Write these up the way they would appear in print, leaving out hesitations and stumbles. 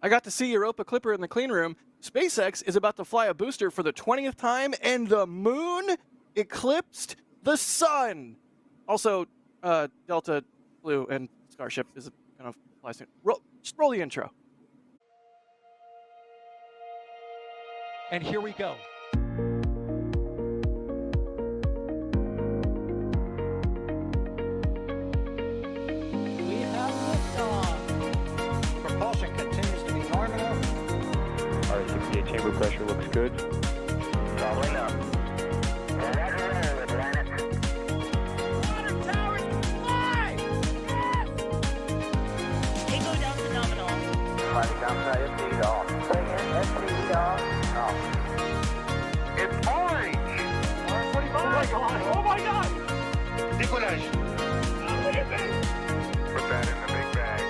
I got to see Europa Clipper in the clean room. SpaceX is about to fly a booster for the 20th time, and the moon eclipsed the sun. Also, Delta, Blue, and Starship is going to fly soon. Just roll the intro. And here we go. We have liftoff. Propulsion continues to be nominal. R68 chamber pressure looks good. Following up. Roger, planet. Water towers fly! Yes! Echo down to nominal. Flight downside FD off. Bring in FD off. It's orange! Oh my god! Decollage. Look at this! Put that in the big bag,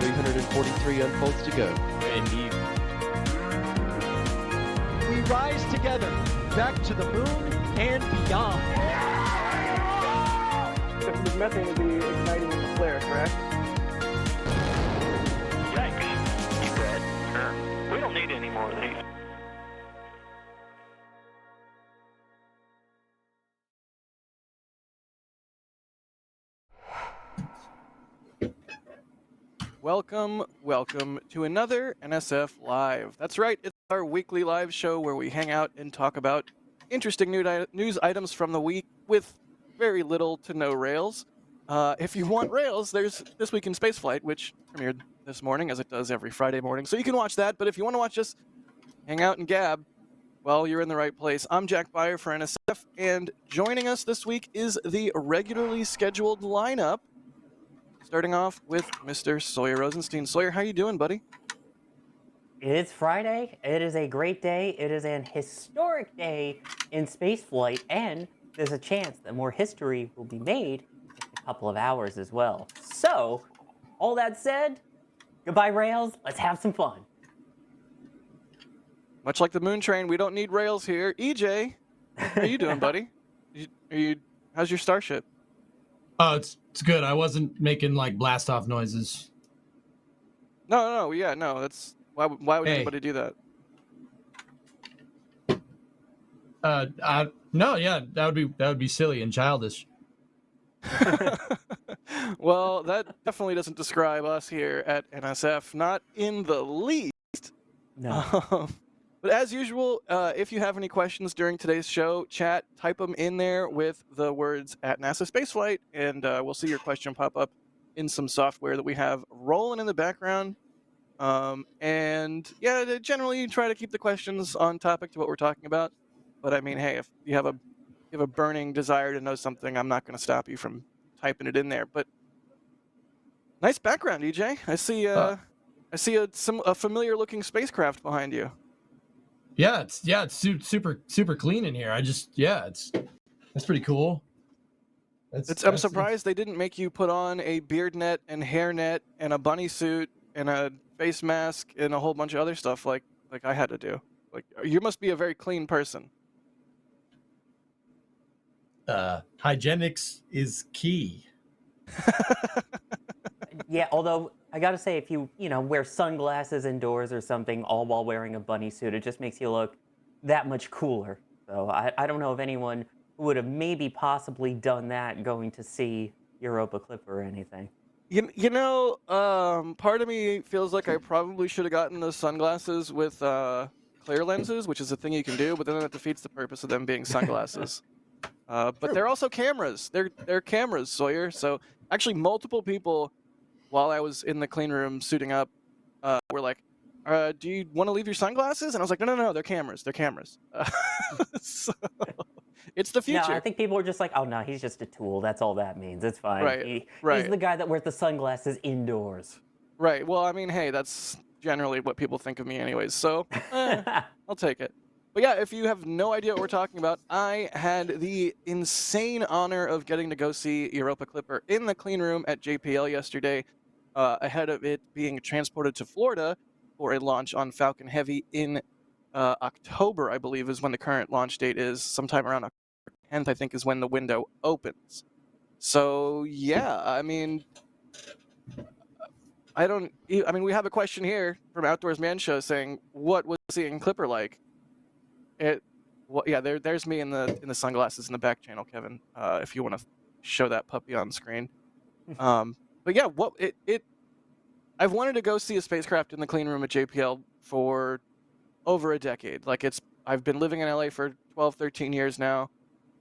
343 unfolds to go. Indeed. We rise together, back to the moon and beyond. This methane would be igniting the flare, correct? Yikes. You dead? Sure. We don't need any more of these. Welcome to another NSF Live. That's right, it's our weekly live show where we hang out and talk about interesting news items from the week with very little to no rails. If you want rails, there's This Week in Spaceflight, which premiered this morning, as it does every Friday morning. So you can watch that, but if you want to watch us hang out and gab, well, you're in the right place. I'm Jack Beyer for NSF, and joining us this week is the regularly scheduled lineup. Starting off with Mr. Sawyer Rosenstein. Sawyer, how you doing, buddy? It's Friday. It is a great day. It is an historic day in spaceflight, and there's a chance that more history will be made in a couple of hours as well. So, all that said, goodbye rails. Let's have some fun. Much like the moon train, we don't need rails here. EJ, how you doing, buddy? How's your Starship? Oh, it's good. I wasn't making like blast off noises. No, that's why would Hey. anybody do that? No, yeah, that would be silly and childish. Well, that definitely doesn't describe us here at NSF, not in the least. No. But as usual, if you have any questions during today's show, type them in there with the words at NASA Spaceflight, and we'll see your question pop up in some software that we have rolling in the background. And yeah, generally try to keep the questions on topic to what we're talking about. But I mean, hey, if you have a burning desire to know something, I'm not going to stop you from typing it in there. But nice background, EJ. I see a familiar looking spacecraft behind you. Yeah, it's super clean in here. That's pretty cool. I'm surprised they didn't make you put on a beard net and hair net and a bunny suit and a face mask and a whole bunch of other stuff like I had to do. Like, you must be a very clean person. Hygienics is key. Yeah, although I gotta say, if you wear sunglasses indoors or something, all while wearing a bunny suit, it just makes you look that much cooler. So I don't know of anyone who would have maybe possibly done that going to see Europa Clipper or anything. Part of me feels like I probably should have gotten those sunglasses with clear lenses, which is a thing you can do, but then that defeats the purpose of them being sunglasses. But they're also cameras. They're cameras, Sawyer. So actually, multiple people, while I was in the clean room suiting up, were like, do you want to leave your sunglasses? And I was like, no, they're cameras. They're cameras. So, it's the future. No, I think people are just like, oh no, he's just a tool. That's all that means. It's fine. Right. He's the guy that wears the sunglasses indoors. Right. Well, I mean, hey, that's generally what people think of me anyways. So I'll take it. But yeah, if you have no idea what we're talking about, I had the insane honor of getting to go see Europa Clipper in the clean room at JPL yesterday, ahead of it being transported to Florida for a launch on Falcon Heavy in October, I believe, is when the current launch date is. Sometime around October 10th, I think, is when the window opens. So yeah, I mean, I mean, we have a question here from Outdoors Man Show saying, "What was seeing Clipper like?" Well, yeah, there's me in the sunglasses in the back channel, Kevin. If you want to show that puppy on screen. But yeah, I've wanted to go see a spacecraft in the clean room at JPL for over a decade. I've been living in LA for 12, 13 years now.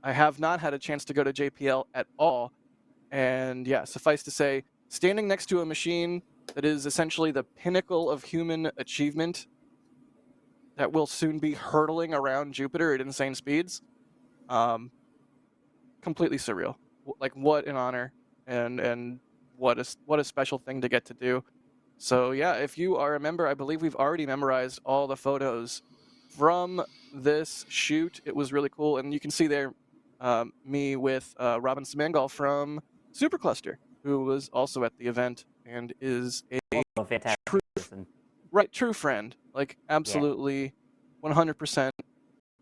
I have not had a chance to go to JPL at all. And yeah, suffice to say, standing next to a machine that is essentially the pinnacle of human achievement that will soon be hurtling around Jupiter at insane speeds, completely surreal. Like, what an honor, and what a special thing to get to do. So yeah, if you are a member, I believe we've already memorized all the photos from this shoot. It was really cool, and you can see there me with Robin Semangal from Supercluster, who was also at the event and is a A fantastic true, person. true friend. Like, absolutely 100%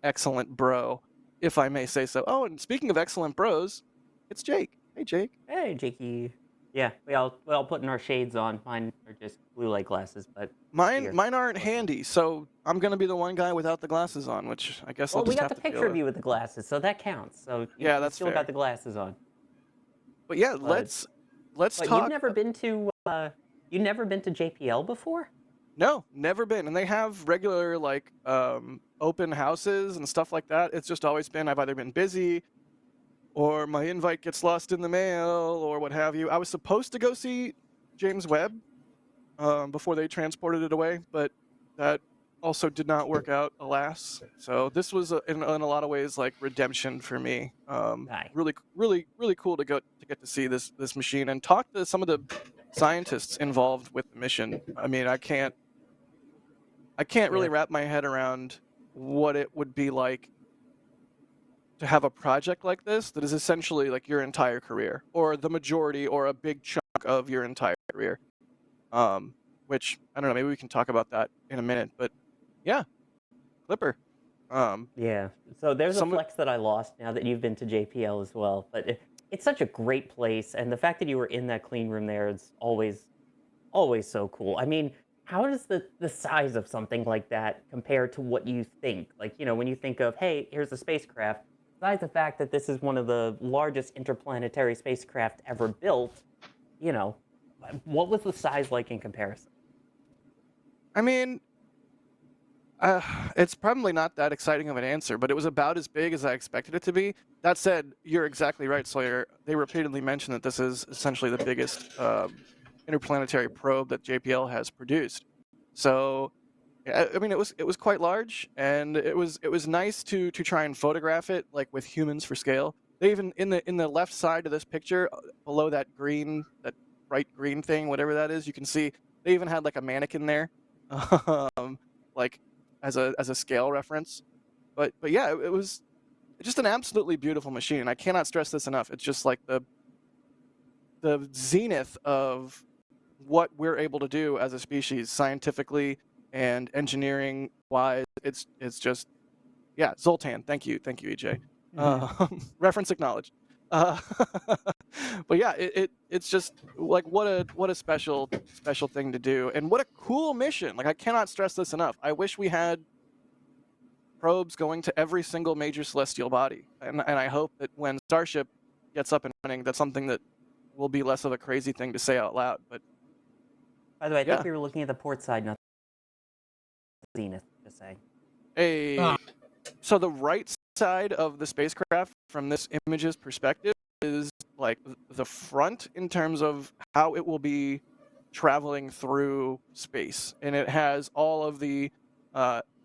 excellent bro, if I may say so. Oh, and speaking of excellent bros, it's Jake. Hey, Jake. Hey, Jakey. Yeah, we all putting our shades on. Mine are just blue light glasses, but here. Mine aren't Listen. handy, so I'm gonna be the one guy without the glasses on, which I guess I'll Well, we just got have the to deal picture of with. you with the glasses, so that counts. So you, Yeah, you that's still fair. got the glasses on. But yeah, But- let's But talk. you've never been to JPL before? No, never been, and they have regular like open houses and stuff like that. It's just always been I've either been busy, or my invite gets lost in the mail, or what have you. I was supposed to go see James Webb before they transported it away, but that also did not work out, alas. So this was in a lot of ways like redemption for me. Aye. Really cool to get to see this machine and talk to some of the scientists involved with the mission. I mean, I can't really wrap my head around what it would be like to have a project like this that is essentially like your entire career, or the majority, or a big chunk of your entire career. Which I don't know, maybe we can talk about that in a minute. But yeah, Clipper. Yeah. So there's a Some flex that I lost now that you've been to JPL as well. But it's such a great place, and the fact that you were in that clean room there is always so cool. I mean, how does the size of something like that compare to what you think? Like, when you think of, hey, here's a spacecraft, besides the fact that this is one of the largest interplanetary spacecraft ever built, what was the size like in comparison? I mean, it's probably not that exciting of an answer, but it was about as big as I expected it to be. That said, you're exactly right, Sawyer. They repeatedly mention that this is essentially the biggest interplanetary probe that JPL has produced. So, I mean, it was quite large, and it was nice to try and photograph it like with humans for scale. They even in the left side of this picture, below that bright green thing, whatever that is, you can see they even had like a mannequin there, like as a scale reference. But yeah, it was just an absolutely beautiful machine. I cannot stress this enough. It's just like the zenith of what we're able to do as a species, scientifically and engineering wise. It's just, yeah, Zoltan. Thank you, EJ. Reference acknowledged. Uh, but yeah, it's just like what a special thing to do, and what a cool mission. Like, I cannot stress this enough. I wish we had probes going to every single major celestial body, and I hope that when Starship gets up and running, that's something that will be less of a crazy thing to say out loud. But By the way, I yeah. think we were looking at the port side, not the zenith, just saying. So the right side of the spacecraft from this image's perspective is like the front in terms of how it will be traveling through space, and it has all of the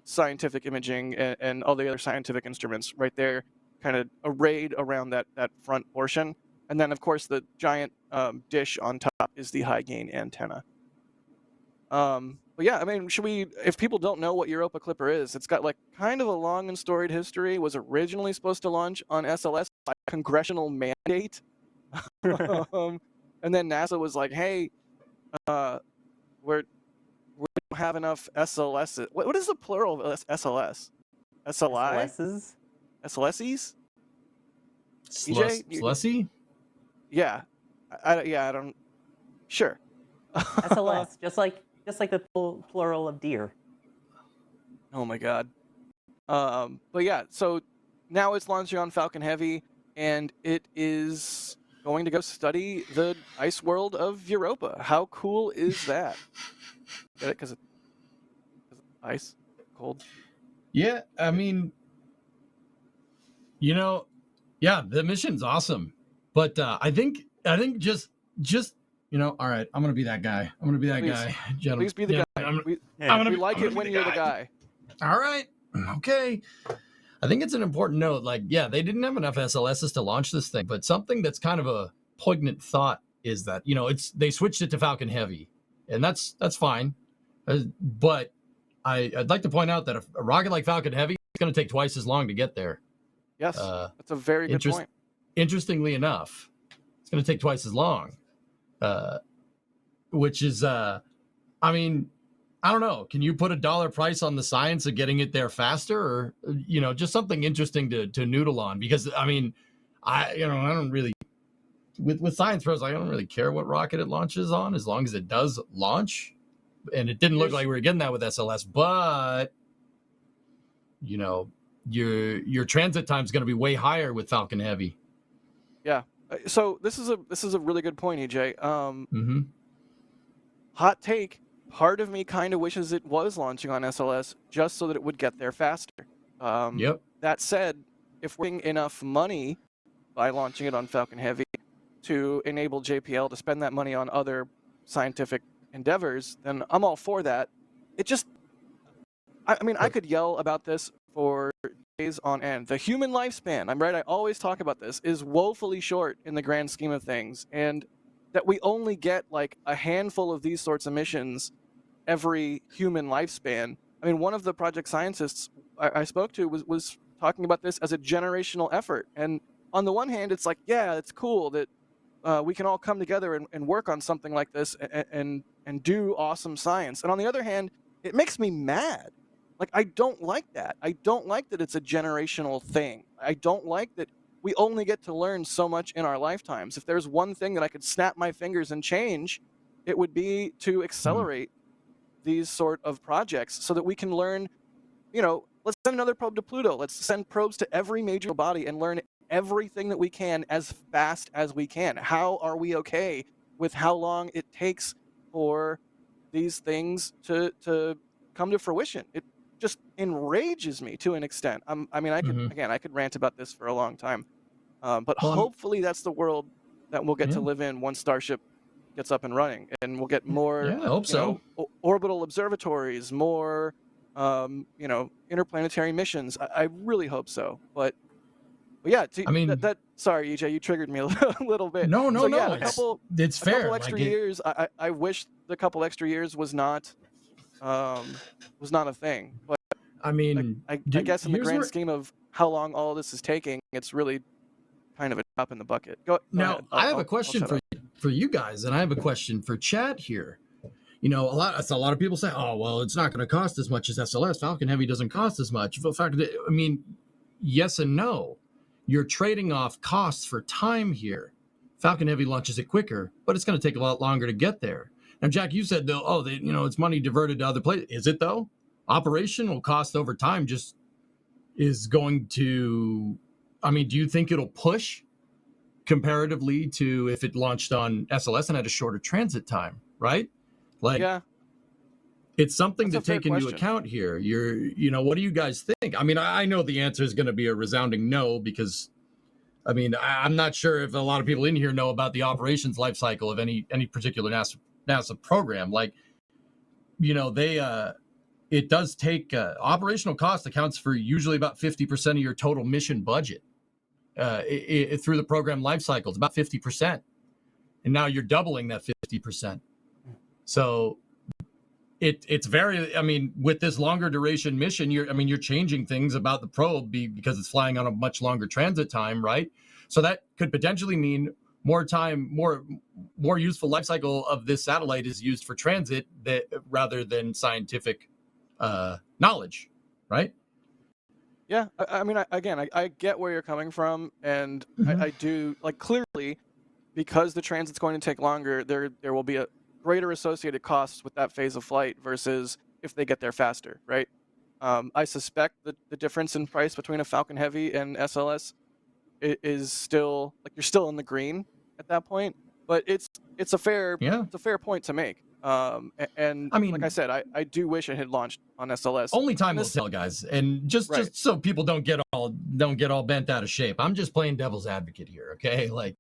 scientific imaging and all the other scientific instruments right there, kind of arrayed around that front portion. And then, of course, the giant dish on top is the high gain antenna. But yeah, I mean, if people don't know what Europa Clipper is, it's got like kind of a long and storied history. It was originally supposed to launch on SLS by congressional mandate. And then NASA was like, hey, we don't have enough SLS. What is the plural of SLS? SLI? SLSs? SLSs? EJ? Slessy? Yeah. I don't. Sure. SLS, just like the plural of deer. Oh my god. But yeah, so now it's launching on Falcon Heavy, and it is going to go study the ice world of Europa. How cool is that? Get it? Because it's ice, cold. Yeah, I mean, yeah, the mission's awesome, but I think just all right, I'm gonna be that guy. I'm gonna be that Please. guy, gentlemen. Please be the guy. I'm We gonna like be it when you're the guy. All right, okay. I think it's an important note. Like, yeah, they didn't have enough SLSs to launch this thing, but something that's kind of a poignant thought is that they switched it to Falcon Heavy, and that's fine. But I'd like to point out that a rocket like Falcon Heavy is going to take twice as long to get there. Yes, that's a very good point. Interestingly enough, it's going to take twice as long, which is, I mean, I don't know. Can you put a dollar price on the science of getting it there faster, or just something interesting to noodle on? Because I mean, I don't really with Science Pros, I don't really care what rocket it launches on as long as it does launch. And it didn't look like we were getting that with SLS, but your transit time is going to be way higher with Falcon Heavy. Yeah. So this is a really good point, EJ. Hot take. Part of me kind of wishes it was launching on SLS just so that it would get there faster. Yep. That said, if we're getting enough money by launching it on Falcon Heavy to enable JPL to spend that money on other scientific endeavors, then I'm all for that. It just, I mean, I could yell about this for days on end. The human lifespan, I'm right, I always talk about this, is woefully short in the grand scheme of things, and that we only get like a handful of these sorts of missions every human lifespan. I mean, one of the project scientists I spoke to was talking about this as a generational effort. And on the one hand, it's like, yeah, it's cool that we can all come together and work on something like this and do awesome science. And on the other hand, it makes me mad. Like, I don't like that. I don't like that it's a generational thing. I don't like that we only get to learn so much in our lifetimes. If there's one thing that I could snap my fingers and change, it would be to accelerate these sort of projects so that we can learn, let's send another probe to Pluto. Let's send probes to every major body and learn everything that we can as fast as we can. How are we okay with how long it takes for these things to come to fruition? It just enrages me to an extent. I mean, I could rant about this for a long time, but hopefully that's the world that we'll get to live in once Starship gets up and running, and we'll get more I hope so. Orbital observatories, more interplanetary missions. I really hope so. But yeah, I mean, sorry, EJ, you triggered me a little bit. No, Yeah, it's fair. Couple extra years. I wish the couple extra years was not a thing. But I mean, I guess in the grand scheme of how long all this is taking, it's really kind of a drop in the bucket. Go now, ahead. I have a question for you guys, and I have a question for chat here. A lot of people say, "Oh, well, it's not going to cost as much as SLS. Falcon Heavy doesn't cost as much." I mean, yes and no. You're trading off costs for time here. Falcon Heavy launches it quicker, but it's going to take a lot longer to get there. Now, Jack, you said though, it's money diverted to other places. Is it though? Operational cost over time just is going to. I mean, do you think it'll push comparatively to if it launched on SLS and had a shorter transit time, right? It's something to take into account here. What do you guys think? I mean, I know the answer is going to be a resounding no, because I mean, I'm not sure if a lot of people in here know about the operations life cycle of any particular NASA program. Like, it does take operational cost accounts for usually about 50% of your total mission budget. Through the program life cycle, it's about 50%, and now you're doubling that 50%. So it's very. I mean, with this longer duration mission, you're changing things about the probe because it's flying on a much longer transit time, right? So that could potentially mean more time, more useful life cycle of this satellite is used for transit rather than scientific knowledge, right? Yeah, I mean, I get where you're coming from, and I do, like, clearly, because the transit's going to take longer, there will be greater associated costs with that phase of flight versus if they get there faster, right? I suspect that the difference in price between a Falcon Heavy and SLS is still like you're still in the green at that point, but it's a fair point to make. And I mean, like I said, I do wish it had launched on SLS. only time will tell, guys. And just so people don't get all bent out of shape, I'm just playing devil's advocate here, okay? Like,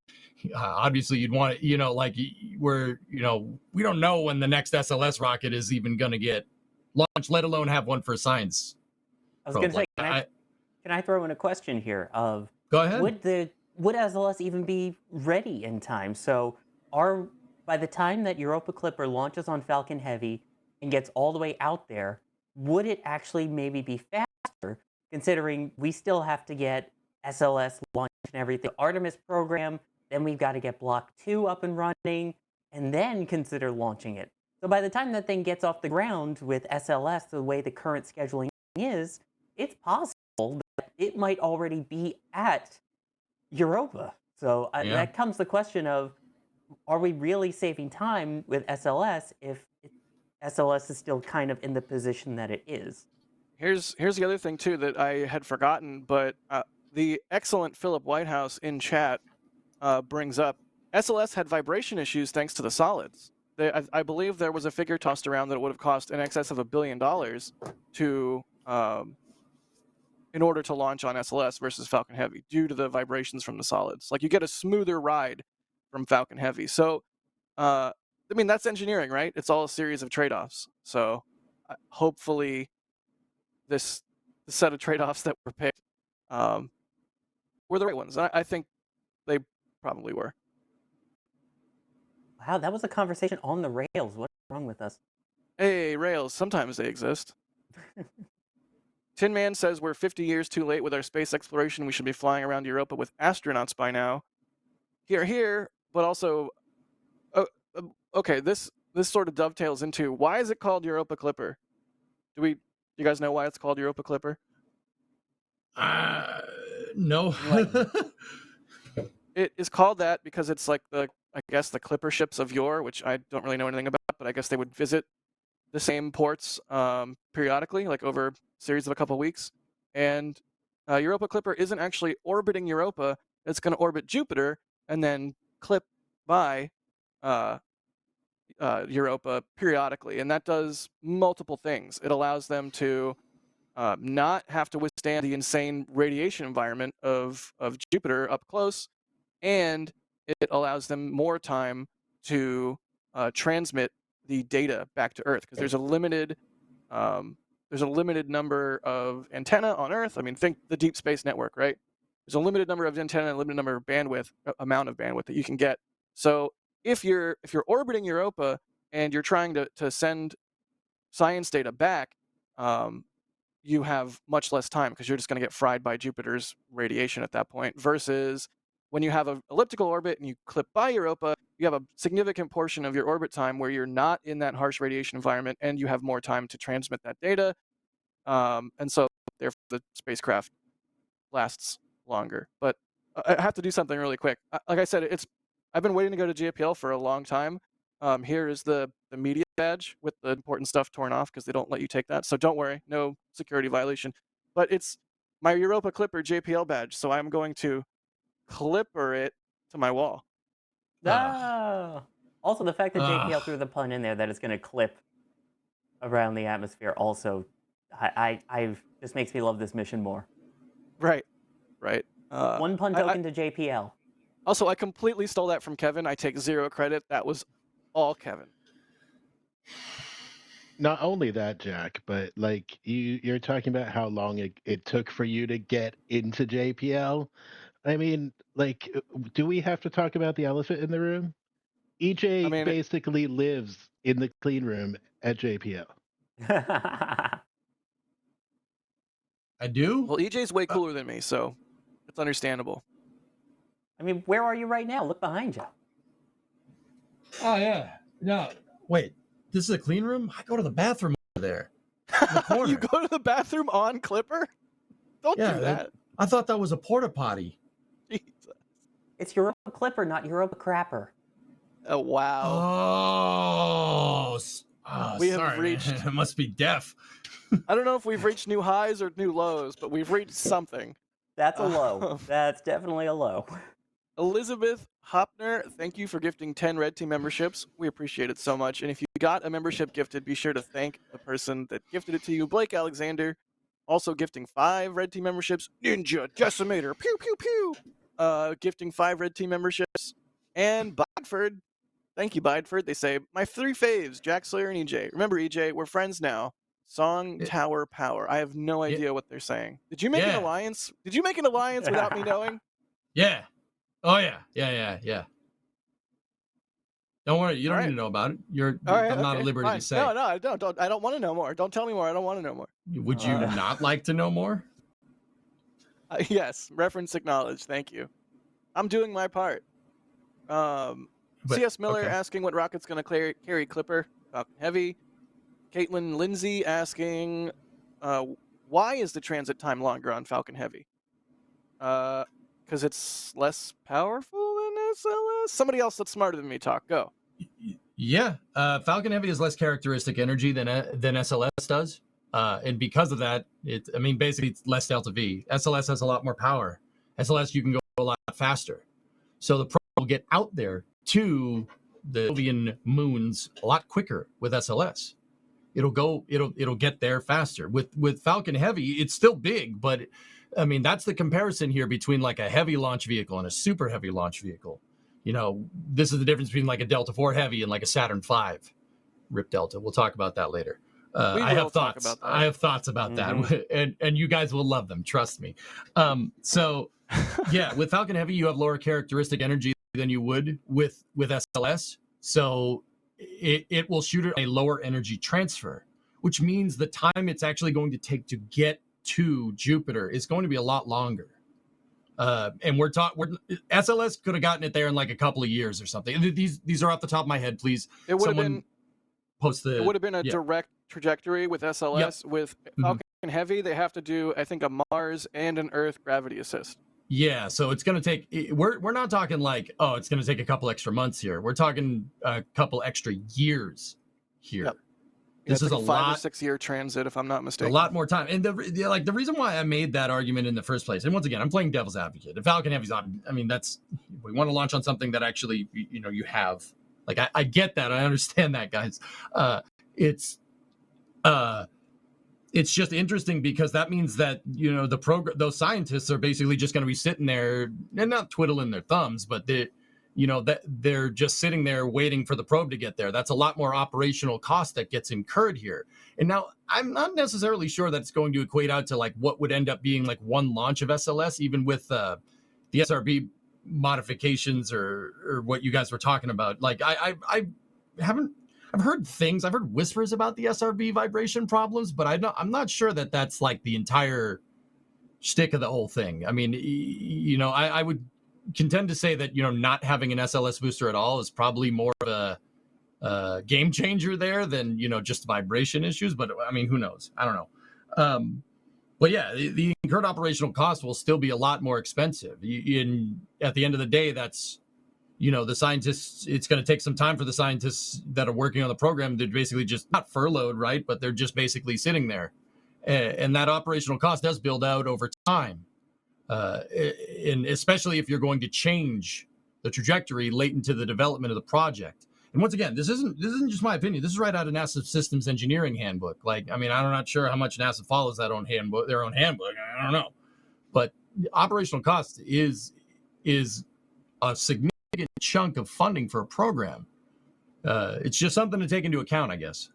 obviously, you'd want to, like we don't know when the next SLS rocket is even going to get launched, let alone have one for science. I was going to say, can I throw in a question here? Go ahead. Would SLS even be ready in time? So, by the time that Europa Clipper launches on Falcon Heavy and gets all the way out there, would it actually maybe be faster, considering we still have to get SLS launched and everything, Artemis program, then we've got to get Block 2 up and running, and then consider launching it. So by the time that thing gets off the ground with SLS, the way the current scheduling is, it's possible that it might already be at Europa. So that comes the question of, are we really saving time with SLS if SLS is still kind of in the position that it is? Here's the other thing too that I had forgotten, but the excellent Philip Whitehouse in chat brings up SLS had vibration issues thanks to the solids. I believe there was a figure tossed around that it would have cost in excess of $1 billion to in order to launch on SLS versus Falcon Heavy due to the vibrations from the solids. Like you get a smoother ride from Falcon Heavy. So, I mean, that's engineering, right? It's all a series of trade-offs. So hopefully the set of trade-offs that were picked were the right ones. I think they probably were. Wow, that was a conversation on the rails. What's wrong with us? Hey, rails, sometimes they exist. Tin Man says we're 50 years too late with our space exploration. We should be flying around Europa with astronauts by now. Here, but also, okay, this sort of dovetails into, why is it called Europa Clipper? Do you guys know why it's called Europa Clipper? No. It is called that because it's like the Clipper ships of yore, which I don't really know anything about, but I guess they would visit the same ports periodically, like over a series of a couple of weeks. And Europa Clipper isn't actually orbiting Europa. It's going to orbit Jupiter and then clip by Europa periodically. And that does multiple things. It allows them to not have to withstand the insane radiation environment of Jupiter up close, and it allows them more time to transmit the data back to Earth, because there's a limited number of antenna on Earth. I mean, think the Deep Space Network, right? There's a limited number of antenna and a limited number of amount of bandwidth that you can get. So if you're orbiting Europa and you're trying to send science data back, you have much less time because you're just going to get fried by Jupiter's radiation at that point, versus when you have an elliptical orbit and you clip by Europa, you have a significant portion of your orbit time where you're not in that harsh radiation environment and you have more time to transmit that data. And so therefore the spacecraft lasts longer. But I have to do something really quick. Like I said, I've been waiting to go to JPL for a long time. Here is the media badge with the important stuff torn off because they don't let you take that. So don't worry, no security violation. But it's my Europa Clipper JPL badge, so I'm going to clipper it to my wall. Also, the fact that JPL threw the pun in there that it's going to clip around the atmosphere also, I just makes me love this mission more. Right. One pun token to JPL. Also, I completely stole that from Kevin. I take 0 credit. That was all Kevin. Not only that, Jack, but like you're talking about how long it took for you to get into JPL. I mean, like, do we have to talk about the elephant in the room? EJ basically lives in the clean room at JPL. I do? Well, EJ's way cooler than me, so it's understandable. I mean, where are you right now? Look behind you. Oh, yeah. No, wait. This is a clean room? I go to the bathroom over there. In the corner. You go to the bathroom on Clipper? Don't do that. I thought that was a porta potty. Jesus. It's Europa Clipper, not Europa Crapper. Wow. Oh, We have sorry, reached- man. It must be deaf. I don't know if we've reached new highs or new lows, but we've reached something. That's a low. That's definitely a low. Elizabeth Hopner, thank you for gifting 10 Red Team memberships. We appreciate it so much. And if you got a membership gifted, be sure to thank the person that gifted it to you. Blake Alexander, also gifting 5 Red Team memberships. Ninja Decimator, pew, pew, pew. Gifting 5 Red Team memberships. And Bideford, thank you, Bideford. They say, my 3 faves, Jack Slayer and EJ. Remember, EJ, we're friends now. Song Yeah. Tower Power. I have no idea what they're saying. Did you make an Yeah. alliance? Did you make an alliance without me knowing? Yeah. Oh yeah. Yeah. Don't worry, you don't All right. need to know about it. All right, I'm not at okay, liberty fine. to say. No, I don't. I don't want to know more. Don't tell me more. I don't want to know more. Would you not like to know more? Yes, reference acknowledged. Thank you. I'm doing my part. But- C.S. Miller okay. asking what rocket's going to carry Clipper. Falcon Heavy. Caitlin Lindsay asking, why is the transit time longer on Falcon Heavy? Because it's less powerful than SLS? Somebody else that's smarter than me talk. Go. Yeah, Falcon Heavy has less characteristic energy than SLS does, and because of that, basically it's less delta V. SLS has a lot more power. SLS you can go a lot faster, so the probe will get out there to the Sylvian moons a lot quicker with SLS. It'll get there faster. With Falcon Heavy, it's still big, but I mean that's the comparison here between like a heavy launch vehicle and a super heavy launch vehicle. You know, this is the difference between like a Delta IV Heavy and like a Saturn V. RIP Delta. We'll talk about that later. I have thoughts. I have thoughts about that, and you guys will love them. Trust me. So, yeah, with Falcon Heavy, you have lower characteristic energy than you would with SLS. So it will shoot at a lower energy transfer, which means the time it's actually going to take to get to Jupiter is going to be a lot longer. And SLS could have gotten it there in like a couple of years or something. These are off the top of my head. Please, It would have been post the. It would have been a direct trajectory with SLS. Yep. With Falcon Heavy, they have to do, I think, a Mars and an Earth gravity assist. Yeah, so it's going to take. We're not talking like, oh, it's going to take a couple extra months here. We're talking a couple extra years here. Yep. This is like a 5 lot. or 6 year transit, if I'm not mistaken. A lot more time. And the reason why I made that argument in the first place, and once again, I'm playing devil's advocate. The Falcon Heavy's not. I mean, we want to launch on something that actually, you have. Like I get that. I understand that, guys. It's just interesting because that means that those scientists are basically just going to be sitting there and not twiddling their thumbs, but they're just sitting there waiting for the probe to get there. That's a lot more operational cost that gets incurred here. And now I'm not necessarily sure that's going to equate out to like what would end up being like one launch of SLS, even with the SRB modifications or what you guys were talking about. Like I've heard things. I've heard whispers about the SRB vibration problems, but I'm not sure that that's like the entire shtick of the whole thing. I mean, I would contend to say that not having an SLS booster at all is probably more of a game changer there than just vibration issues. But I mean, who knows? I don't know. But yeah, the incurred operational cost will still be a lot more expensive. At the end of the day, that's the scientists. It's going to take some time for the scientists that are working on the program to basically just not furloughed, right? But they're just basically sitting there, and that operational cost does build out over time. And especially if you're going to change the trajectory late into the development of the project. And once again, this isn't just my opinion. This is right out of NASA Systems Engineering Handbook. Like, I mean, I'm not sure how much NASA follows their own handbook. I don't know, but operational cost is a significant chunk of funding for a program. It's just something to take into account, I guess.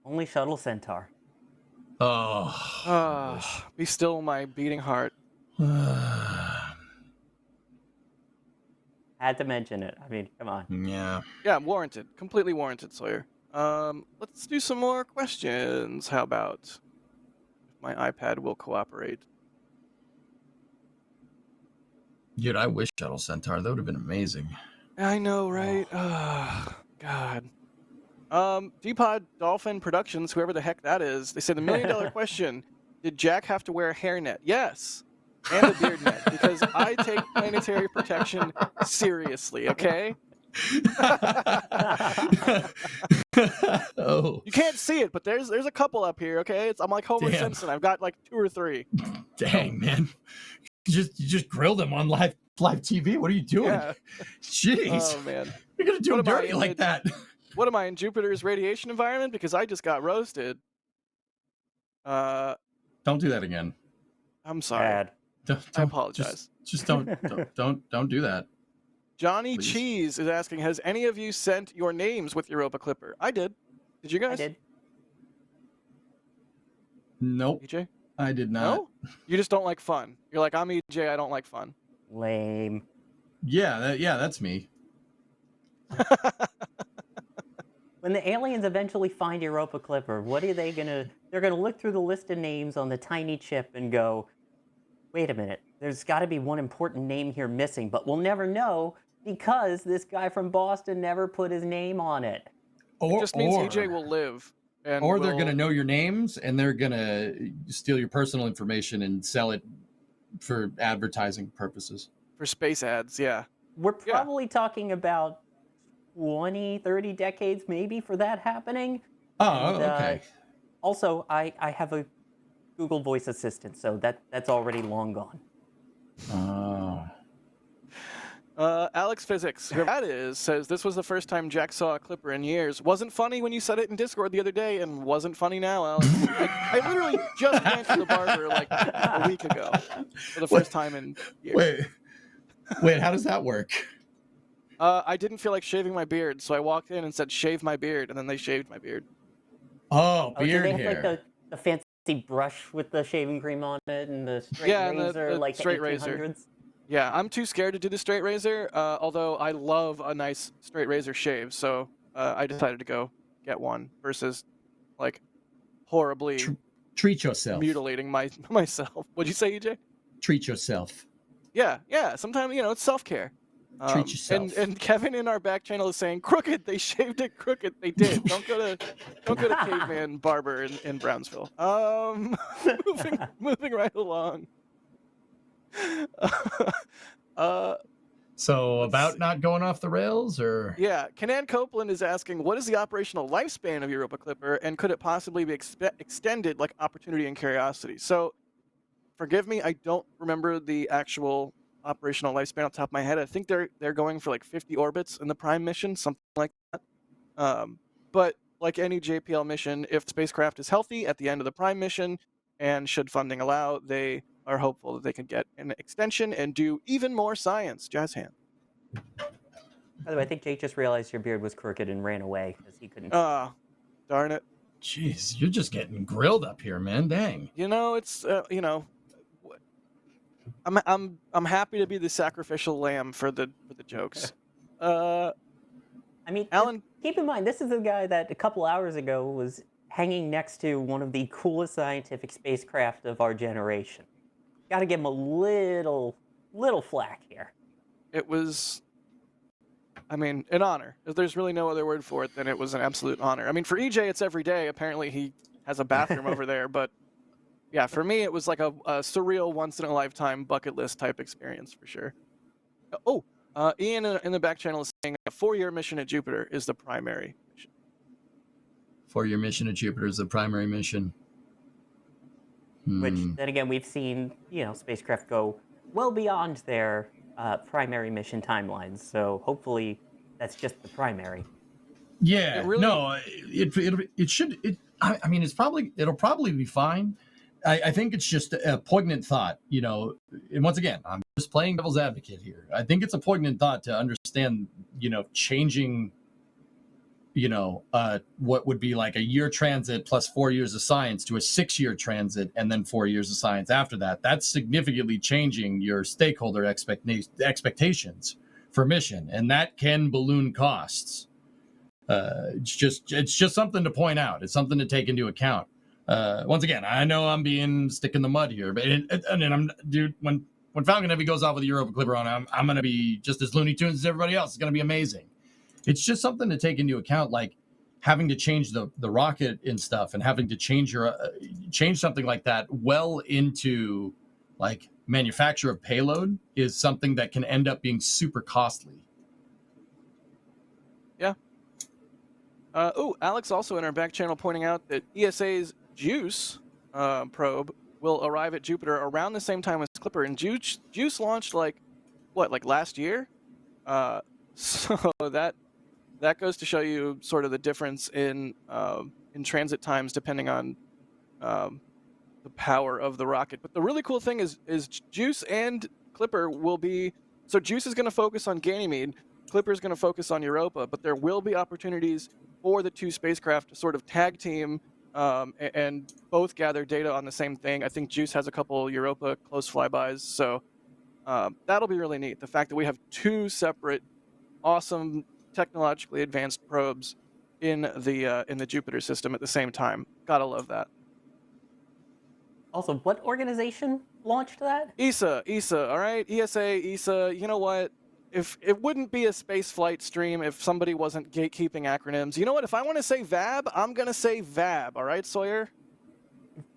Only Shuttle Centaur. Be still my beating heart. Had to mention it. I mean, come on. Yeah, warranted. Completely warranted, Sawyer. Let's do some more questions. How about if my iPad will cooperate? Dude, I wish Shuttle Centaur. That would have been amazing. I know, right? God. D-Pod Dolphin Productions, whoever the heck that is, they said the $1 million question, did Jack have to wear a hairnet? Yes. and a beard net because I take planetary protection seriously. Okay. Oh, You can't see it, but there's a couple up here. Okay, I'm like Homer Damn. Simpson. I've got like 2 or 3. dang, man. You just grilled him on live TV. What are you doing? Yeah. Jeez. Oh man. You're going to do him What am I dirty in like the- that. What am I in Jupiter's radiation environment? Because I just got roasted. Don't do that again. I'm sorry. Bad. I apologize. Just don't do that. Johnny Please. Cheese is asking, has any of you sent your names with Europa Clipper? I did. Did you guys? I did. Nope, EJ? I did not. No? You just don't like fun. You're like, I'm EJ, I don't like fun. Lame. Yeah, that's me. When the aliens eventually find Europa Clipper, what are they gonna? They're gonna look through the list of names on the tiny chip and go, "Wait a minute. There's got to be one important name here missing, but we'll never know because this guy from Boston never put his name on it." It just means EJ will live. And Or they're will- going to know your names and they're going to steal your personal information and sell it for advertising purposes. For space ads, yeah. We're Yeah. probably talking about 20, 30 decades maybe for that happening. Oh, And, okay. Also, I have a Google Voice Assistant, so that's already long gone. Oh. Alex Physics, whoever that is, says this was the first time Jack saw a Clipper in years. Wasn't funny when you said it in Discord the other day, and wasn't funny now, Alex. I literally just went to the barber like a week ago for the first time in years. Wait, how does that work? I didn't feel like shaving my beard, so I walked in and said, "Shave my beard," and then they shaved my beard. Oh, Oh, do beard they have hair. like the fancy brush with the shaving cream on it and the straight Yeah, and razor, the like straight the razor. 1800s? Yeah, I'm too scared to do the straight razor, although I love a nice straight razor shave, so I decided to go get one versus, like, horribly Treat yourself. mutilating myself. What'd you say, EJ? Treat yourself. Yeah, sometimes, it's self-care. Treat yourself. And Kevin in our back channel is saying, crooked, they shaved it crooked. They did. Don't go to Caveman Barber in Brownsville. Moving right along. So about not going off the rails, or Yeah, Canan Copeland is asking, what is the operational lifespan of Europa Clipper, and could it possibly be extended like Opportunity and Curiosity? So, forgive me, I don't remember the actual operational lifespan off the top of my head. I think they're going for like 50 orbits in the Prime mission, something like that. But like any JPL mission, if the spacecraft is healthy at the end of the Prime mission, and should funding allow, they are hopeful that they can get an extension and do even more science. Jazz hand. By the way, I think Jake just realized your beard was crooked and ran away because he couldn't. Darn it. jeez, you're just getting grilled up here, man. Dang. It's I'm happy to be the sacrificial lamb for the jokes. I mean, Alan, keep in mind, this is a guy that a couple hours ago was hanging next to one of the coolest scientific spacecraft of our generation. Got to give him a little flack here. it was, an honor. There's really no other word for it than it was an absolute honor. I mean, for EJ, it's every day. Apparently, he has a bathroom over there. But yeah, for me, it was like a surreal, once-in-a-lifetime bucket list type experience for sure. Oh, Ian in the back channel is saying a 4-year mission at Jupiter is the primary mission. 4-year mission at Jupiter is the primary mission. Which, then again, we've seen, spacecraft go well beyond their primary mission timelines. So hopefully that's just the primary. Yeah, It really- no, it should. It'll probably be fine. I think it's just a poignant thought, and once again, I'm just playing devil's advocate here. I think it's a poignant thought to understand, changing, what would be like a year transit plus 4 years of science to a 6-year transit and then 4 years of science after that. That's significantly changing your stakeholder expectations for mission, and that can balloon costs. It's just something to point out. It's something to take into account. Once again, I know I'm being stick in the mud here, but when Falcon Heavy goes off with the Europa Clipper on, I'm going to be just as Looney Tunes as everybody else. It's going to be amazing. It's just something to take into account, like having to change the rocket and stuff, and having to change something like that well into like manufacture of payload is something that can end up being super costly. Yeah. Alex also in our back channel pointing out that ESA's JUICE probe will arrive at Jupiter around the same time as Clipper, and JUICE launched like last year. So that goes to show you sort of the difference in transit times depending on the power of the rocket. But the really cool thing is JUICE and Clipper will be, so JUICE is going to focus on Ganymede, Clipper is going to focus on Europa, but there will be opportunities for the two spacecraft to sort of tag team and both gather data on the same thing. I think JUICE has a couple Europa close flybys, so that'll be really neat. The fact that we have two separate, awesome, technologically advanced probes in the Jupiter system at the same time. Gotta love that. Also, what organization launched that? ESA, all right? ESA. You know what? If it wouldn't be a space flight stream if somebody wasn't gatekeeping acronyms. You know what? If I want to say VAB, I'm going to say VAB, all right, Sawyer?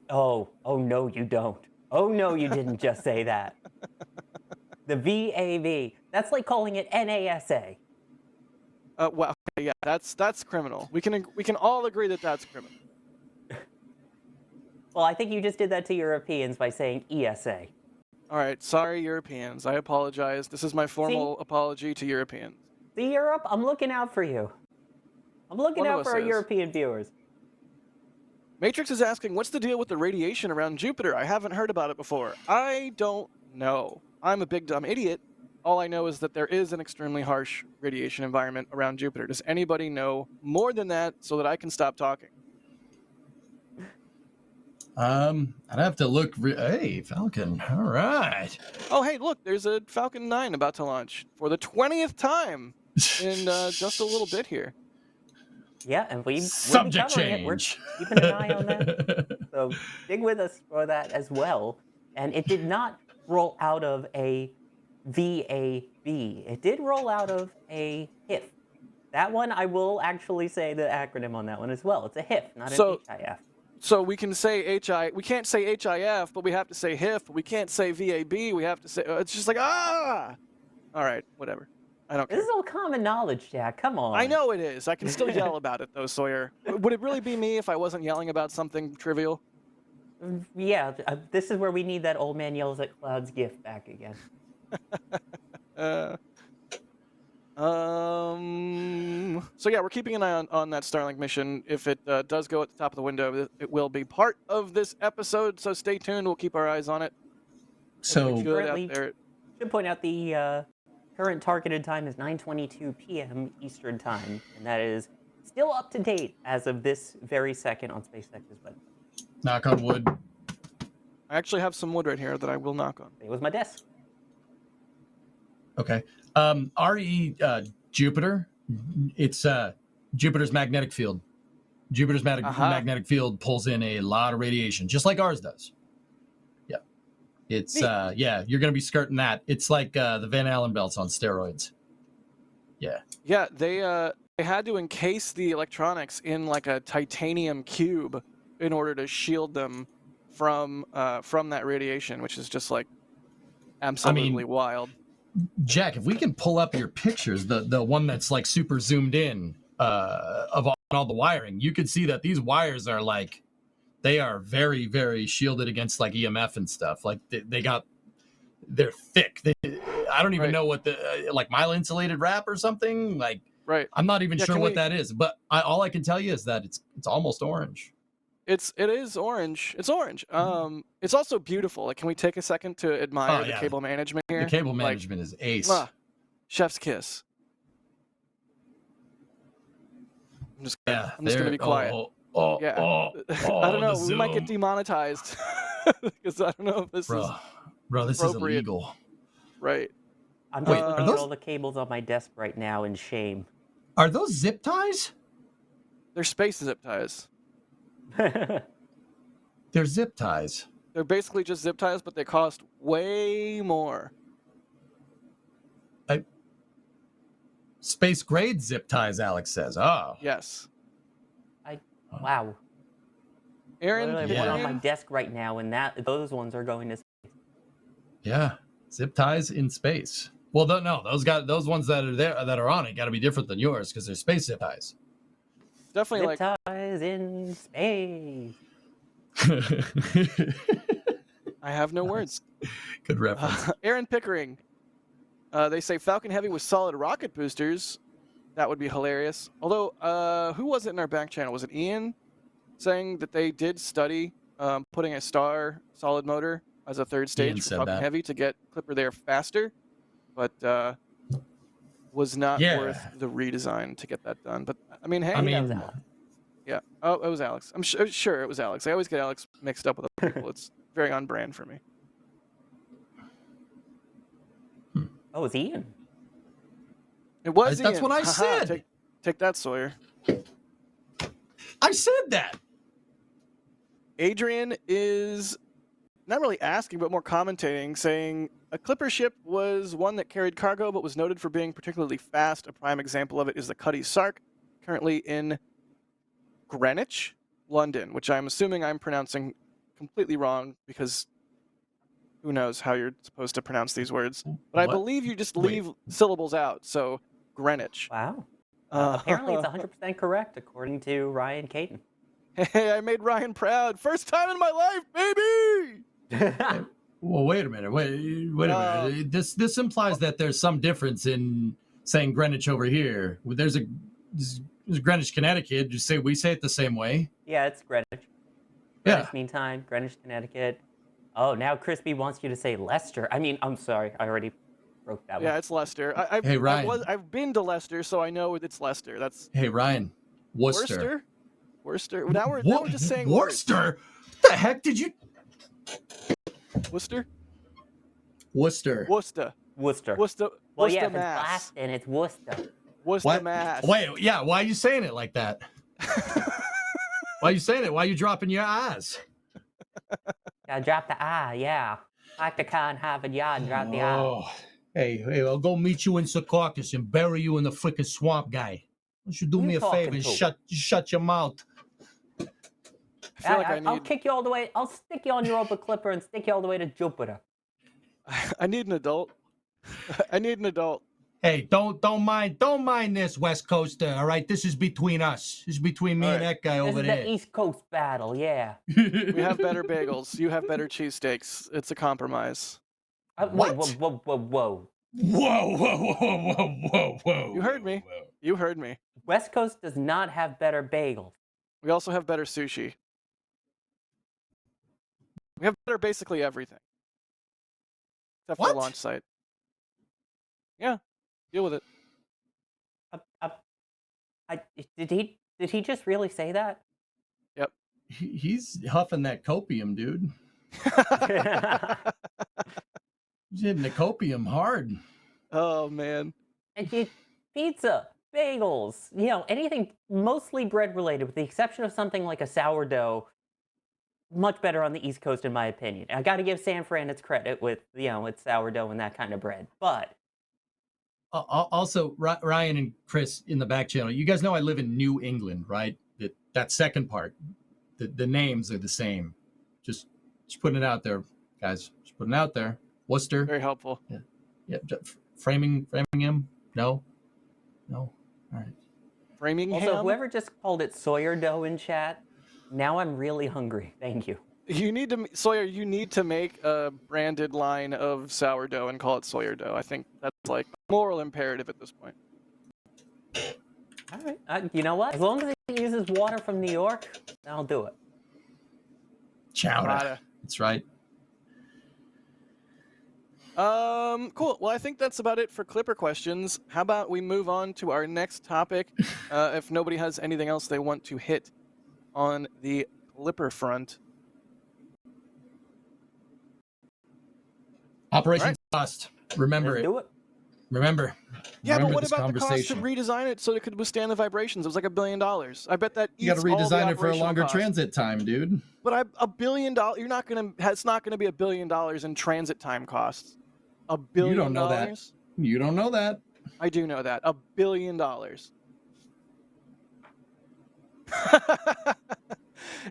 Oh no, you don't. Oh no, you didn't just say that. The VAV. That's like calling it NASA. Well, yeah, that's criminal. We can all agree that that's criminal. Well, I think you just did that to Europeans by saying ESA. All right, sorry, Europeans. I apologize. This is my formal apology to Europeans. See, Europe, I'm looking out for you. I'm looking out for our European viewers. Matrix is asking, what's the deal with the radiation around Jupiter? I haven't heard about it before. I don't know. I'm a big dumb idiot. All I know is that there is an extremely harsh radiation environment around Jupiter. Does anybody know more than that so that I can stop talking? I'd have to look. Hey, Falcon. All right. Oh, hey, look, there's a Falcon 9 about to launch for the 20th time in just a little bit here. Yeah, and we'll Subject be covering change. It. We're keeping an eye on that. So dig with us for that as well. And it did not roll out of a VAB. It did roll out of a HIF. That one, I will actually say the acronym on that one as well. It's a HIF, not an HIF. So we can say we can't say HIF, but we have to say HIF. We can't say VAB. We have to say, it's just like, All right, whatever. I don't care. This is all common knowledge, Jack. Come on. I know it is. I can still yell about it, though, Sawyer. Would it really be me if I wasn't yelling about something trivial? Yeah, this is where we need that old man yells at clouds gift back again. So yeah, we're keeping an eye on that Starlink mission. If it does go at the top of the window, it will be part of this episode. So stay tuned. We'll keep our eyes on it. So should point out the current targeted time is 9:22 p.m. Eastern time, and that is still up to date as of this very second on SpaceX's website. Knock on wood. I actually have some wood right here that I will knock on. It was my desk. Okay. RE Jupiter, it's Jupiter's magnetic field. Jupiter's magnetic field pulls in a lot of radiation, just like ours does. Yeah. It's, you're going to be skirting that. It's like the Van Allen belts on steroids. Yeah. Yeah, they had to encase the electronics in like a titanium cube in order to shield them from that radiation, which is just like absolutely wild. Jack, if we can pull up your pictures, the one that's like super zoomed in of all the wiring, you could see that these wires are like, they are very, very shielded against like EMF and stuff. Like they're thick. I don't even know what like mile insulated wrap or something. Like, I'm not even sure what that is, but all I can tell you is that it's almost orange. It is orange. It's orange. It's also beautiful. Like, can we take a second to admire the cable management here? The cable management is ace. Chef's kiss. I'm just gonna be quiet. I don't know. We might get demonetized because I don't know if this is bro. This is illegal. Right. I'm just looking at all the cables on my desk right now in shame. Are those zip ties? They're space zip ties. They're zip ties. They're basically just zip ties, but they cost way more. Space grade zip ties, Alex says. Oh. Yes. Wow. Aaron, one on my desk right now, and those ones are going to space. Yeah, zip ties in space. Well, no, those ones that are there that are on it got to be different than yours because they're space zip ties. Definitely Zip ties in space. I have no words. Good reference. Aaron Pickering. They say Falcon Heavy with solid rocket boosters. That would be hilarious. Although, who was it in our back channel? Was it Ian saying that they did study putting a star solid motor as a third stage Ian for said Falcon that. Heavy to get Clipper there faster, but was not worth the redesign to get that done. But I mean, hey, That was Alex. yeah. Oh, it was Alex. I'm sure it was Alex. I always get Alex mixed up with other people. It's very on brand for me. Oh, it's Ian. It was That's Ian. what I Haha, said. Take that, Sawyer. I said that. Adrian is not really asking, but more commentating, saying a Clipper ship was one that carried cargo, but was noted for being particularly fast. A prime example of it is the Cuddy Sark, currently in Greenwich, London, which I'm assuming I'm pronouncing completely wrong because who knows how you're supposed to pronounce these words. But I What? believe you just leave syllables out, so Greenwich. Wow. Apparently, it's 100% correct according to Ryan Caden. Hey, I made Ryan proud. First time in my life, baby! Well, wait a minute. Wait a minute. This implies that there's some difference in saying Greenwich over here. There's Greenwich, Connecticut. We say it the same way. Yeah, it's Greenwich. Yeah. Greenwich Mean Time, Greenwich, Connecticut. Oh, now Crispy wants you to say Leicester. I mean, I'm sorry. I already broke that one. Yeah, it's Leicester. Hey, Ryan. I've been to Leicester, so I know it's Leicester. That's Hey, Ryan. Worcester. Worcester. Now we're just saying Worcester. What the heck did you? Worcester. Worcester. Worcester. Worcester. Worcester. Well, Worcester, yeah, if it's Mass. Boston, it's Worcester. Worcester, What? Mass. Wait, yeah. Why are you saying it like that? Why are you saying it? Why are you dropping your eyes? Gotta drop the I, yeah. Like the con have a yard, drop the I. Oh, hey, I'll go meet you in Secaucus and bury you in the freaking swamp, guy. Why don't you do Who me you a favor talking and to? shut your mouth? I feel like I'll kick you all the way. I'll stick you on your Europa Clipper and stick you all the way to Jupiter. I need an adult. I need an adult. Hey, don't mind this, West Coaster. All right, this is between us. This is between me and that guy This over is there. the East Coast battle, yeah. We have better bagels. You have better cheesesteaks. It's a compromise. Wait, What? whoa. Whoa, whoa, whoa, whoa, whoa, whoa. You heard me. You heard me. West Coast does not have better bagels. We also have better sushi. We have better basically everything. Except for the What? launch site. Yeah. Deal with it. Did he just really say that? Yep. He's huffing that copium, dude. He's hitting the copium hard. Oh, man. And pizza, bagels, anything mostly bread related, with the exception of something like a sourdough. Much better on the East Coast, in my opinion. I got to give San Fran its credit with, its sourdough and that kind of bread. But Also, Ryan and Chris in the back channel, you guys know I live in New England, right? That second part, the names are the same. Just putting it out there, guys. Just putting it out there. Worcester. Very helpful. Yeah. Framingham. No. All right. Framingham. Also, whoever just called it Sawyer dough in chat, now I'm really hungry. Thank you. You need to, Sawyer, you need to make a branded line of sourdough and call it Sawyer dough. I think that's like a moral imperative at this point. All right. You know what? As long as it uses water from New York, I'll do it. Chowder. That's right. Cool. Well, I think that's about it for Clipper questions. How about we move on to our next topic? If nobody has anything else they want to hit on the Clipper front. Operation Bust. Remember Let's it. do it. Yeah, Remember. but Remember what this about the cost to conversation. redesign it so it could withstand the vibrations? It was like $1 billion. I bet that You got to eats all the redesign it for a operational longer costs. transit time, dude. But $1 billion, you're not gonna. It's not gonna be $1 billion in transit time costs. $1 billion. You don't know that. You don't know that. I do know that. $1 billion.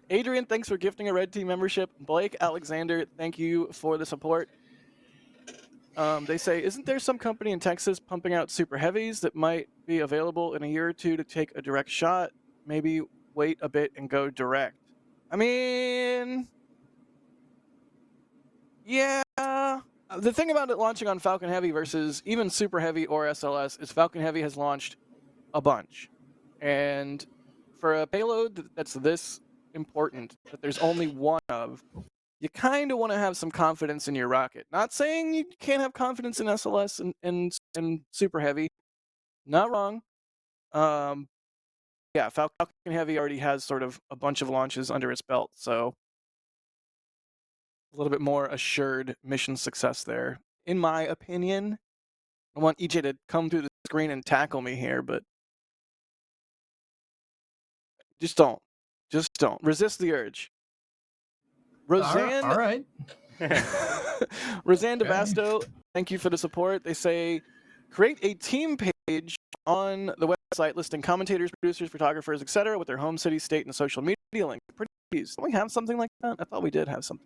Adrian, thanks for gifting a Red Team membership. Blake Alexander, thank you for the support. They say, isn't there some company in Texas pumping out super heavies that might be available in a year or two to take a direct shot? Maybe wait a bit and go direct. I mean, yeah. The thing about it launching on Falcon Heavy versus even Super Heavy or SLS is Falcon Heavy has launched a bunch. And for a payload that's this important, that there's only one of, you kind of want to have some confidence in your rocket. Not saying you can't have confidence in SLS and Super Heavy. Not wrong. Yeah, Falcon Heavy already has sort of a bunch of launches under its belt, so a little bit more assured mission success there, in my opinion. I want EJ to come through the screen and tackle me here, but just don't. Just don't. Resist the urge. Roseanne. All right. Roseanne DeVasto, thank you for the support. They say, create a team page on the website listing commentators, producers, photographers, etc., with their home, city, state, and social media link. Pretty please. Don't we have something like that? I thought we did have something.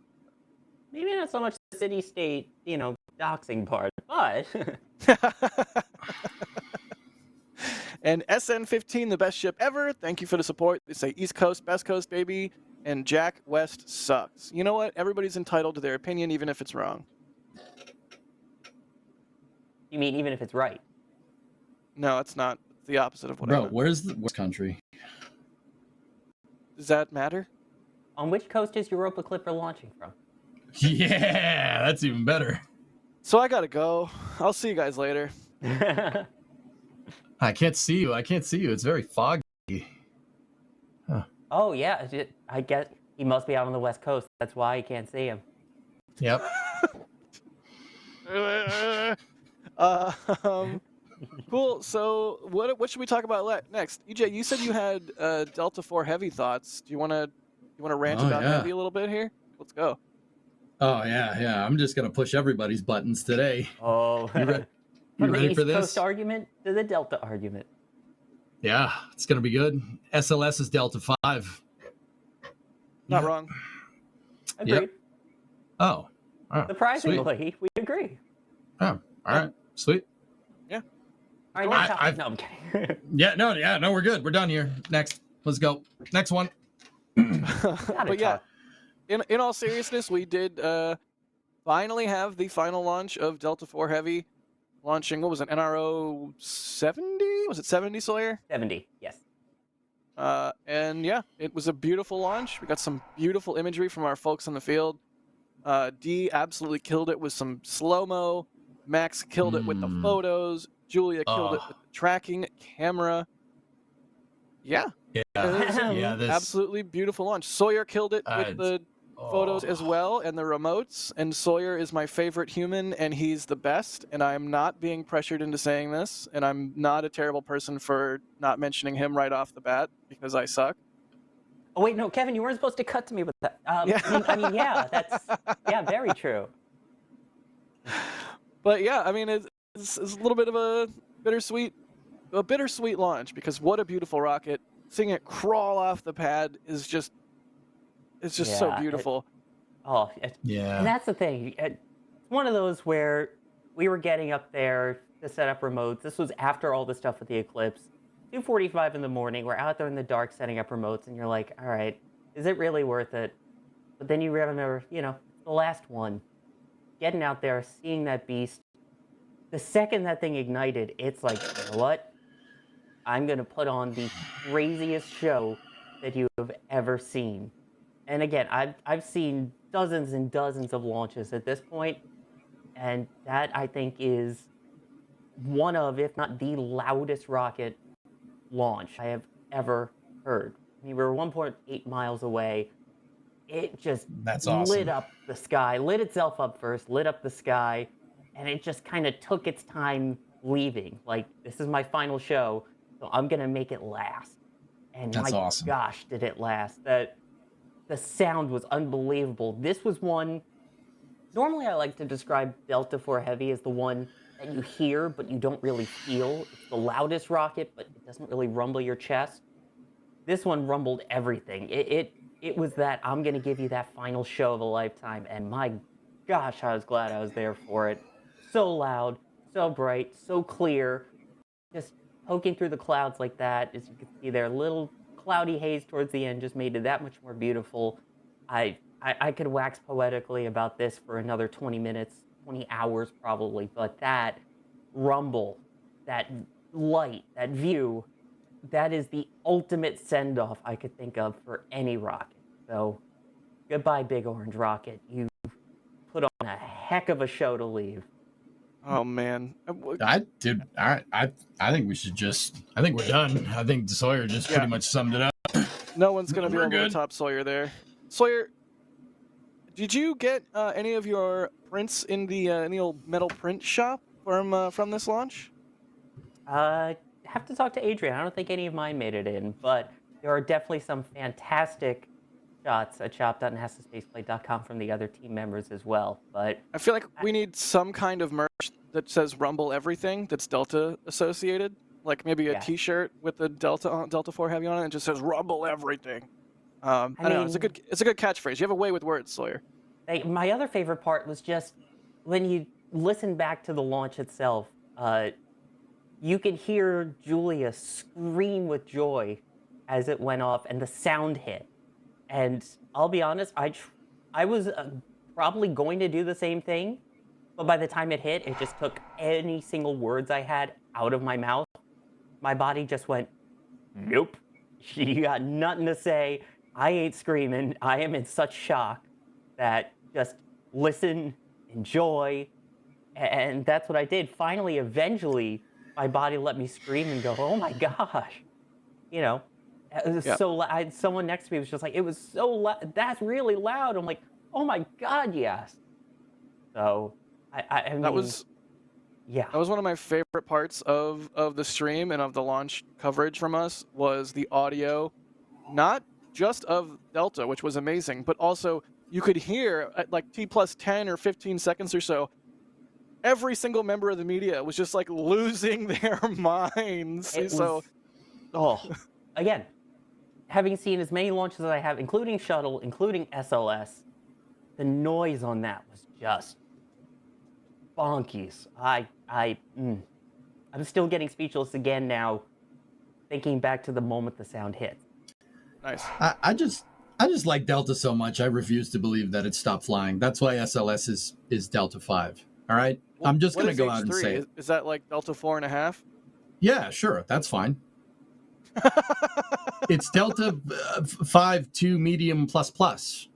Maybe not so much the city state, doxing part, but And SN15, the best ship ever. Thank you for the support. They say East Coast, best coast, baby. And Jack West sucks. You know what? Everybody's entitled to their opinion, even if it's wrong. you mean even if it's right? No, it's not. It's the opposite of what I Bro, meant. where's the country? Does that matter? On which coast is Europa Clipper launching from? Yeah, that's even better. So I gotta go. I'll see you guys later. I can't see you. It's very foggy. Oh, yeah. I guess he must be out on the West Coast. That's why you can't see him. Yep. Cool. So what should we talk about next? EJ, you said you had Delta 4 Heavy thoughts. Do you want to rant about Heavy a little bit here? Let's go. Oh, yeah. I'm just going to push everybody's buttons today. Oh, You ready the for East this? Coast argument to the Delta argument. Yeah, it's going to be good. SLS is Delta 5. Not wrong. Agreed. Yep. Oh. Surprisingly, we agree. Oh, all right. Sweet. Yeah. All right, no, I'm kidding. No, we're good. We're done here. Next. Let's go. Next one. But yeah, in all seriousness, we did finally have the final launch of Delta 4 Heavy launching, what was it, NRO 70? Was it 70, Sawyer? 70, yes. And yeah, it was a beautiful launch. We got some beautiful imagery from our folks in the field. D absolutely killed it with some slow-mo. Max killed it with the photos. Julia killed it with the tracking camera. Yeah. Yeah. This Absolutely beautiful launch. Sawyer killed it with the photos as well and the remotes. And Sawyer is my favorite human, and he's the best. And I'm not being pressured into saying this, and I'm not a terrible person for not mentioning him right off the bat because I suck. Oh, wait, no, Kevin, you weren't supposed to cut to me with that. That's very true. But yeah, I mean, it's a little bit of a bittersweet launch because what a beautiful rocket. Seeing it crawl off the pad is just so beautiful. And that's the thing. It's one of those where we were getting up there to set up remotes. This was after all the stuff with the Eclipse. 2:45 in the morning. We're out there in the dark setting up remotes, and you're like, all right, is it really worth it? But then you remember, the last one. Getting out there, seeing that beast. The second that thing ignited, it's like, you know what? I'm going to put on the craziest show that you have ever seen. And again, I've seen dozens and dozens of launches at this point, and that, I think, is one of, if not the loudest rocket launch I have ever heard. I mean, we were 1.8 miles away. It just lit up the sky, lit itself up first, lit up the sky, and it just kind of took its time leaving. Like, this is my final show, so I'm going to make it last. And that's my awesome. Gosh, did it last. The sound was unbelievable. This was one, normally I like to describe Delta 4 Heavy as the one that you hear, but you don't really feel. It's the loudest rocket, but it doesn't really rumble your chest. This one rumbled everything. It was that I'm going to give you that final show of a lifetime, and my gosh, I was glad I was there for it. so loud, so bright, so clear, just poking through the clouds like that. As you can see there, little cloudy haze towards the end just made it that much more beautiful. I could wax poetically about this for another 20 minutes, 20 hours probably, but that rumble, that light, that view, that is the ultimate send-off I could think of for any rocket. So goodbye, Big Orange Rocket. You put on a heck of a show to leave. Oh man, I think we should I think we're done. I think Sawyer just pretty much summed it up. no one's gonna be We're able to good. top Sawyer there. Sawyer, did you get any of your prints in the old metal print shop from this launch? Have to talk to Adrian. I don't think any of mine made it in, but there are definitely some fantastic shots at shop.nasaspaceflight.com from the other team members as well. But I feel like we need some kind of merch that says Rumble Everything that's Delta associated. Like maybe a Yeah. T-shirt with the Delta 4 Heavy on it and just says Rumble Everything. I don't know. It's a good catchphrase. You have a way with words, Sawyer. My other favorite part was just when you listen back to the launch itself. You could hear Julia scream with joy as it went off and the sound hit. And I'll be honest, I was probably going to do the same thing, but by the time it hit, it just took any single words I had out of my mouth. My body just went, nope. You got nothing to say. I ain't screaming. I am in such shock that just listen, enjoy, and that's what I did. Finally, eventually, my body let me scream and go, oh my gosh. You know, it was so loud. Someone next to me was just like, it was so loud. That's really loud. I'm like, oh my God, yes. So, I mean, That was one of my favorite parts of the stream and of the launch coverage from us was the audio, not just of Delta, which was amazing, but also you could hear at like T plus 10 or 15 seconds or so, every single member of the media was just like losing their minds. Again, having seen as many launches as I have, including shuttle, including SLS, the noise on that was just bonkies. I'm still getting speechless again now, thinking back to the moment the sound hit. Nice. I just like Delta so much. I refuse to believe that it stopped flying. That's why SLS is Delta 5. All right. I'm just going to go out and say it. Is that like Delta 4.5? Yeah, sure. That's fine. It's Delta 5 2 medium plus plus.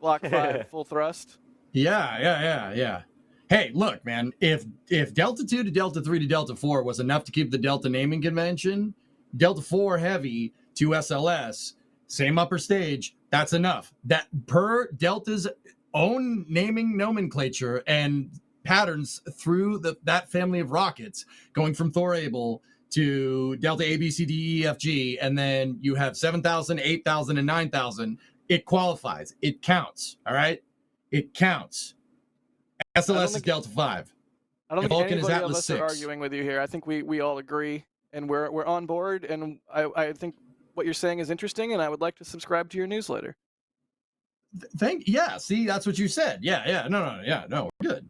Block 5 full thrust. Yeah. Hey, look, man. If Delta 2 to Delta 3 to Delta 4 was enough to keep the Delta naming convention, Delta 4 heavy to SLS, same upper stage, that's enough. That per Delta's own naming nomenclature and patterns through that family of rockets, going from Thor Able to Delta A, B, C, D, E, F, G, and then you have 7,000, 8,000, and 9,000. It qualifies. It counts. All right? It counts. SLS is Delta 5. I don't think Vulcan anybody is of Atlas us 6. are arguing with you here. I think we all agree, and we're on board, and I think what you're saying is interesting, and I would like to subscribe to your newsletter. See, that's what you said. No, we're good.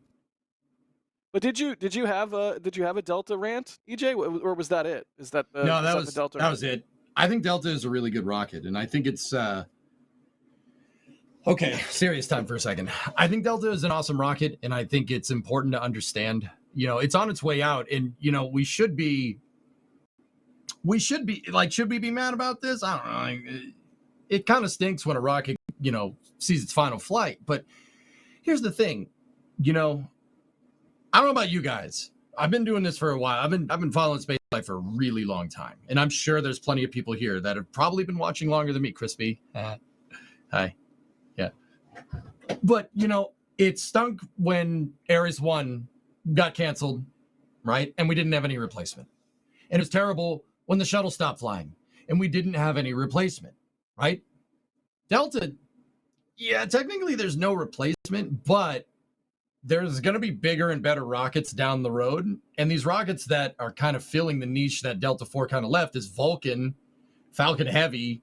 But did you have a Delta rant, EJ, or was that it? Is that the No, the Delta? That was it. I think Delta is a really good rocket, and I think it's okay. Serious time for a second. I think Delta is an awesome rocket, and I think it's important to understand. You know, it's on its way out, and you know we should be like, should we be mad about this? I don't know. Like, it kind of stinks when a rocket, you know, sees its final flight. But here's the thing, you know, I don't know about you guys. I've been doing this for a while. I've been following spaceflight for a really long time, and I'm sure there's plenty of people here that have probably been watching longer than me. Crispy, hi, yeah. But you know, it stunk when Ares 1 got canceled, right? And we didn't have any replacement. And it was terrible when the shuttle stopped flying and we didn't have any replacement, right? Delta, yeah, technically there's no replacement, but there's going to be bigger and better rockets down the road. And these rockets that are kind of filling the niche that Delta 4 kind of left is Vulcan, Falcon Heavy,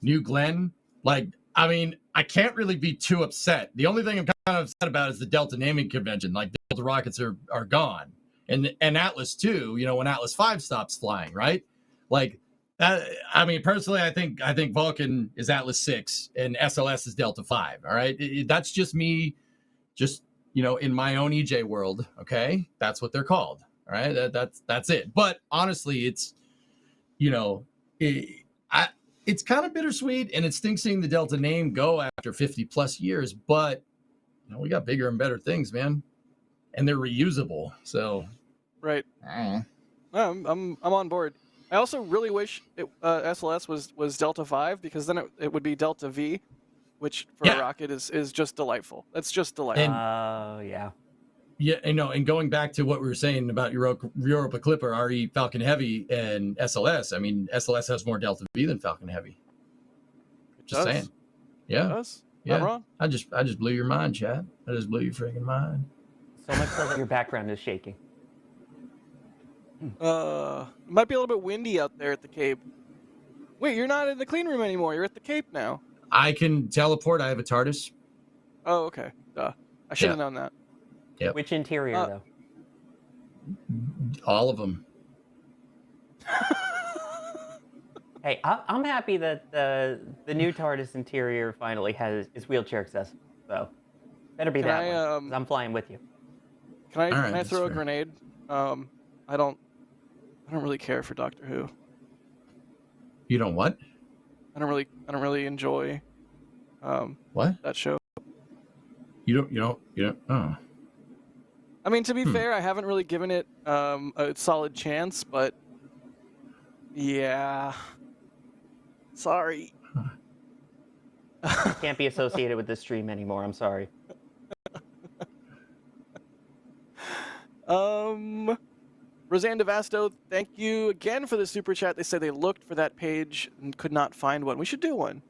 New Glenn. Like, I mean, I can't really be too upset. The only thing I'm kind of upset about is the Delta naming convention. Like, Delta rockets are gone, and Atlas too. You know, when Atlas 5 stops flying, right? Like, I mean, personally, I think Vulcan is Atlas 6 and SLS is Delta 5. All right, that's just me, just in my own EJ world. Okay, that's what they're called. All right, that's it. But honestly, it's it's kind of bittersweet, and it stinks seeing the Delta name go after 50 plus years. But we got bigger and better things, man, and they're reusable. So, Right. I'm on board. I also really wish SLS was Delta 5, because then it would be Delta V, which for a rocket is just delightful. That's just delightful. Yeah. Yeah, and going back to what we were saying about Europa Clipper, RE Falcon Heavy, and SLS. I mean, SLS has more Delta V than Falcon Heavy. Just saying. Yeah. It does. Yeah. Not wrong. I just blew your mind, Chad. I just blew your freaking mind. So much so that your background is shaking. It might be a little bit windy out there at the Cape. Wait, you're not in the clean room anymore. You're at the Cape now. I can teleport. I have a TARDIS. Oh, okay. Duh. I should have known that. Yep. Which interior, though? All of them. Hey, I'm happy that the new TARDIS interior finally is wheelchair accessible. So better be that one. 'Cause I'm flying with you. Can I throw a grenade? I don't really care for Doctor Who. You don't what? I don't really enjoy what? that show. You don't. Oh. I mean, to be fair, I haven't really given it a solid chance, but yeah. Sorry. Can't be associated with this stream anymore. I'm sorry. Roseanne DeVasto, thank you again for the super chat. They said they looked for that page and could not find one. We should do one.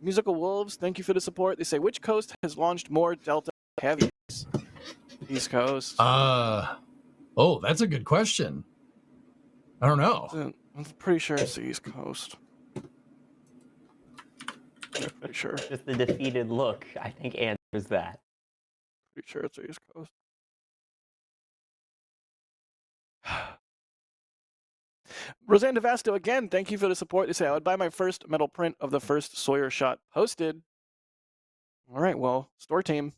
Musical Wolves, thank you for the support. They say, which coast has launched more Delta Heavies? East Coast. Oh, that's a good question. I don't know. I'm pretty sure it's the East Coast. I'm pretty sure. Just the defeated look, I think, answers that. Pretty sure it's the East Coast. Roseanne DeVasto, again, thank you for the support. They say, I would buy my first metal print of the first Sawyer shot posted. All right, well, store team,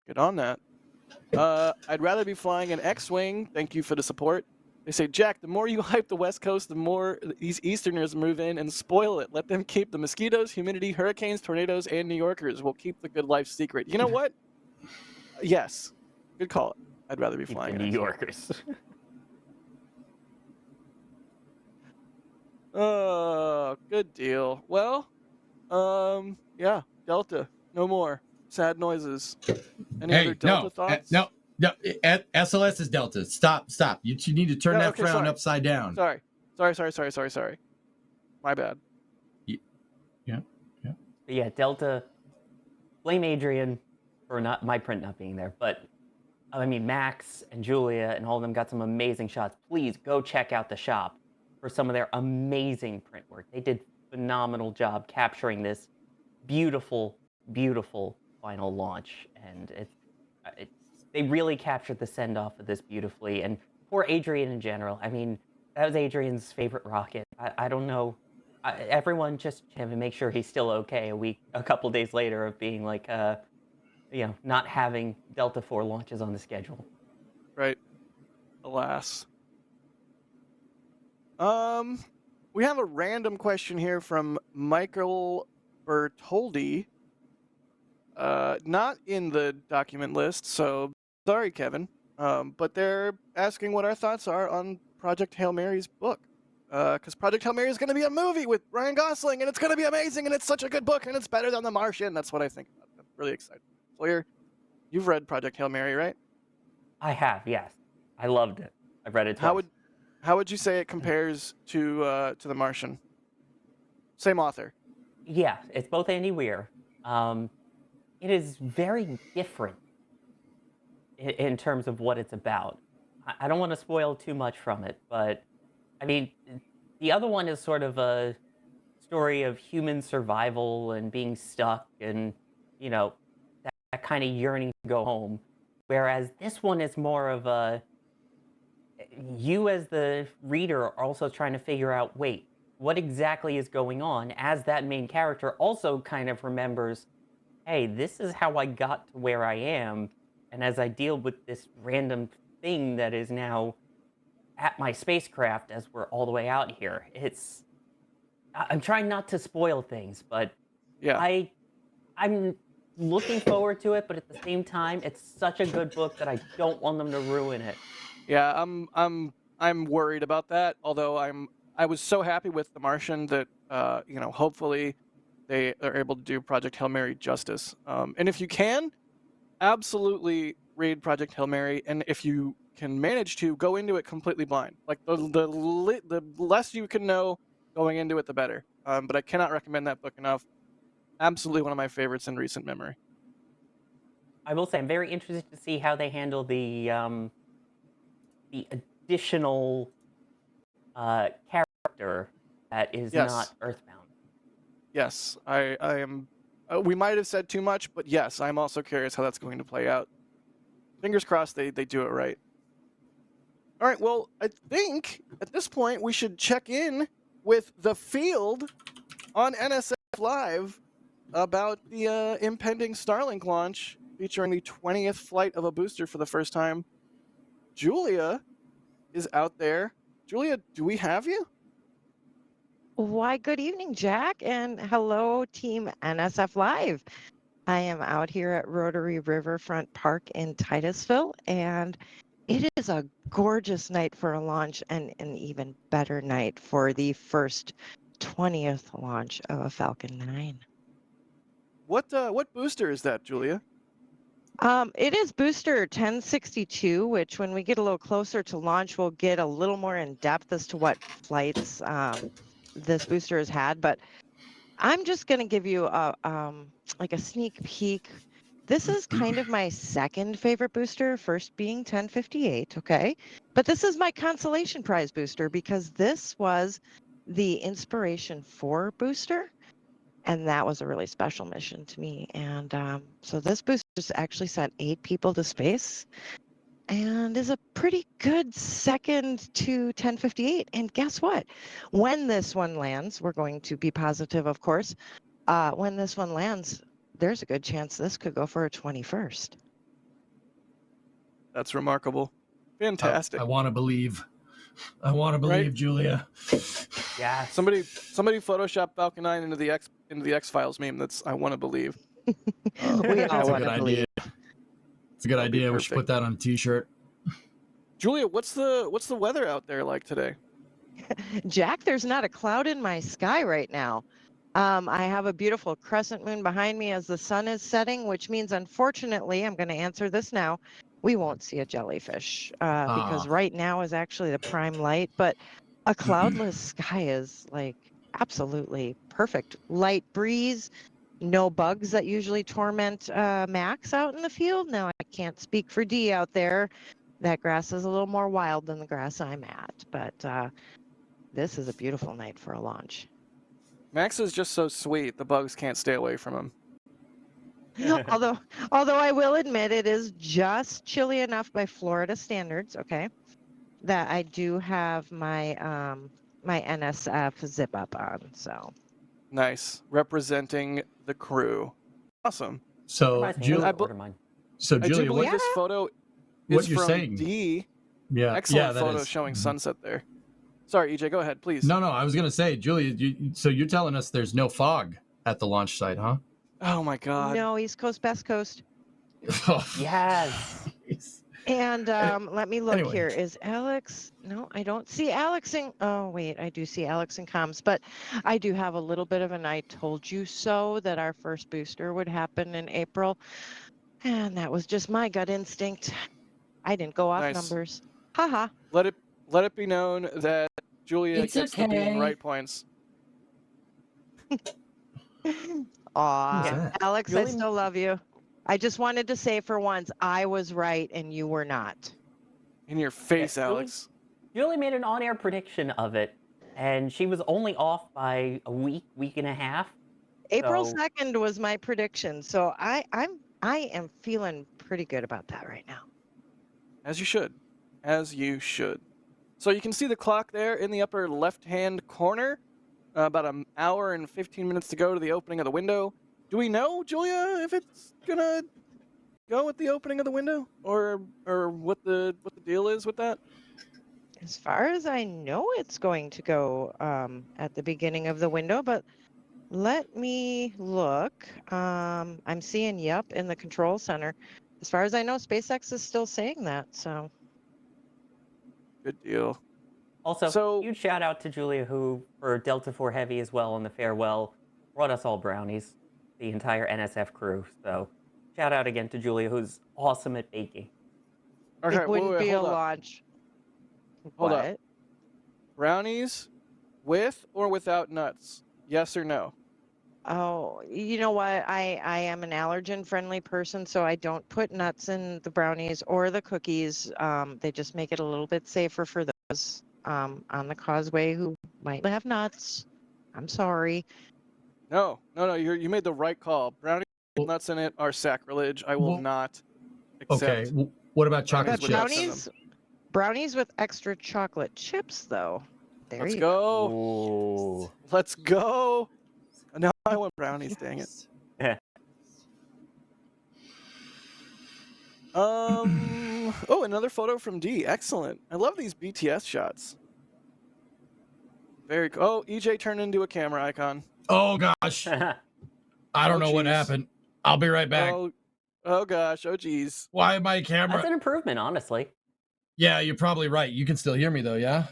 get on that. I'd rather be flying an X-Wing. Thank you for the support. They say, Jack, the more you hype the West Coast, the more these Easterners move in and spoil it. Let them keep the mosquitoes, humidity, hurricanes, tornadoes, and New Yorkers. We'll keep the good life secret. You know what? Yes. Good call. I'd rather be flying New Yorkers. Good deal. Well, yeah, Delta. No more sad noises. Any other Delta thoughts? No. SLS is Delta. Stop. You need to turn that frown upside down. Sorry. My bad. Yeah, Delta. Blame Adrian for my print not being there, but I mean, Max and Julia and all of them got some amazing shots. Please go check out the shop for some of their amazing print work. They did a phenomenal job capturing this beautiful, beautiful final launch, and they really captured the send-off of this beautifully. And poor Adrian in general. I mean, that was Adrian's favorite rocket. I don't know. Everyone just have to make sure he's still okay a couple days later of being like, not having Delta 4 launches on the schedule. Right. Alas. We have a random question here from Michael Bertoldi. Not in the document list, so sorry, Kevin. But they're asking what our thoughts are on Project Hail Mary's book. Because Project Hail Mary is going to be a movie with Ryan Gosling, and it's going to be amazing, and it's such a good book, and it's better than The Martian. That's what I think about. I'm really excited. Sawyer, you've read Project Hail Mary, right? I have, yes. I loved it. I've read it twice. How would you say it compares to The Martian? Same author. Yeah, it's both Andy Weir. It is very different in terms of what it's about. I don't want to spoil too much from it, but I mean, the other one is sort of a story of human survival and being stuck and, you know, that kind of yearning to go home. Whereas this one is more of a, you as the reader are also trying to figure out, wait, what exactly is going on, as that main character also kind of remembers, hey, this is how I got to where I am. And as I deal with this random thing that is now at my spacecraft as we're all the way out here, I'm trying not to spoil things, but Yeah. I'm looking forward to it, but at the same time, it's such a good book that I don't want them to ruin it. Yeah, I'm worried about that. Although I was so happy with The Martian that hopefully they are able to do Project Hail Mary justice. And if you can, absolutely read Project Hail Mary, and if you can manage to go into it completely blind, like the less you can know going into it, the better. But I cannot recommend that book enough. Absolutely one of my favorites in recent memory. I will say I'm very interested to see how they handle the additional character that is Yes. not Earthbound. Yes, I am. We might have said too much, but yes, I'm also curious how that's going to play out. Fingers crossed they do it right. All right, well, I think at this point we should check in with the field on NSF Live about the impending Starlink launch featuring the 20th flight of a booster for the first time. Julia is out there. Julia, do we have you? Why, good evening, Jack, and hello, Team NSF Live. I am out here at Rotary Riverfront Park in Titusville, and it is a gorgeous night for a launch and an even better night for the first 20th launch of a Falcon 9. What booster is that, Julia? It is booster 1062, which when we get a little closer to launch, we'll get a little more in depth as to what flights this booster has had. But I'm just going to give you a like a sneak peek. This is kind of my second favorite booster, first being 1058, okay? But this is my consolation prize booster because this was the Inspiration 4 booster. And that was a really special mission to me. And so this booster just actually sent 8 people to space and is a pretty good second to 1058. And guess what? When this one lands, we're going to be positive, of course. When this one lands, there's a good chance this could go for a 21st. That's remarkable. Fantastic. I want to believe. I want to believe, Right? Julia. Yeah. Somebody Photoshop Falcon 9 into the X-Files meme. That's I want to believe. We all That's a want good to believe. idea. It's a good That'll be idea. We should put perfect. that on a T-shirt. Julia, what's the weather out there like today? Jack, there's not a cloud in my sky right now. I have a beautiful crescent moon behind me as the sun is setting, which means, unfortunately, I'm going to answer this now, we won't see a jellyfish because right now is actually the prime light. But a cloudless sky is like absolutely perfect. Light breeze, no bugs that usually torment Max out in the field. Now, I can't speak for Dee out there. That grass is a little more wild than the grass I'm at, but this is a beautiful night for a launch. Max is just so sweet. The bugs can't stay away from him. although I will admit it is just chilly enough by Florida standards, okay, that I do have my my NSF zip up on. So Nice, representing the crew. Awesome. So, Reminds me, Julia, I order mine. so I do Julia, believe what, this photo what is you're from saying? D. Yeah, Excellent that photo is. showing Mhm. sunset there. Sorry, EJ, go ahead, please. No, I was gonna say, Julia. So you're telling us there's no fog at the launch site, huh? Oh my God. no, East Coast, Best Coast. Yes. And let me look anyway. here. Is Alex? No, I don't see Alex in. Oh, wait, I do see Alex in comms, but I do have a little bit of an I told you so that our first booster would happen in April. And that was just my gut instinct. I didn't go off Nice. numbers. Haha. Let it be known that Julia It's gets the being okay. right points. Aw, that? Alex, I Julie- still love you. I just wanted to say for once, I was right and you were not. In your face, Yeah, Julie- Alex. Julie made an on-air prediction of it and she was only off by a week and a half. April So 2nd was my prediction, so I am feeling pretty good about that right now. As you should. As you should. So you can see the clock there in the upper left-hand corner. About an hour and 15 minutes to go to the opening of the window. Do we know, Julia, if it's gonna go with the opening of the window, or what the deal is with that? As far as I know, it's going to go at the beginning of the window, but let me look. I'm seeing yep in the control center. As far as I know, SpaceX is still saying that. So Good deal. also, So huge shout out to Julia, who for Delta 4 Heavy as well on the farewell brought us all brownies, the entire NSF crew. So shout out again to Julia, who's awesome at baking. okay, it wouldn't be a hold up. launch. Hold up. What? Brownies with or without nuts? Yes or no? Oh, you know what? I am an allergen friendly person, so I don't put nuts in the brownies or the cookies. They just make it a little bit safer for those on the causeway who might have nuts. I'm sorry. No. You made the right call. Brownies with nuts in it are sacrilege. I will Well, not Okay. accept. What about Brownies chocolate with nuts in chips? them. Brownies with extra chocolate chips, though. There Let's you go. Ooh. Let's go. No, I want brownies. Dang it. Oh, another photo from D. Excellent. I love these BTS shots. Very cool. Oh, EJ turned into a camera icon. Oh gosh, I don't know what geez. happened. I'll be right back. Oh gosh. Oh geez. Why my camera? That's an improvement, honestly. Yeah, you're probably right. You can still hear me though, yeah?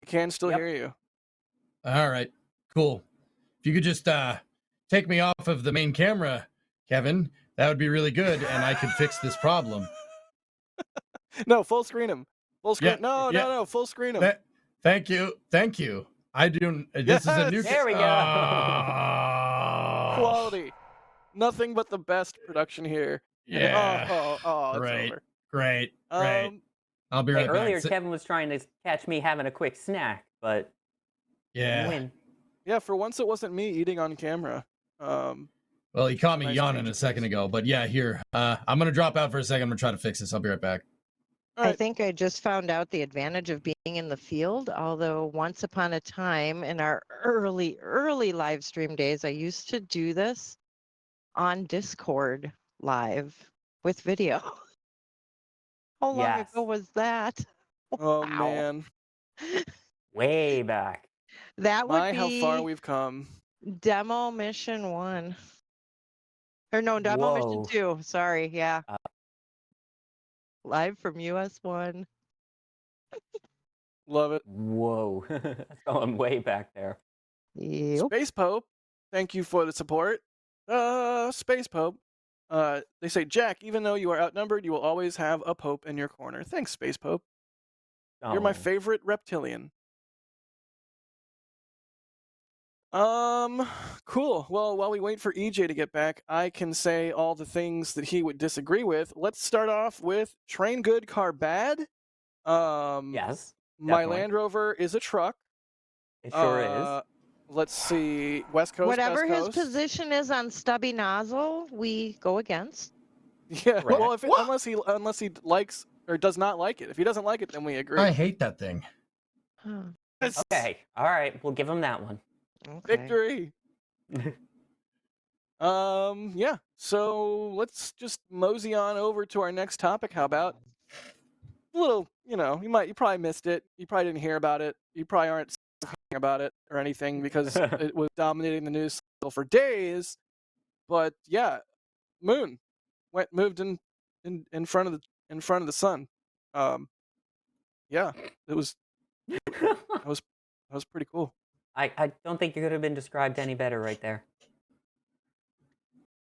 I can still Yep. hear you. All right, cool. If you could just take me off of the main camera, Kevin, that would be really good, and I could fix this problem. No, full screen him. Full screen. Yeah, No. Full screen him. Thank you. I do. This is a new. There we go. Quality. Nothing but the best production here. Yeah. It's Great. over. Great. I'll be Hey, right earlier back. Kevin was trying to catch me having a quick snack, but Yeah. didn't win. Yeah, for once it wasn't me eating on camera. Well, he caught me nice yawning change a of second pace. ago, but yeah, here. I'm gonna drop out for a second. I'm gonna try to fix this. I'll be right back. All I right. think I just found out the advantage of being in the field. Although once upon a time in our early live stream days, I used to do this on Discord live with video. How long Yes. ago was that? Oh Wow. man. Way back. That would My, be how far we've come. demo mission 1. Or no, demo mission Whoa. 2. Sorry, yeah. Live from US 1. Love it. Whoa. That's going way back there. Yep. Space Pope, thank you for the support. Space Pope. They say, Jack, even though you are outnumbered, you will always have a Pope in your corner. Thanks, Space Pope. You're my Oh. favorite reptilian. Cool. Well, while we wait for EJ to get back, I can say all the things that he would disagree with. Let's start off with train good, car bad. Yes. My definitely. Land Rover is a truck. It sure is. Let's see. West Coast, Whatever Best his Coast. position is on stubby nozzle, we go against. Yeah. Correct. Well, unless he likes or does not like it. If he doesn't like it, then we agree. I hate that thing. Huh. Yes. Okay. All right. We'll give him that one. Okay. Victory. Yeah. So let's just mosey on over to our next topic. How about a little? You probably missed it. You probably didn't hear about it. You probably aren't talking about it or anything because it was dominating the news cycle for days. But yeah, Moon moved in front of the sun. Yeah, it was pretty cool. I don't think you could have been described any better right there.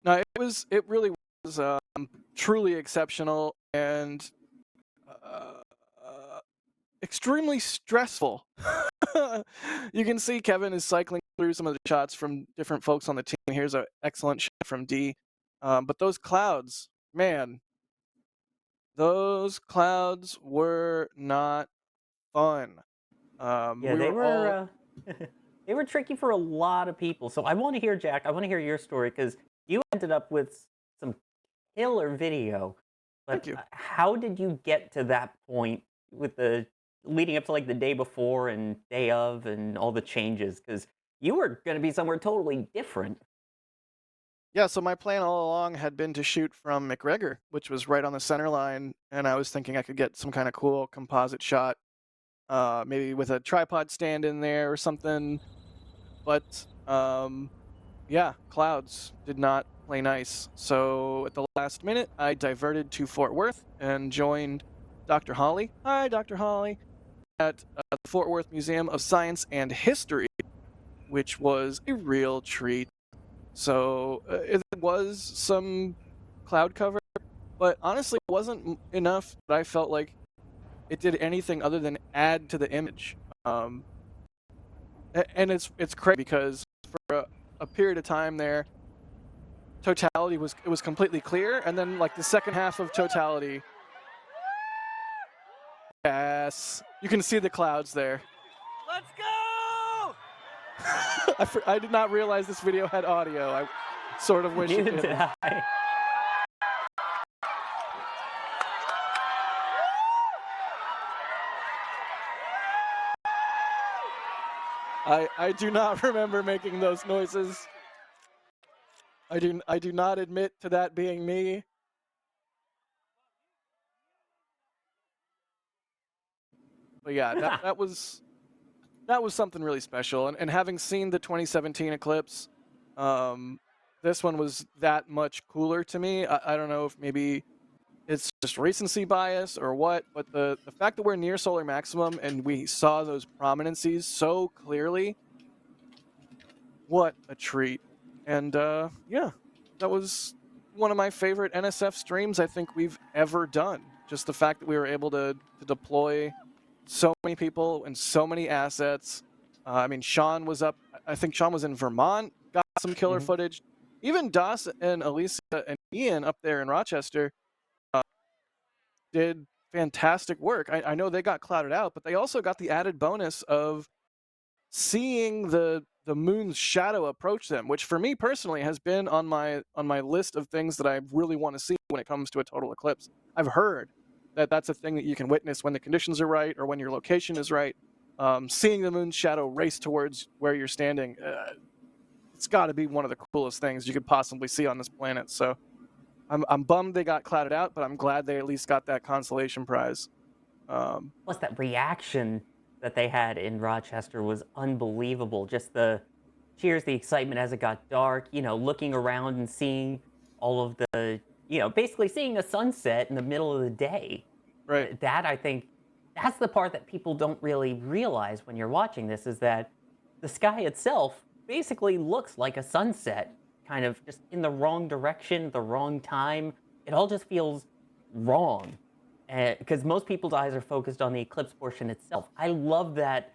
No, it really was truly exceptional and extremely stressful. You can see Kevin is cycling through some of the shots from different folks on the team. Here's an excellent shot from D. But those clouds, man, those clouds were not fun. Yeah, We they were all were they were tricky for a lot of people. So I want to hear, Jack. I want to hear your story because you ended up with some killer video. thank But you. how did you get to that point with the leading up to like the day before and day of and all the changes? Because you were going to be somewhere totally different. Yeah, so my plan all along had been to shoot from McGregor, which was right on the center line, and I was thinking I could get some kind of cool composite shot, maybe with a tripod stand in there or something. But yeah, clouds did not play nice. So at the last minute, I diverted to Fort Worth and joined Dr. Holly. Hi, Dr. Holly, at the Fort Worth Museum of Science and History, which was a real treat. So it was some cloud cover, but honestly, it wasn't enough that I felt like it did anything other than add to the image. Um, and it's crazy because for a period of time there, totality was completely clear, and then like the second half of totality, yes, you can see the clouds there. Let's go! I did not realize this video had audio. I sort of wish it Neither did. did I. I do not remember making those noises. I do not admit to that being me. But yeah, that was something really special. And having seen the 2017 eclipse, this one was that much cooler to me. I don't know if maybe it's just recency bias or what, but the fact that we're near solar maximum and we saw those prominences so clearly, what a treat. And yeah, that was one of my favorite NSF streams I think we've ever done. Just the fact that we were able to deploy so many people and so many assets. I mean, Sean was up, I think Sean was in Vermont, got some killer footage. Even Das and Alicia and Ian up there in Rochester did fantastic work. I know they got clouded out, but they also got the added bonus of seeing the moon's shadow approach them, which for me personally has been on my list of things that I really want to see when it comes to a total eclipse. I've heard that that's a thing that you can witness when the conditions are right or when your location is right. Seeing the moon's shadow race towards where you're standing, it's got to be one of the coolest things you could possibly see on this planet. So I'm bummed they got clouded out, but I'm glad they at least got that consolation prize. Plus, that reaction that they had in Rochester was unbelievable. Just the cheers, the excitement as it got dark, looking around and seeing all of the, basically seeing a sunset in the middle of the day. Right. That, I think, that's the part that people don't really realize when you're watching this, is that the sky itself basically looks like a sunset, kind of just in the wrong direction, the wrong time. It all just feels wrong. Because most people's eyes are focused on the eclipse portion itself. I love that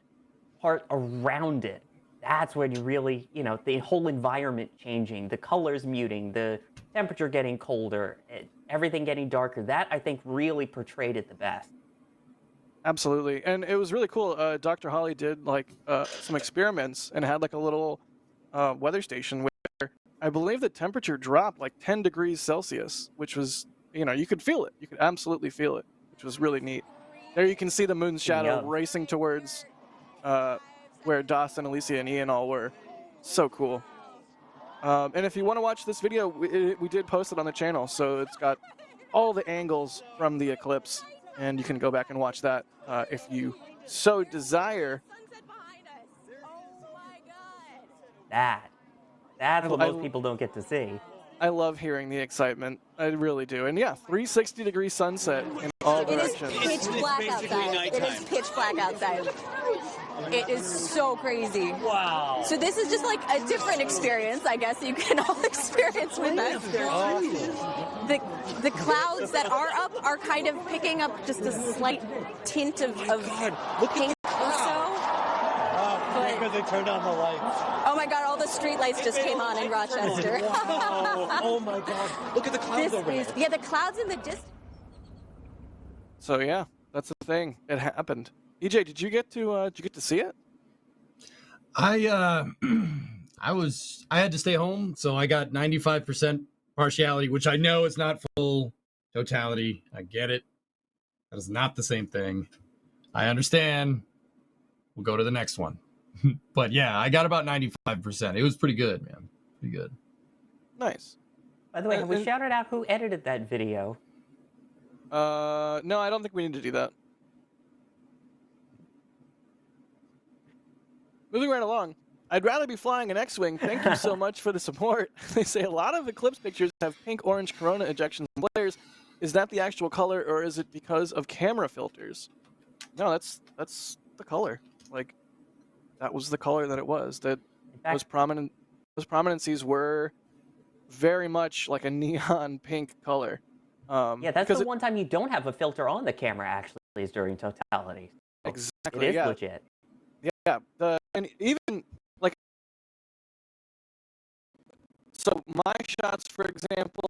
part around it. That's when you really, the whole environment changing, the colors muting, the temperature getting colder, everything getting darker. That, I think, really portrayed it the best. Absolutely. And it was really cool. Dr. Holly did like some experiments and had like a little weather station where I believe the temperature dropped like 10 degrees Celsius, which was, you could feel it. You could absolutely feel it, which was really neat. There you can see the moon's shadow racing towards where Das and Alicia and Ian all were. So cool. And if you want to watch this video, we did post it on the channel. So it's got all the angles from the eclipse, and you can go back and watch that if you so desire. That's what most people don't get to see. I love hearing the excitement. I really do. And yeah, 360-degree sunset in all directions. It is pitch black outside. It is pitch black outside. It is so crazy. Wow. So this is just like a different experience, I guess, you can all experience with us. The clouds that are up are kind of picking up just a slight tint of pink or so. Because they turned on the lights. Oh my God, all the street lights just came on in Rochester. Wow. Oh my God. Look at the clouds over there. Yeah, the clouds in the distance. So yeah, that's the thing. It happened. EJ, did you get to see it? I I had to stay home, so I got 95% partiality, which I know is not full totality. I get it. That is not the same thing. I understand. We'll go to the next one. But yeah, I got about 95%. It was pretty good, man. Pretty good. Nice. By the way, have we And- shouted out who edited that video? No, I don't think we need to do that. Moving right along. I'd rather be flying an X-Wing. Thank you so much for the support. They say a lot of Eclipse pictures have pink-orange corona ejections and flares. Is that the actual color, or is it because of camera filters? No, that's the color. Like, that was the color that it was. That those prominencies were very much like a neon pink color. Yeah, that's the one time you don't have a filter on the camera, actually, is during totality. So exactly. it is Yeah. legit. Yeah. And even like, so my shots, for example,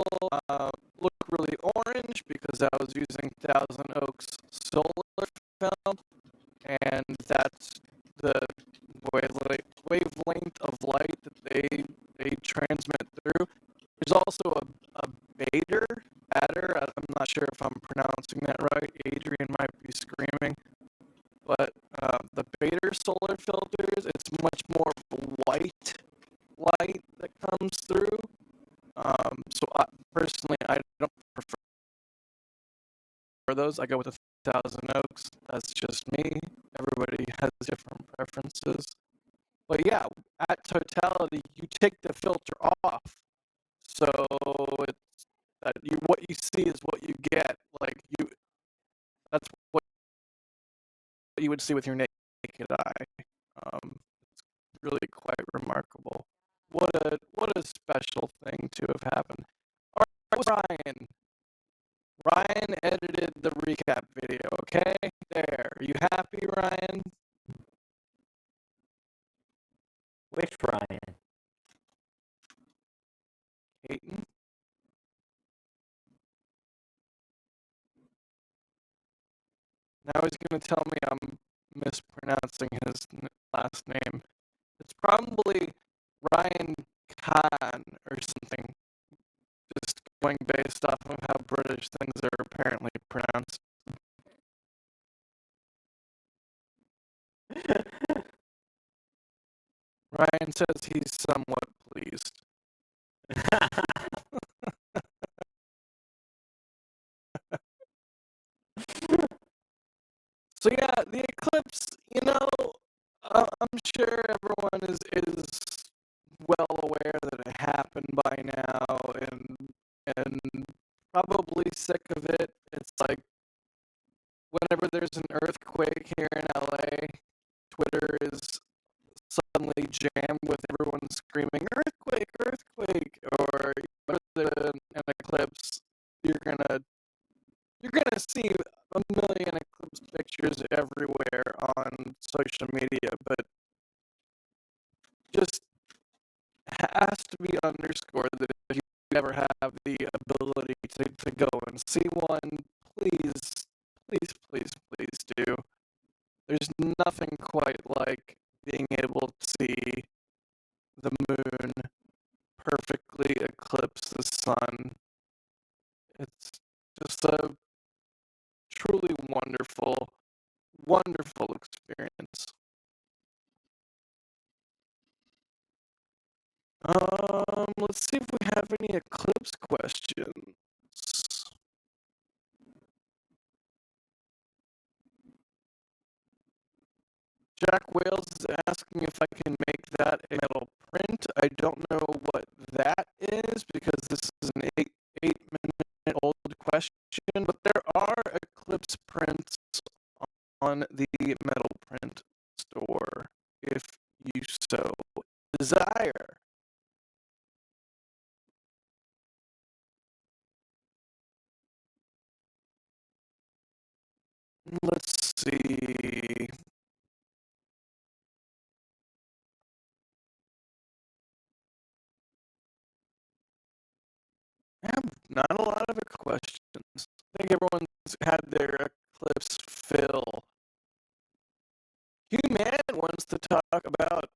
look really orange because I was using Thousand Oaks solar film, and that's the wavelength of light that they transmit through. There's also a bader. I'm not sure if I'm pronouncing that right. Adrian might be screaming. But the Bader solar filters, it's much more white light that comes through. So personally, I don't prefer those. I go with 1,000 Oaks. That's just me. Everybody has different preferences. But yeah, at totality, you take the filter off. So it's what you see is what you get. Like that's what you would see with your naked eye. It's really quite remarkable. What a special thing to have happened. All right, Ryan. Ryan edited the recap video. Okay, there. Are you happy, Ryan? Which Ryan? Hayton. Now he's gonna tell me I'm mispronouncing his last name. It's probably Ryan Khan or something. Just going based off of how British things are apparently pronounced. Ryan says he's somewhat pleased. So yeah, the eclipse, I'm sure everyone is well aware that it happened by now and probably sick of it. It's like whenever there's an earthquake here in LA, Twitter is suddenly jammed with everyone screaming earthquake, earthquake, or an eclipse. You're gonna see a million eclipse pictures everywhere on social media, but just has to be underscored that if you ever have the ability to go and see one, please, please, please, please do. There's nothing quite like being able to see the moon perfectly eclipse the sun. It's just a truly wonderful, wonderful experience. Let's see if we have any eclipse questions. Jack Wales is asking if I can make that a metal print. I don't know what that is because this is an 8 minute old question, but there are eclipse prints on the metal print store if you so desire. Let's see. I have not a lot of questions. I think everyone's had their eclipse fill. Human wants to talk about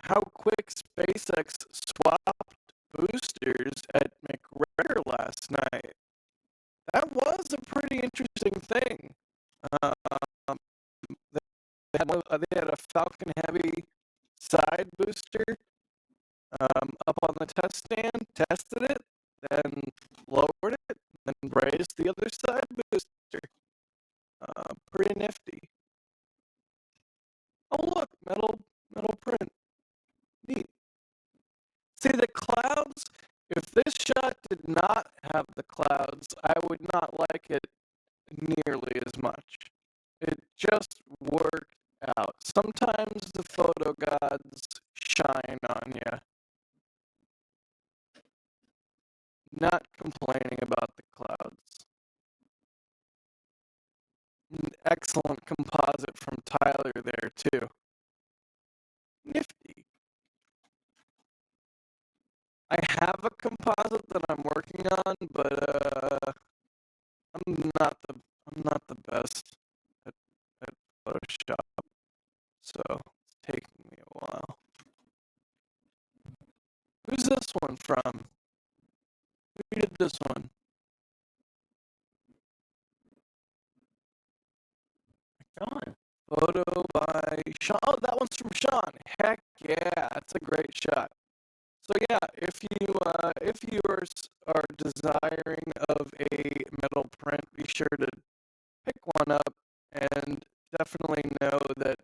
how quick SpaceX swapped boosters at McGregor last night. That was a pretty interesting thing. Um, they had a Falcon Heavy side booster up on the test stand, tested it, then lowered it, then raised the other side booster. Pretty nifty. Oh look, metal print. Neat. See the clouds? If this shot did not have the clouds, I would not like it nearly as much. It just worked out. Sometimes the photo gods shine on you. Not complaining about the clouds. An excellent composite from Tyler there, too. Nifty. I have a composite that I'm working on, but I'm not the best at Photoshop, so it's taking me a while. Who's this one from? Who did this one? Sean. Photo by Sean. Oh, that one's from Sean. Heck yeah, that's a great shot. So yeah, if you are desiring of a metal print, be sure to pick one up, and definitely know that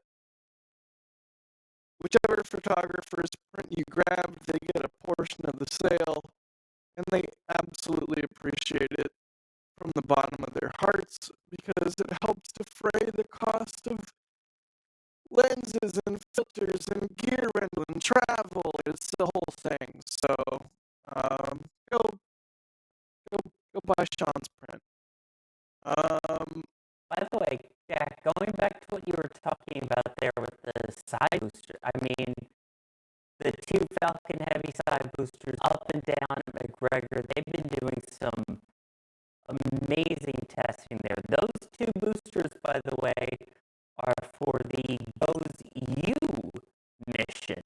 whichever photographer's print you grab, they get a portion of the sale, and they absolutely appreciate it from the bottom of their hearts because it helps defray the cost of lenses and filters and gear rental and travel. It's the whole thing. So go go buy Sean's print. By the way, Jack, going back to what you were talking about there with the side booster, I mean, the two Falcon Heavy side boosters up and down at McGregor, they've been doing some amazing testing there. Those two boosters, by the way, are for the GOES U mission.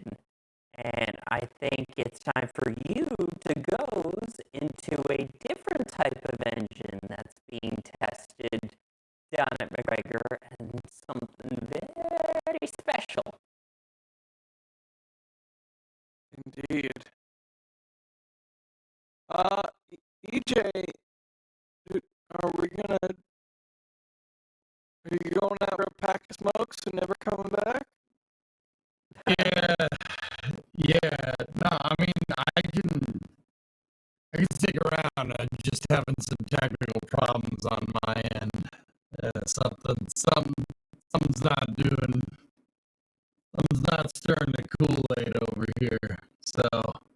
And I think it's time for you to GOES into a different type of engine that's being tested down at McGregor, and something very special. Indeed. EJ, are we gonna? Are you going out for a pack of smokes and never coming back? Yeah. No, I mean, I can stick around. I'm just having some technical problems on my end. Something's not doing. Something's not stirring the Kool-Aid over here. So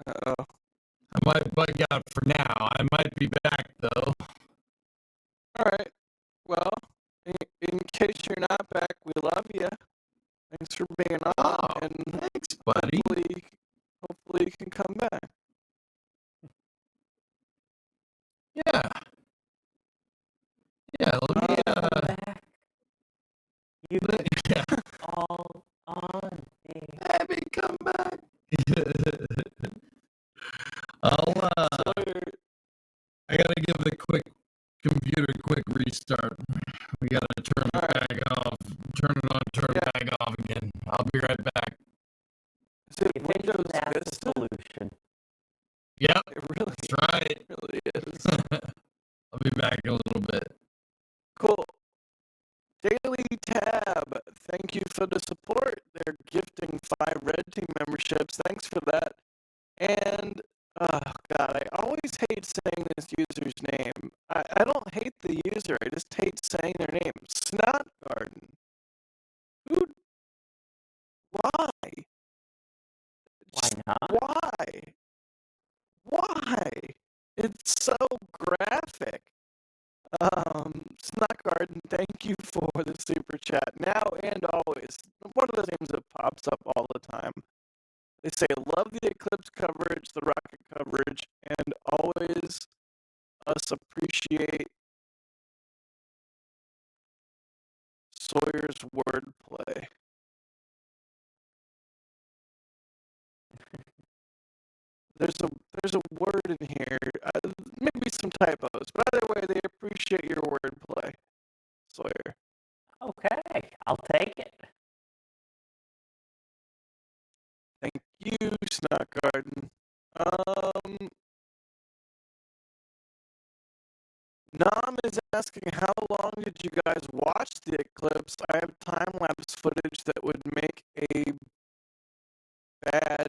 Uh-oh. I might bug out for now. I might be back though. All right. Well, in case you're not back, we love you. Thanks for being on, Oh, and thanks, buddy. hopefully you can come back. Yeah. Yeah, let me Back. You yeah. all on me. Let me come back. I'll I gotta give the computer a quick restart. We gotta turn it back off. Turn it on, turn it back off again. I'll be right back. Is it Efficient Windows as a Vista? solution. Yep, It really, that's right. it really is. I'll be back in a little bit. Cool. Daily Tab, thank you for the support. They're gifting 5 Red Team memberships. Thanks for that. And, oh God, I always hate saying this user's name. I don't hate the user, I just hate saying their name. Snot Garden. Who? Why? Why not? Why? Why? It's so graphic. Snot Garden, thank you for the super chat now and always. One of those names that pops up all the time. They say, love the eclipse coverage, the rocket coverage, and always us appreciate Sawyer's wordplay. there's a word in here, maybe some typos, but either way, they appreciate your wordplay, Sawyer. Okay, I'll take it. Thank you, Snot Garden. Nam is asking, how long did you guys watch the eclipse? I have time-lapse footage that would make a bad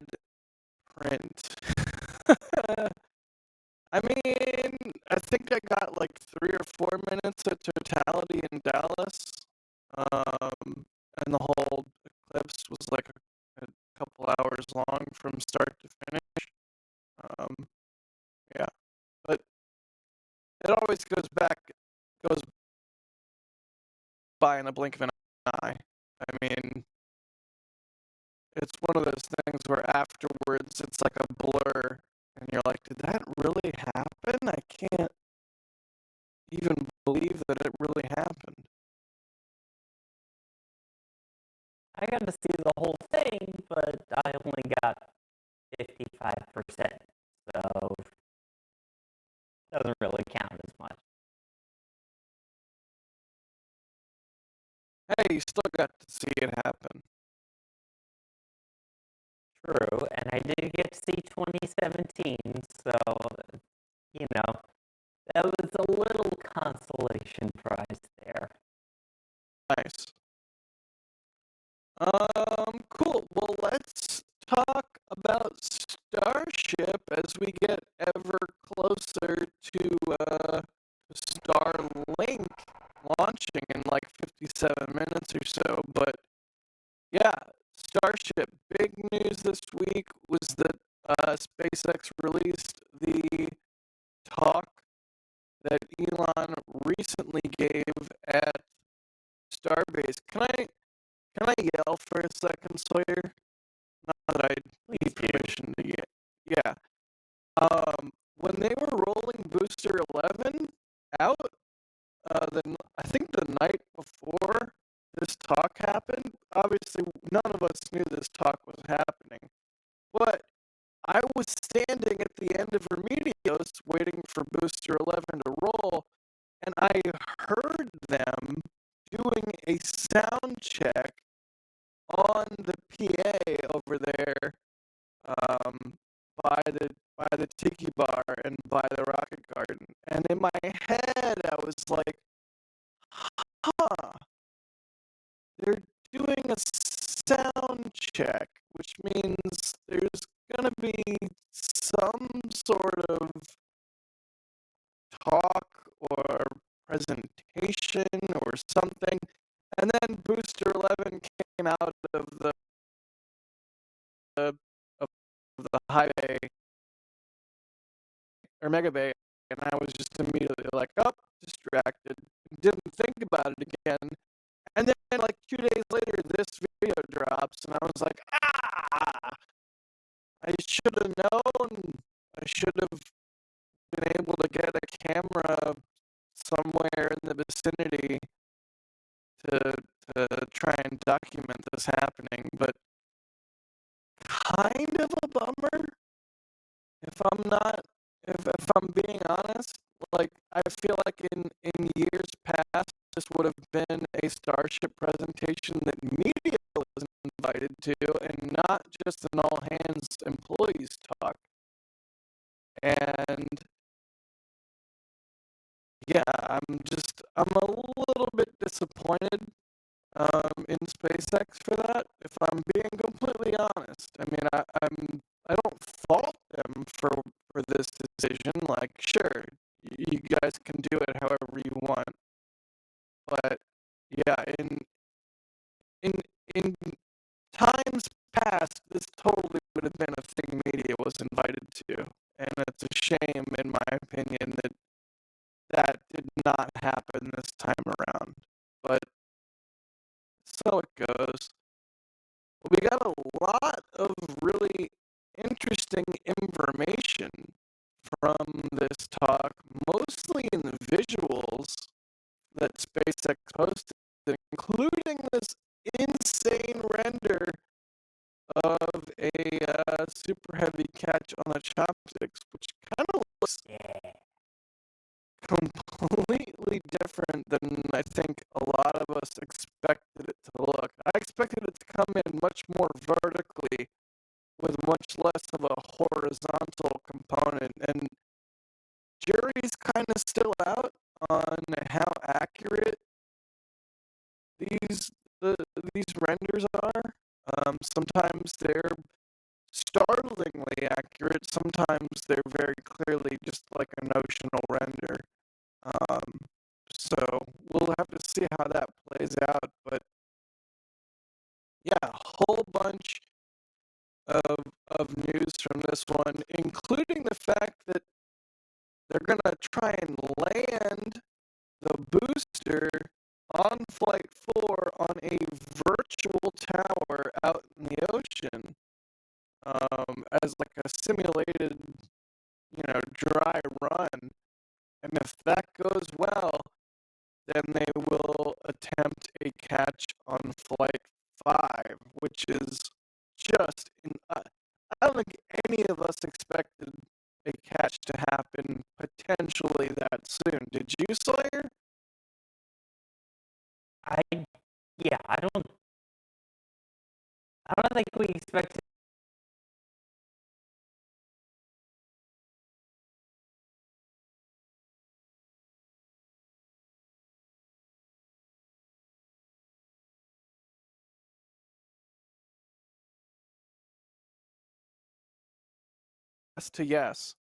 print. I mean, I think I got like 3 or 4 minutes of totality in Dallas. And the whole eclipse was like a couple hours long from start to finish. Yeah, but it always goes by in a blink of an eye. I mean, it's one of those things where afterwards it's like a blur, and you're like, did that really happen? I can't even believe that it really happened. I got to see the whole thing, but I only got 55%, so doesn't really count as much. Hey, you still got to see it happen. True, and I did get to see 2017, so, you know, that was a little consolation prize there. Nice. Cool. Well, let's talk about Starship as we get ever closer to Starlink launching in like 57 minutes or so. But yeah, Starship. Big news this week was that SpaceX released the talk that Elon recently gave at Starbase. Can I yell for a second, Sawyer? Not that I need permission to get. Yeah. When they were rolling Booster 11 out, I think the night before this talk happened, obviously none of us knew this talk was happening, but I was standing at the end of Remedios waiting for Booster 11 to roll, and I heard them doing a sound check on the PA over there, by the tiki bar and by the rocket garden. And in my head, I was like, huh, they're doing a sound check, which means there's gonna be some sort of talk or presentation or something. And then Booster 11 came out of the high bay or mega bay, and I was just immediately like, oh, distracted. Didn't think about it again. And then like 2 days later, this video drops, and I was like, ah, I should have known. I should have been able to get a camera somewhere in the vicinity to try and document this happening, but kind of a bummer if I'm being honest. Like, I feel like in years past, this would have been a Starship presentation that media was invited to, and not just an all hands employees talk. And yeah, I'm a little bit disappointed in SpaceX for that, if I'm being completely honest. I mean, I don't fault them for this decision. Like, sure, you guys can do it however you want, but yeah, in in times past, this totally would have been a thing media was invited to, and it's a shame, in my opinion, that did not happen this time around. But so it goes. We got a lot of really interesting information from this talk, mostly in the visuals that SpaceX posted, including this insane render of a super heavy catch on the chopsticks, which kind of looks completely different than I think a lot of us expected it to look. I expected it to come in much more vertically with much less of a horizontal component, and jury's kind of still out on how accurate these these renders are. Sometimes they're startlingly accurate. Sometimes they're very clearly just like a notional render. So we'll have to see how that plays out. But yeah, a whole bunch of news from this one, including the fact that they're gonna try and land the booster on Flight 4 on a virtual tower out in the ocean, as like a simulated, dry run. And if that goes well, then they will attempt a catch on Flight 5, which is just, I don't think any of us expected a catch to happen potentially that soon. Did you, Sawyer? I don't think we expect Yes to yes.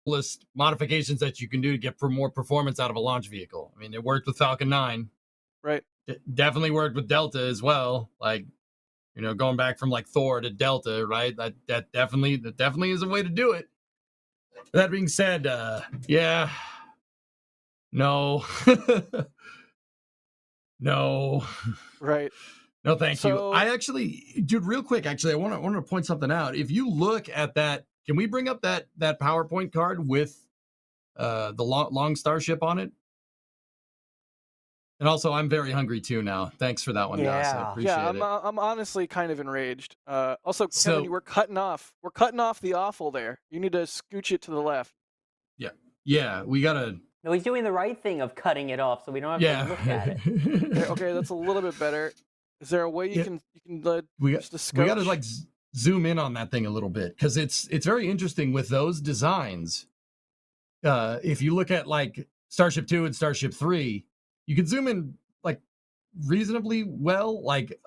List modifications that you can do to get for more performance out of a launch vehicle. I mean, it worked with Falcon 9. Right. It definitely worked with Delta as well. Like, going back from like Thor to Delta, right? That definitely is a way to do it. That being said, yeah. No. No. Right. No, thank you. I actually, dude, real quick, I want to point something out. If you look at that, can we bring up that PowerPoint card with the long Starship on it? And also, I'm very hungry too now. Thanks for that one, Gus. I appreciate it. I'm honestly kind of enraged. Also, So- Kevin, we're cutting off the offal there. You need to scooch it to the left. Yeah, we gotta. No, he's doing the right thing of cutting it off, so we don't have to look at it. Okay, that's a little bit better. Is there a way you can just We gotta like zoom in on that thing a little bit because it's very interesting with those designs. If you look at like Starship 2 and Starship 3, you can zoom in like reasonably well. Like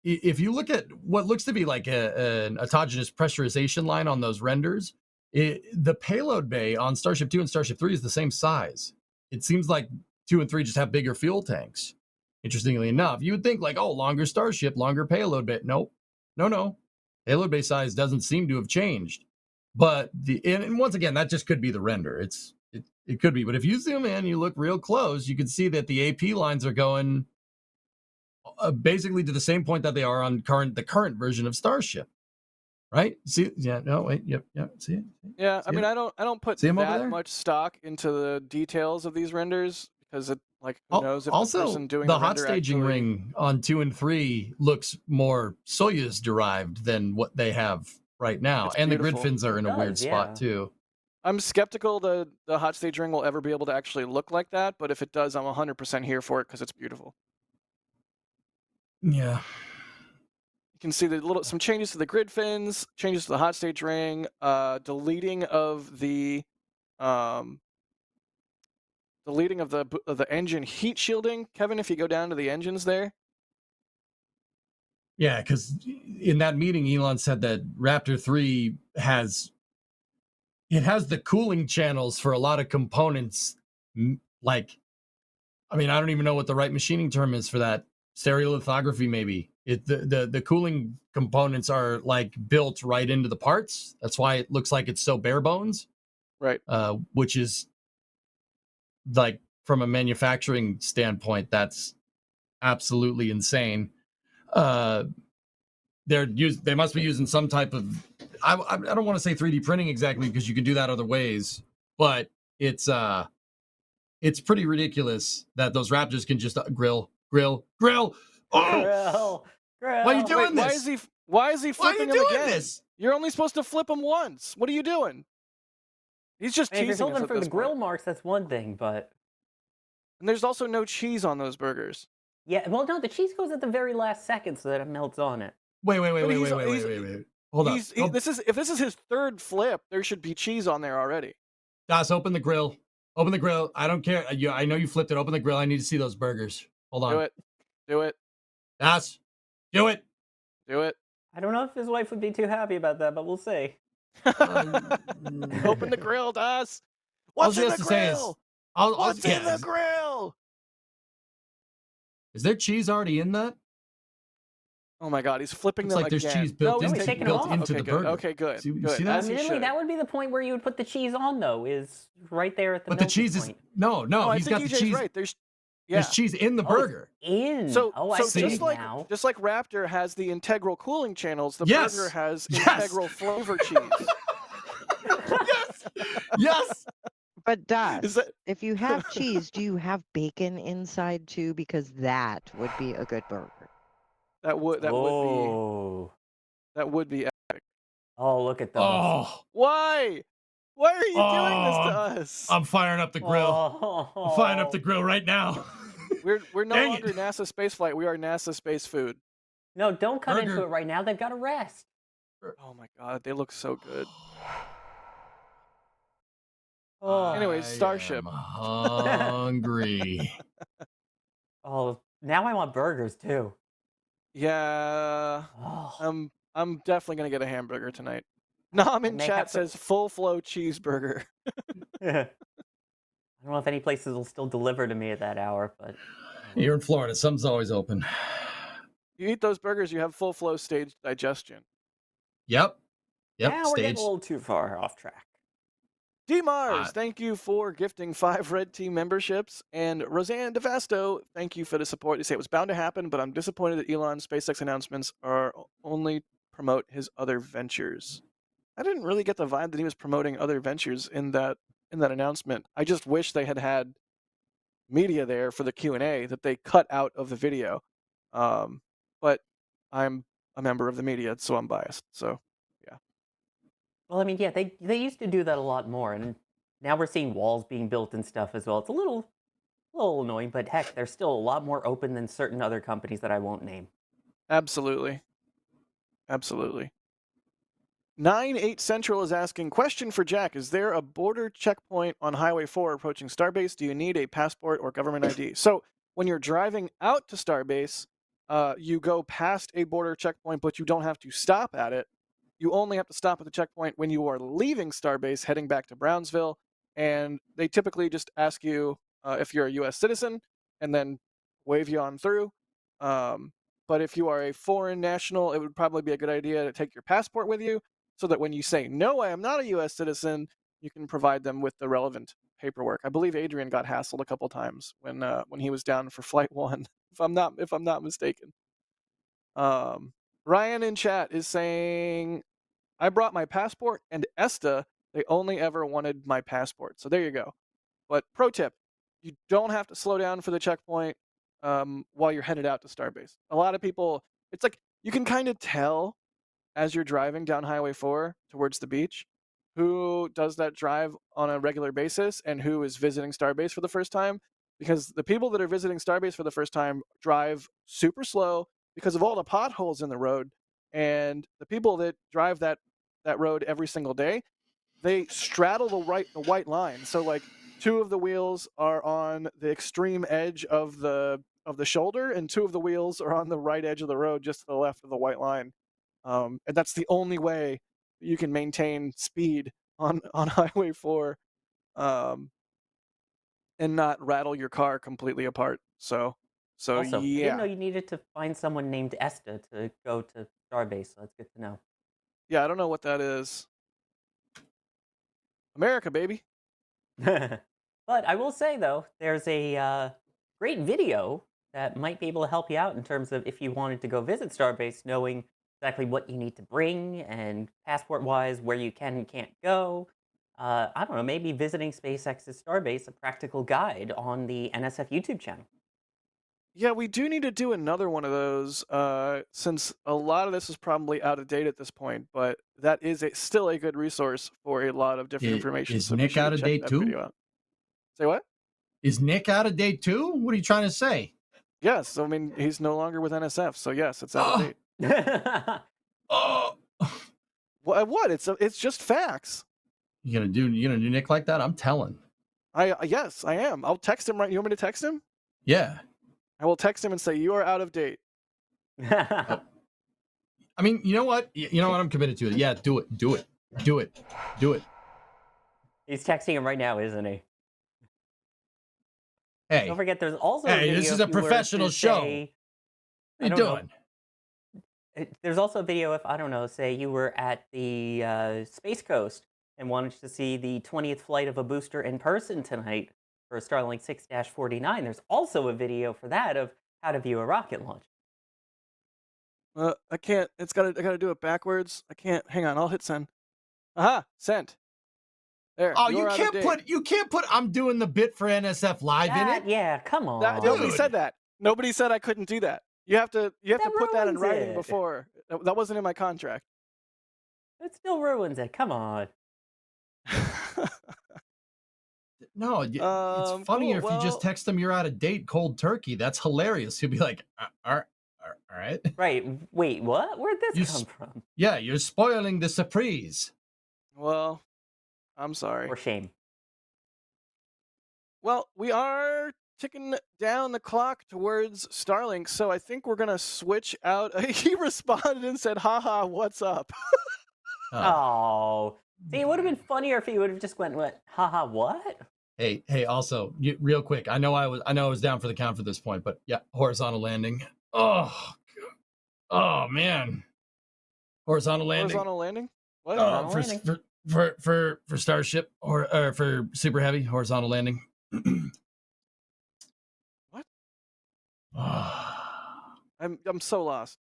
if you look at what looks to be like an autogenous pressurization line on those renders, the payload bay on Starship 2 and Starship 3 is the same size. It seems like 2 and 3 just have bigger fuel tanks. Interestingly enough, you would think like, oh, longer Starship, longer payload bay. Nope. No. Payload bay size doesn't seem to have changed. But and once again, that just could be the render. It could be. But if you zoom in, you look real close, you can see that the AP lines are going basically to the same point that they are on the current version of Starship. Right? See? Yeah. No. Wait. Yep. See it? Yeah. I mean, I don't put See 'em over that there? much stock into the details of these renders because it who knows if the Also, person doing the the hot render staging actually... ring on 2 and 3 looks more Soyuz derived than what they have right now, It's and the beautiful. grid fins are in a weird spot yeah. too. I'm skeptical the hot stage ring will ever be able to actually look like that, but if it does, I'm 100% here for it because it's beautiful. Yeah. You can see some changes to the grid fins, changes to the hot stage ring, deleting of the engine heat shielding. Kevin, if you go down to the engines there. Yeah, because in that meeting, Elon said that Raptor 3 has the cooling channels for a lot of components. Like, I mean, I don't even know what the right machining term is for that. Stereolithography, maybe. The cooling components are like built right into the parts. That's why it looks like it's so bare bones. Right. Which is like from a manufacturing standpoint, that's absolutely insane. They must be using some type of. I don't want to say 3D printing exactly because you can do that other ways, but it's pretty ridiculous that those Raptors can just grill. Oh, Grill. Grill. why are you doing Wait, this? why is he Why are you flipping him doing again? this? You're only supposed to flip him once. What are you doing? He's just And if you're teasing us hoping at for the this grill point. marks, that's one thing, but And there's also no cheese on those burgers. yeah, well, no, the cheese goes at the very last second so that it melts on it. Wait. But he's- Hold He's, up. he, this is if this is his third flip, there should be cheese on there already. Das, open the grill. Open the grill. I don't care. I know you flipped it. Open the grill. I need to see those burgers. Hold on. Do it. Das, do it. Do it. I don't know if his wife would be too happy about that, but we'll see. Open the grill, Das. All What's she in has the to say is, grill? I'll, What's in yeah, the grill? Is there cheese already in that? Oh my God, he's flipping Looks them like there's again. cheese built, No, he's into, taking built them off. into Okay, the good. burger. Okay, good. See, you Good. see that? As you Admittedly, should. that would be the point where you would put the cheese on, though, is right there at the But the melting cheese point. is no. I He's think got the EJ's cheese. right. There's cheese in the burger. In. So, I so see just it like now. Raptor has the integral cooling channels, the Yes. burger has Yes. integral flavor cheese. Yes. But Das, Is that- if you have cheese, do you have bacon inside too? Because that would be a good burger. That would be epic. Oh, look at those. Oh, Why? Why are you doing this to Oh, us? I'm firing up the grill. Oh. I'm firing up the grill right now. We're no Dang longer it. NASA spaceflight. We are NASA space food. No, don't cut into Burger. it right now. They've got to rest. Oh my God, they look so good. Oh. Anyways, Starship. I'm hungry. Oh, now I want burgers too. Yeah, Oh. I'm definitely gonna get a hamburger tonight. Nam in may chat have to- says full flow cheeseburger. I don't know if any places will still deliver to me at that hour, but You're in Florida. Something's always open. You eat those burgers, you have full flow staged digestion. Yep. now we're getting Staged. a little too far off track. D Mars, Uh, thank you for gifting 5 Red Team memberships. And Roseanne DeVasto, thank you for the support. They say it was bound to happen, but I'm disappointed that Elon's SpaceX announcements are only promote his other ventures. I didn't really get the vibe that he was promoting other ventures in that announcement. I just wish they had media there for the Q&A that they cut out of the video. But I'm a member of the media, so I'm biased. So Well, I mean, yeah, they used to do that a lot more, and now we're seeing walls being built and stuff as well. It's a little annoying, but heck, they're still a lot more open than certain other companies that I won't name. absolutely. 9-8 Central is asking, question for Jack, is there a border checkpoint on Highway 4 approaching Starbase? Do you need a passport or government ID? So when you're driving out to Starbase, you go past a border checkpoint, but you don't have to stop at it. You only have to stop at the checkpoint when you are leaving Starbase, heading back to Brownsville, and they typically just ask you if you're a U.S. citizen, and then wave you on through. But if you are a foreign national, it would probably be a good idea to take your passport with you, so that when you say, no, I am not a U.S. citizen, you can provide them with the relevant paperwork. I believe Adrian got hassled a couple times when he was down for Flight 1, if I'm not mistaken. Ryan in chat is saying, I brought my passport and ESTA. They only ever wanted my passport. So there you go. But pro tip, you don't have to slow down for the checkpoint while you're headed out to Starbase. A lot of people, it's like you can kind of tell as you're driving down Highway 4 towards the beach who does that drive on a regular basis and who is visiting Starbase for the first time. Because the people that are visiting Starbase for the first time drive super slow because of all the potholes in the road. And the people that drive that road every single day, they straddle the white line. So like 2 of the wheels are on the extreme edge of the shoulder, and 2 of the wheels are on the right edge of the road, just to the left of the white line. And that's the only way you can maintain speed on Highway 4, and not rattle your car completely apart. So Also, I didn't yeah. know you needed to find someone named ESTA to go to Starbase, so that's good to know. Yeah, I don't know what that is. America, baby. But I will say, though, there's a great video that might be able to help you out in terms of if you wanted to go visit Starbase, knowing exactly what you need to bring and passport-wise where you can and can't go. I don't know, maybe visiting SpaceX's Starbase, a practical guide on the NSF YouTube channel. Yeah, we do need to do another one of those, since a lot of this is probably out of date at this point, but that is still a good resource for a lot of different information. Is So be Nick sure to out of check date that too? video out. Say what? Is Nick out of date too? What are you trying to say? Yes, I mean he's no longer with NSF, so yes, it's out of date. Oh, What? It's just facts. you gonna do Nick like that? I'm telling. Yes, I am. I'll text him right. You want me to text him? Yeah. I will text him and say you are out of date. I mean, you know what? You know what? I'm committed to it. Yeah, do it. Do it. Do it. Do it. He's texting him right now, isn't he? Hey. Don't forget, there's also a Hey, video this is if a you were professional to show. say- What are you I don't doing? know. There's also a video if, I don't know, say you were at the Space Coast and wanted to see the 20th flight of a booster in person tonight for Starlink 6-49. There's also a video for that of how to view a rocket launch. I can't. I gotta do it backwards. I can't. Hang on. I'll hit send. Aha! Sent. There. Oh, you're out of date. you can't put I'm doing the bit for NSF live in it. Yeah, come on. Nobody Dude. said that. Nobody said I couldn't do that. You have to put that in ruins writing it. before. That wasn't in my contract. It still ruins it. Come on. No, it's Cool, funnier if you well- just text him you're out of date cold turkey. That's hilarious. He'll be like, all right. Right. Wait, what? Where'd this You come from? Yeah, you're spoiling the surprise. Well, I'm sorry. For shame. Well, we are ticking down the clock towards Starlink, so I think we're gonna switch out. He responded and said, "Haha, what's up?" Oh. See, it would have been funnier if he would have just went, what? Haha, what? Hey, also, real quick. I know I was down for the count for this point, but yeah, horizontal landing. Oh man. Horizontal landing. Horizontal landing? What? Horizontal landing. For Starship or for Super Heavy horizontal landing. What? I'm so lost.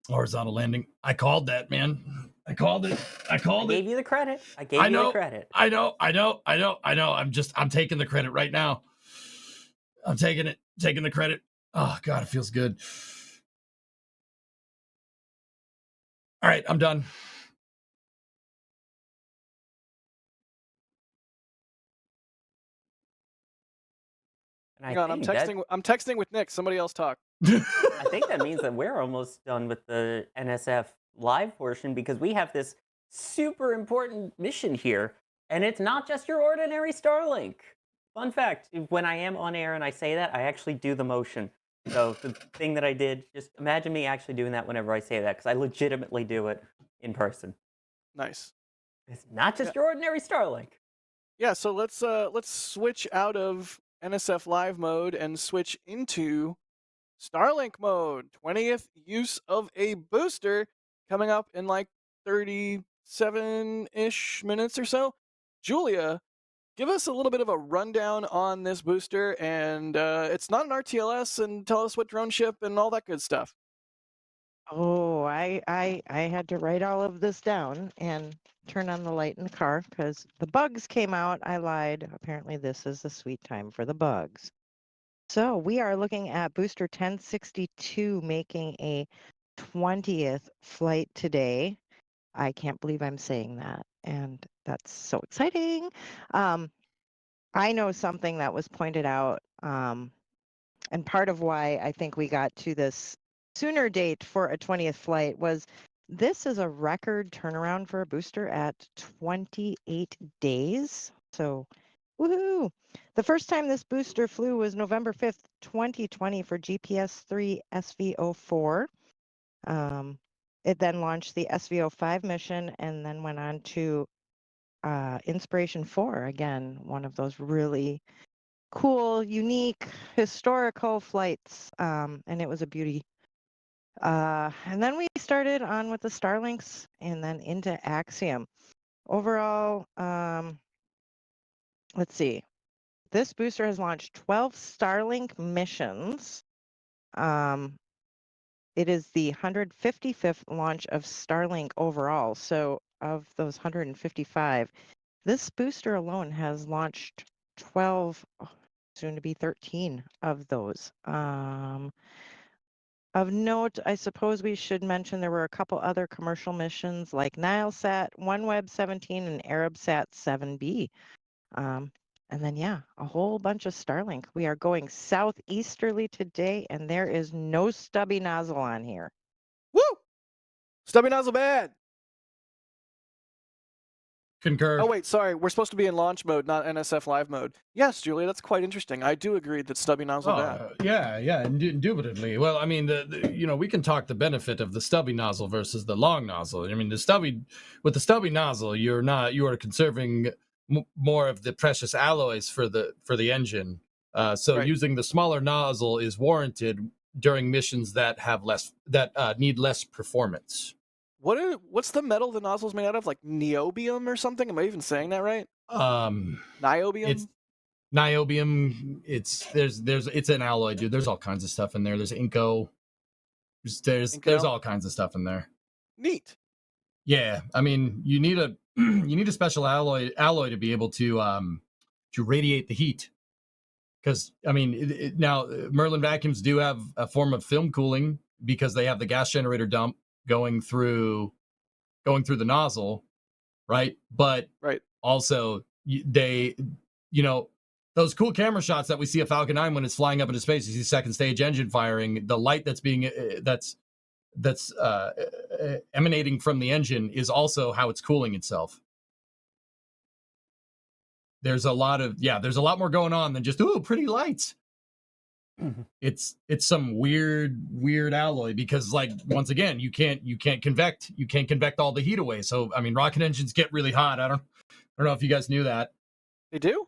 Horizontal landing. I called that, man. I called it. I gave you the credit. I gave you the credit. I know. I'm taking the credit right now. I'm taking the credit. Oh God, it feels good. All right, I'm done. And Hang on, I'm texting with Nick. Somebody else talk. I think that means that we're almost done with the NSF live portion because we have this super important mission here. And it's not just your ordinary Starlink. Fun fact, when I am on air and I say that, I actually do the motion. So the thing that I did, just imagine me actually doing that whenever I say that, because I legitimately do it in person. Nice. It's not just your ordinary Starlink. Yeah, so let's switch out of NSF live mode and switch into Starlink mode. 20th use of a booster coming up in like 37-ish minutes or so. Julia, give us a little bit of a rundown on this booster, and it's not an RTLS, and tell us what drone ship and all that good stuff. Oh, I had to write all of this down and turn on the light in the car because the bugs came out. I lied. Apparently, this is the sweet time for the bugs. So we are looking at booster 1062 making a 20th flight today. I can't believe I'm saying that, and that's so exciting. I know something that was pointed out, and part of why I think we got to this sooner date for a 20th flight was this is a record turnaround for a booster at 28 days. So, woohoo! The first time this booster flew was November 5th, 2020 for GPS-3 SV04. It then launched the SV05 mission and then went on to Inspiration 4, again, one of those really cool, unique, historical flights, and it was a beauty. And then we started on with the Starlinks and then into Axiom. Overall, let's see. This booster has launched 12 Starlink missions. it is the 155th launch of Starlink overall. So of those 155, this booster alone has launched 12, soon to be 13 of those. Of note, I suppose we should mention there were a couple other commercial missions like Nilesat, OneWeb 17, and ArabSat 7B. And then, yeah, a whole bunch of Starlink. We are going southeasterly today, and there is no stubby nozzle on here. Woo! Stubby nozzle bad. Concur. Oh wait, sorry. We're supposed to be in launch mode, not NSF live mode. Yes, Julia, that's quite interesting. I do agree that stubby nozzle bad. Yeah, indubitably. Well, I mean, we can talk the benefit of the stubby nozzle versus the long nozzle. I mean, with the stubby nozzle, you are conserving more of the precious alloys for the engine. So Right. using the smaller nozzle is warranted during missions that need less performance. What's the metal the nozzle's made out of? Like niobium or something? Am I even saying that right? Niobium? It's niobium. It's an alloy, dude. There's all kinds of stuff in there. There's inco. There's all kinds of stuff in there. Neat. Yeah, I mean, you need a special alloy to be able to radiate the heat. Because I mean, now Merlin vacuums do have a form of film cooling because they have the gas generator dump going through the nozzle, right? But right. Also, those cool camera shots that we see of Falcon 9 when it's flying up into space, you see second stage engine firing, the light that's emanating from the engine is also how it's cooling itself. There's a lot more going on than just pretty lights. It's some weird alloy because, like, once again, you can't convect all the heat away. So I mean, rocket engines get really hot. I don't know if you guys knew that. They do?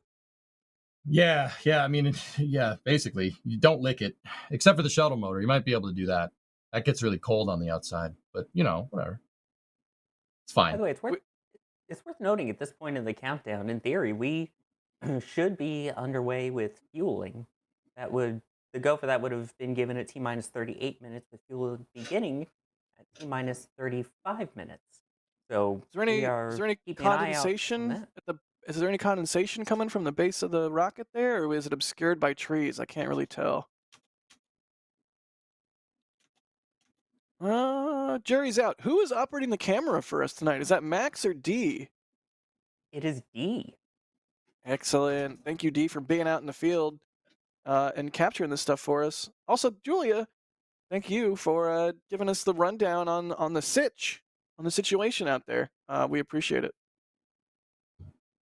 Yeah. I mean, yeah. Basically, you don't lick it, except for the shuttle motor. You might be able to do that. That gets really cold on the outside, but whatever. It's fine. By the way, it's worth noting at this point in the countdown. In theory, we should be underway with fueling. The go for that would have been given at T-minus 38 minutes, with fuel beginning at T-minus 35 minutes. So is there any condensation is there any condensation coming from the base of the rocket there, or is it obscured by trees? I can't really tell. Jury's out. Who is operating the camera for us tonight? Is that Max or D? It is D. Excellent. Thank you, D, for being out in the field and capturing this stuff for us. Also, Julia, thank you for giving us the rundown on the situation out there. We appreciate it.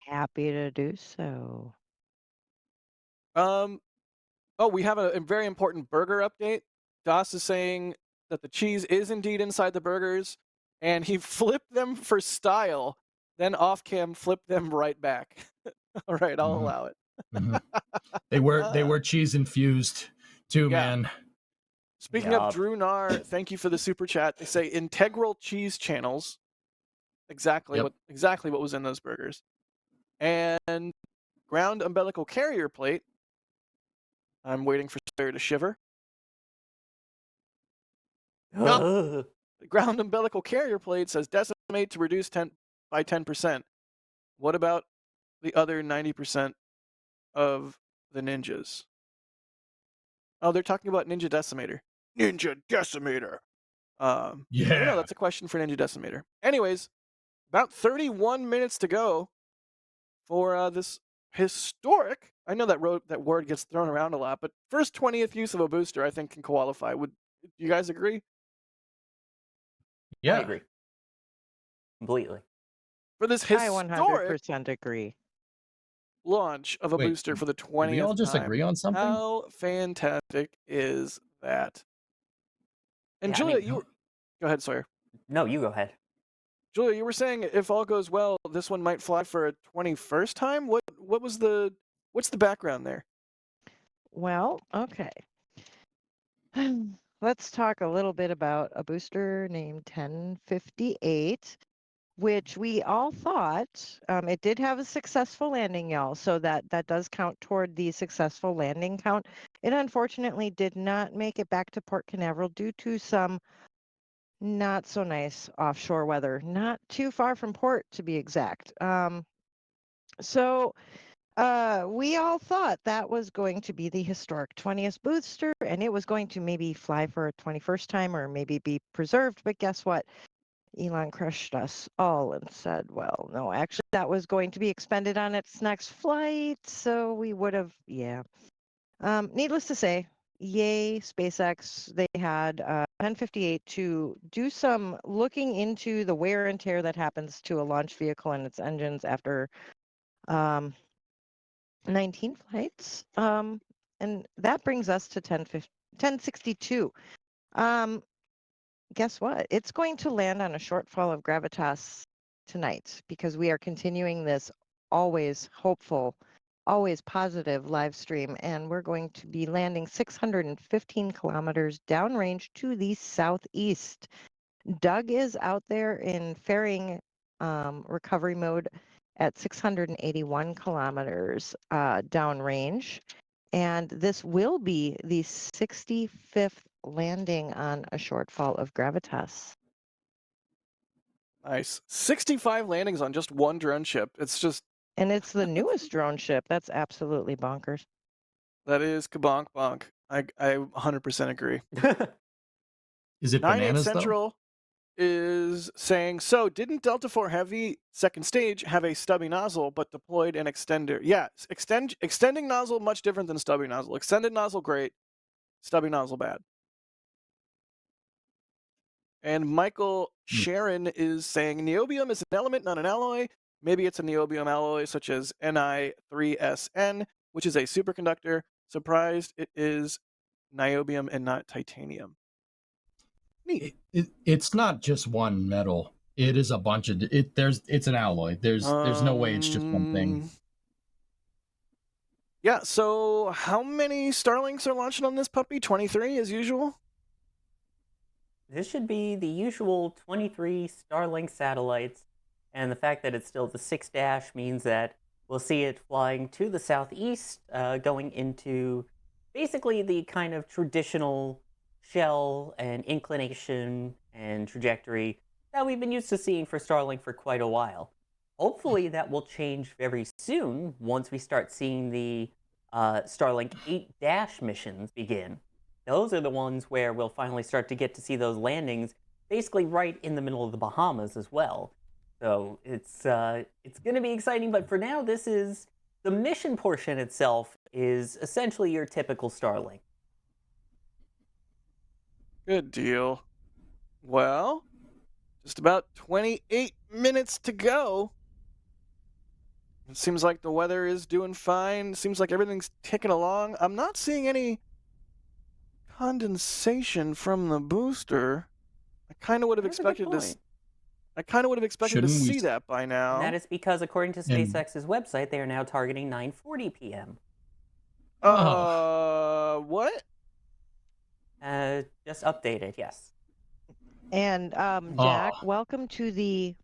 Happy to do so. We have a very important burger update. Das is saying that the cheese is indeed inside the burgers, and he flipped them for style, then off cam flipped them right back. All right, I'll allow it. They were cheese infused too, man. Speaking of Drew Nar, thank you for the super chat. They say integral cheese channels. Exactly what was in those burgers. And ground umbilical carrier plate. I'm waiting for Sawyer to shiver. The ground umbilical carrier plate says decimate to reduce by 10%. What about the other 90% of the ninjas? Oh, they're talking about Ninja Decimator. Ninja Decimator. No, that's a question for Ninja Decimator. Anyways, about 31 minutes to go for this historic. I know that word gets thrown around a lot, but first 20th use of a booster, I think, can qualify. Would you guys agree? Yeah, I agree completely. For this historic, I 100% agree. Launch of a booster for the 20th we all just time. agree on something? How fantastic is that? And Julia, go ahead, Sawyer. No, you go ahead. Julia, you were saying if all goes well, this one might fly for a 21st time. What's the background there? Well, okay. Let's talk a little bit about a booster named 1058, which we all thought it did have a successful landing, y'all. So that does count toward the successful landing count. It unfortunately did not make it back to Port Canaveral due to some not so nice offshore weather, not too far from port to be exact. So we all thought that was going to be the historic 20th booster and it was going to maybe fly for a 21st time or maybe be preserved. But guess what? Elon crushed us all and said, well, no, actually, that was going to be expended on its next flight. So we would have, yeah. Needless to say, yay, SpaceX. They had 1058 to do some looking into the wear and tear that happens to a launch vehicle and its engines after 19 flights. And that brings us to 1062. Guess what? It's going to land on a shortfall of gravitas tonight because we are continuing this always hopeful, always positive live stream, and we're going to be landing 615 kilometers downrange to the southeast. Doug is out there in fairing recovery mode at 681 kilometers downrange. And this will be the 65th landing on a shortfall of gravitas. Nice. 65 landings on just one drone ship. It's just. And it's the newest drone ship. That's absolutely bonkers. That is kabonk bonk. I 100% agree. Is it 98 bananas Central is saying, so didn't Delta 4 Heavy second stage have a stubby nozzle but deployed an extender? Yeah, extending nozzle much different than stubby nozzle. Extended nozzle great, stubby nozzle bad. And Michael Sharon is saying niobium is an element, not an alloy. Maybe it's a niobium alloy such as Ni3SN, which is a superconductor. Surprised it is niobium and not titanium. Neat. It's not just one metal. It is a bunch of it. It's an alloy. There's no way it's just one thing. Yeah. So how many Starlinks are launching on this puppy? 23 as usual. This should be the usual 23 Starlink satellites, and the fact that it's still the 6- means that we'll see it flying to the southeast, going into basically the kind of traditional shell and inclination and trajectory that we've been used to seeing for Starlink for quite a while. Hopefully that will change very soon once we start seeing the Starlink 8- missions begin. Those are the ones where we'll finally start to get to see those landings basically right in the middle of the Bahamas as well. So it's going to be exciting, but for now, this is the mission portion itself is essentially your typical Starlink. Good deal. Well, just about 28 minutes to go. It seems like the weather is doing fine. Seems like everything's ticking along. I'm not seeing any condensation from the booster. I kind of would have expected this. I kind of would have expected to see that by now. And that is because, according to SpaceX's website, they are now targeting 9:40 p.m. What? Just updated, yes. And Jack, welcome to the.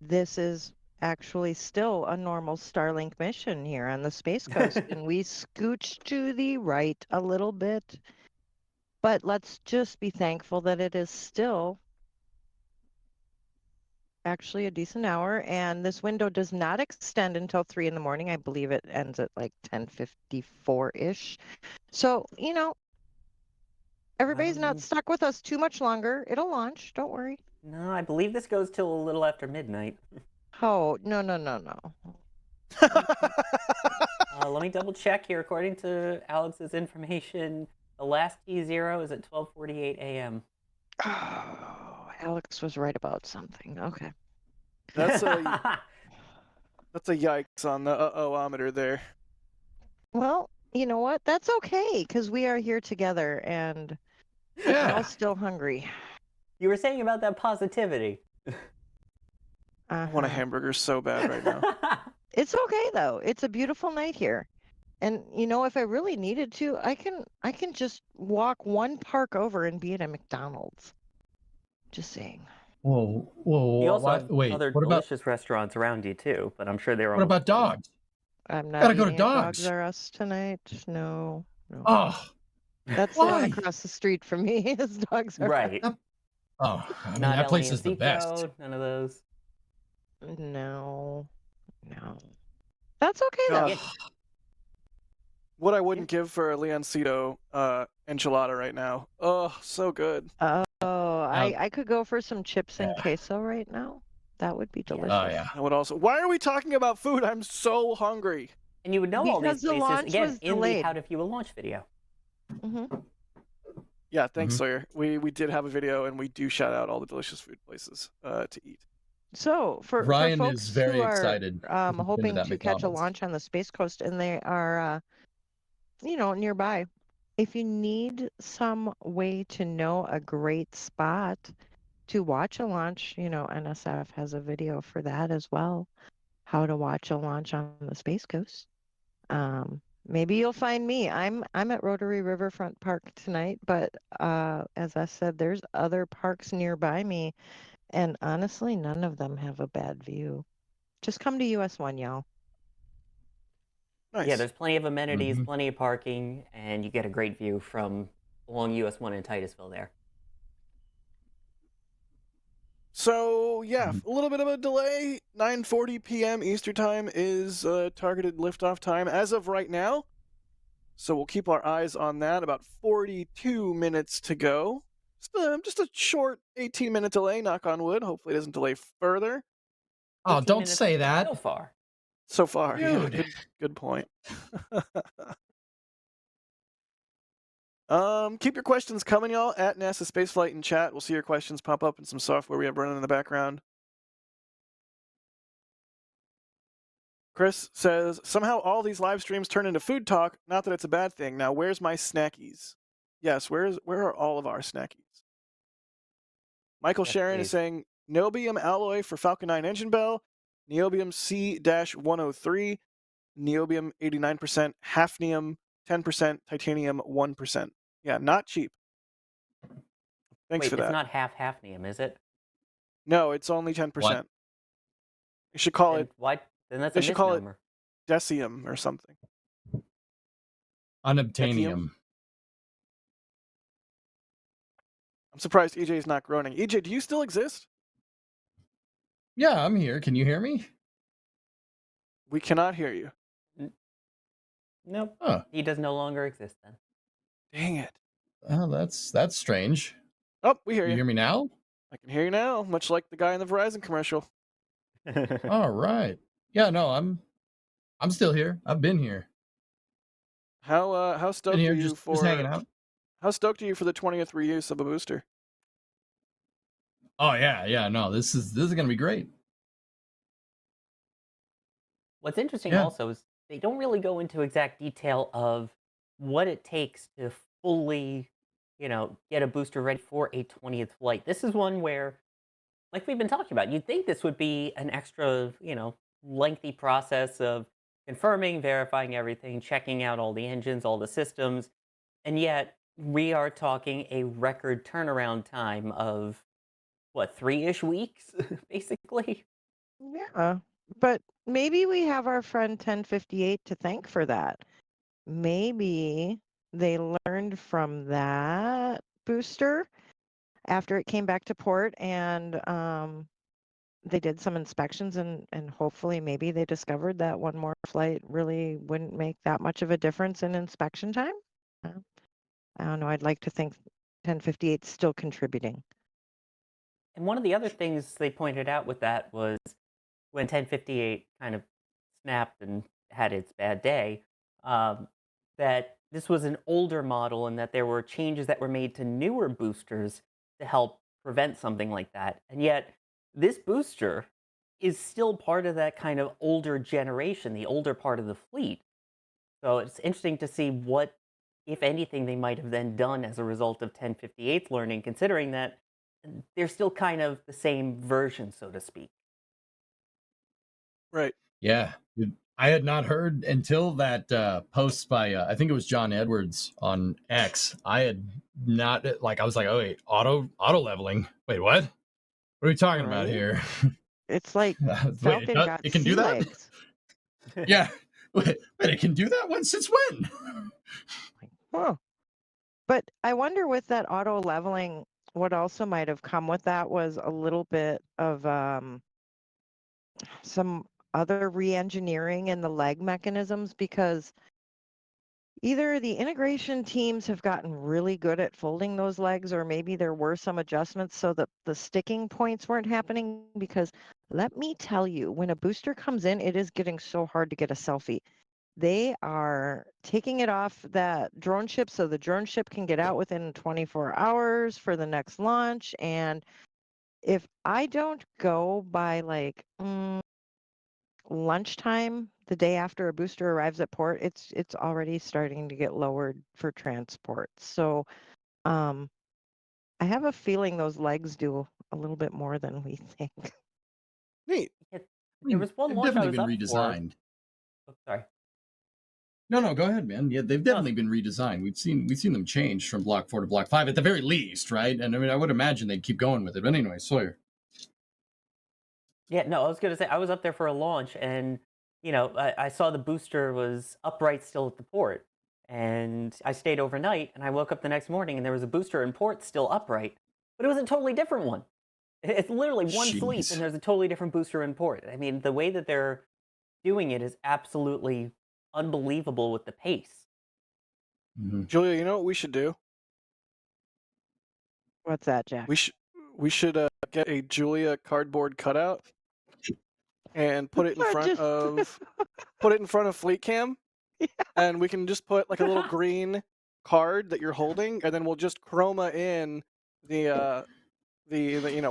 This is actually still a normal Starlink mission here on the Space Coast, and we scooch to the right a little bit. But let's just be thankful that it is still actually a decent hour, and this window does not extend until 3 in the morning. I believe it ends at like 10:54-ish. So, everybody's not stuck with us too much longer. It'll launch, don't worry. No, I believe this goes till a little after midnight. Oh, no. Let me double check here. According to Alex's information, the last T0 is at 12:48 a.m. Oh, Alex was right about something. Okay. That's a yikes on the uh-oh-ometer there. Well, you know what? That's okay, because we are here together, and we're all still hungry. You were saying about that positivity. I want a hamburger so bad right now. It's okay, though. It's a beautiful night here. And, if I really needed to, I can just walk one park over and be at a McDonald's. Just saying. Whoa! You also have wait. other What about delicious restaurants around you too, but I'm sure they're. what about dogs? I'm not Gotta go to eating Dogs. Dogs R Us tonight. No. Oh, That's the one Why? across the street from me. His dogs are Right. Oh, I mean, Not that place LA and is the best. Seco, none of those. No, no. That's okay though. God, what I wouldn't give for a Leoncito enchilada right now. Oh, so good. Oh, Uh, I could go for some chips and yeah. queso right now. That would be Yeah. delicious. Oh, yeah. I would also. Why are we talking about food? I'm so hungry. And you would know all these Because the places, launch again, was in the delayed. How to Fuel launch video. hmm Yeah, thanks, Mhm. Sawyer. We did have a video, and we do shout out all the delicious food places to eat. So for Ryan folks is very who are excited. He's been to hoping that to catch a McDonald's. launch on the Space Coast and they are nearby, if you need some way to know a great spot to watch a launch, NSF has a video for that as well. How to watch a launch on the Space Coast. Maybe you'll find me. I'm at Rotary Riverfront Park tonight, but as I said, there's other parks nearby me, and honestly, none of them have a bad view. Just come to US One, y'all. Nice. Yeah, there's plenty of amenities, Mhm. plenty of parking, and you get a great view from along US 1 in Titusville there. So yeah, Mhm. a little bit of a delay. 9:40 p.m. Eastern time is targeted liftoff time as of right now. So we'll keep our eyes on that. About 42 minutes to go. Just a short 18-minute delay. Knock on wood. Hopefully, it doesn't delay further. Oh, 15 don't minutes say that. so far. So far, yeah, Dude. good point. Keep your questions coming, y'all, at NASA Spaceflight in chat. We'll see your questions pop up in some software we have running in the background. Chris says, somehow all these live streams turn into food talk. Not that it's a bad thing. Now, where's my snackies? Yes, where are all of our snackies? Michael Yes, Sharon is please. saying, niobium alloy for Falcon 9 engine bell, niobium C-103, niobium 89%, hafnium 10%, titanium 1%. Yeah, not cheap. Thanks Wait, for it's that. not half hafnium, is it? No, it's only 10%. What? You should call Then it. why? Then that's They a should call it misnomer. decium or something. Unobtainium. I'm surprised EJ is not groaning. EJ, do you still exist? Yeah, I'm here. Can you hear me? We cannot hear you. Nope. Huh. He does no longer exist then. Dang it. Oh, that's strange. Oh, we hear You you. hear me now? I can hear you now, much like the guy in the Verizon commercial. All right. Yeah, no, I'm still here. I've been here. How Been stoked here are you just hanging for out. how stoked are you for the 20th reuse of a booster? Oh yeah, no, this is gonna be great. What's interesting Yeah. also is they don't really go into exact detail of what it takes to fully, get a booster ready for a 20th flight. This is one where, like we've been talking about, you'd think this would be an extra, lengthy process of confirming, verifying everything, checking out all the engines, all the systems, and yet we are talking a record turnaround time of what, 3-ish weeks, basically. Yeah, but maybe we have our friend 1058 to thank for that. Maybe they learned from that booster after it came back to port and they did some inspections and hopefully maybe they discovered that one more flight really wouldn't make that much of a difference in inspection time. I don't know. I'd like to think 1058 is still contributing. And one of the other things they pointed out with that was when 1058 kind of snapped and had its bad day, that this was an older model and that there were changes that were made to newer boosters to help prevent something like that. And yet, this booster is still part of that kind of older generation, the older part of the fleet. So it's interesting to see what, if anything, they might have then done as a result of 1058's learning, considering that they're still kind of the same version, so to speak. Right. Yeah. Dude, I had not heard until that post by I think it was John Edwards on X. I had not I was like, oh wait, auto leveling. Wait, what? What are we talking about Right? here? It's like Wait, Falcon got it can do sea that? legs. Yeah. Wait, it can do that one since when? Huh. But I wonder with that auto leveling, what also might have come with that was a little bit of some other re-engineering in the leg mechanisms, because either the integration teams have gotten really good at folding those legs, or maybe there were some adjustments so that the sticking points weren't happening. Because let me tell you, when a booster comes in, it is getting so hard to get a selfie. They are taking it off that drone ship so the drone ship can get out within 24 hours for the next launch. And if I don't go by like lunchtime the day after a booster arrives at port, it's already starting to get lowered for transport. So I have a feeling those legs do a little bit more than we think. Neat. I There mean, was one they've launch I definitely was been up for. redesigned. Oh, sorry. No, go ahead, man. Yeah, they've No, definitely been redesigned. We've seen them change from Block 4 to Block 5 at the very least, right? And I mean, I would imagine they'd keep going with it. But anyway, Sawyer. yeah, no, I was gonna say I was up there for a launch, and I saw the booster was upright still at the port, and I stayed overnight, and I woke up the next morning, and there was a booster in port still upright, but it was a totally different one. It's literally one sleep, and Jeez. there's a totally different booster in port. I mean, the way that they're doing it is absolutely unbelievable with the pace. Mm-hmm. Julia, you know what we should do? What's that, Jack? We should get a Julia cardboard cutout and put it in front Just of Fleet Cam, yeah. and we can just put like a little green card that you're holding, and then we'll just chroma in the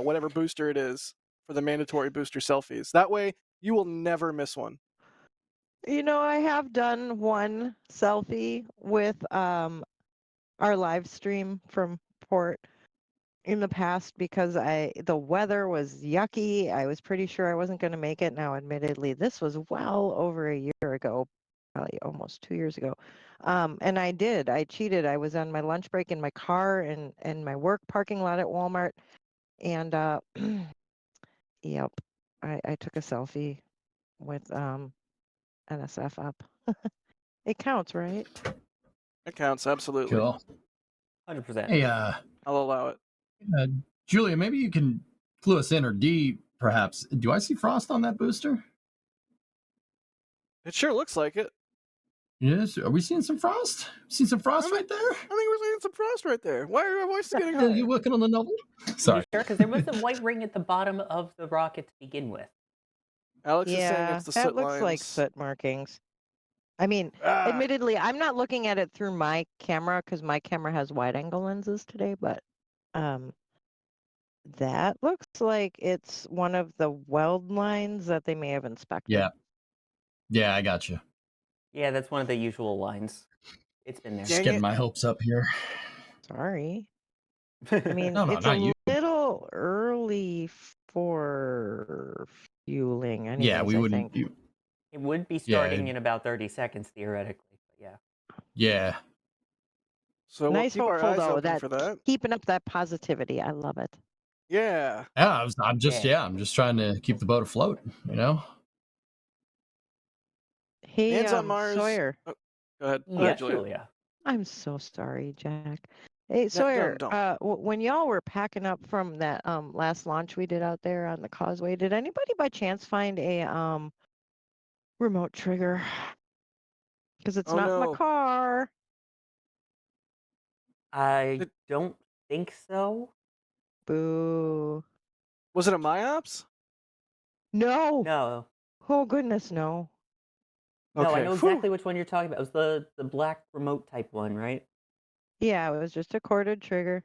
whatever booster it is for the mandatory booster selfies. That way you will never miss one. I have done one selfie with our live stream from port in the past because the weather was yucky. I was pretty sure I wasn't going to make it. Now, admittedly, this was well over a year ago, probably almost 2 years ago. And I did. I cheated. I was on my lunch break in my car and my work parking lot at Walmart. And yep, I took a selfie with NSF up. It counts, right? It counts, absolutely. Cool. 100%. Hey, I'll allow it. Julia, maybe you can clue us in, or D, perhaps. Do I see frost on that booster? It sure looks like it. Yes. Are we seeing some frost? Seeing some frost right there? I think we're seeing some frost right there. Why are our voices getting Are higher? you working on the novel? You Sorry. sure? Because there was a white ring at the bottom of the rocket to begin with. Alex is saying Yeah, it's the that soot looks lines. like soot markings. I mean, admittedly, I'm not looking at it through my camera because my camera has wide angle lenses today, but that looks like it's one of the weld lines that they may have inspected. Yeah, I got you. Yeah, that's one of the usual lines. It's been there. Just Dang getting it. my hopes up here. Sorry. I mean, No, it's not a you. little early for fueling anyways, Yeah, we I wouldn't. think. It would be starting in about 30 seconds, theoretically, but yeah. Yeah. So Nice, we'll keep our hopeful eyes though, open that for that. keeping up that positivity. I love it. Yeah. Yeah, I'm just Yeah. I'm just trying to keep the boat afloat, you know? Hey, Hands on Mars. Sawyer. Oh, go ahead. Go Yeah, ahead, Julia. Julia. I'm so sorry, Jack. Hey, No, Sawyer, don't. when y'all were packing up from that last launch we did out there on the causeway, did anybody by chance find a remote trigger? Because it's Oh not in my no. car. I don't think so. Boo. Was it a MyOps? No. No. Oh goodness, no. No, I Okay. know exactly which one you're talking about. It was the black remote type one, right? Yeah, it was just a corded trigger.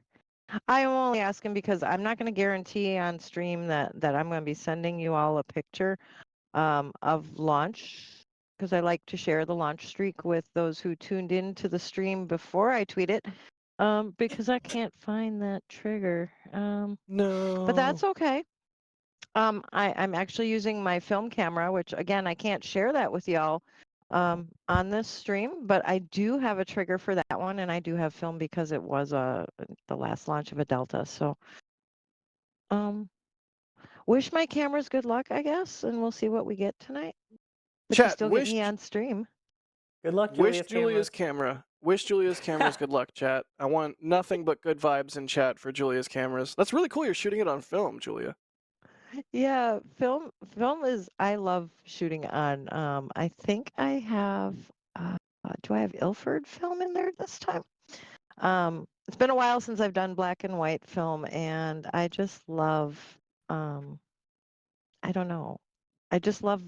I am only asking because I'm not going to guarantee on stream that I'm going to be sending you all a picture of launch, because I like to share the launch streak with those who tuned in to the stream before I tweet it, because I can't find that trigger. No. But that's okay. I'm actually using my film camera, which again, I can't share that with y'all on this stream, but I do have a trigger for that one, and I do have film because it was the last launch of a Delta. So wish my cameras good luck, I guess, and we'll see what we get tonight. But you Chat, still get me on stream. Good luck, wish Julia's Julia's camera Wish Julia's cameras good luck, chat. I want nothing but good vibes in chat for Julia's cameras. That's really cool. You're shooting it on film, Julia. Yeah, film is I love shooting on. I think I have do I have Ilford film in there this time? It's been a while since I've done black and white film, and I just love I don't know. I just love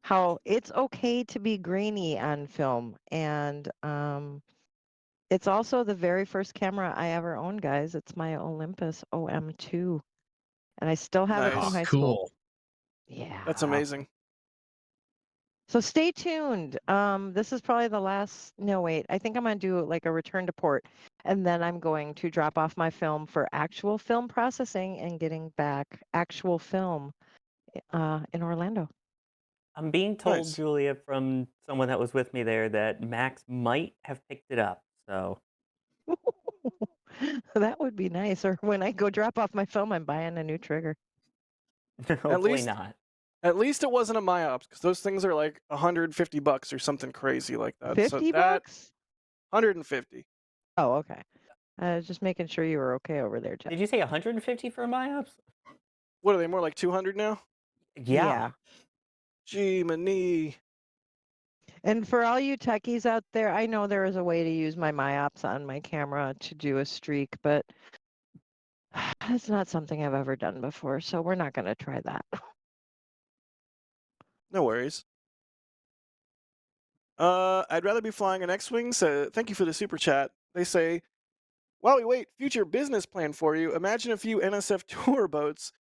how it's okay to be grainy on film, and it's also the very first camera I ever owned, guys. It's my Olympus OM2, and I still have it from Nice. high school. Cool. Yeah. That's amazing. So stay tuned. This is probably the last. No, wait. I think I'm gonna do like a return to port, and then I'm going to drop off my film for actual film processing and getting back actual film in Orlando. I'm being told, Nice. Julia, from someone that was with me there, that Max might have picked it up. So That would be nice. Or when I go drop off my film, I'm buying a new trigger. hopefully not. At least it wasn't a MyOps, because those things are like $150 or something crazy like that. 50 So that bucks? 150. Oh, okay. Just making sure you were okay over there, Jeff. Did you say 150 for MyOps? What are they, more like 200 now? Yeah. Gee, many. And for all you techies out there, I know there is a way to use my MyOps on my camera to do a streak, but it's not something I've ever done before, so we're not going to try that. No worries. I'd rather be flying an X-Wing, so thank you for the super chat. They say, while we wait, future business plan for you. Imagine a few NSF tour boats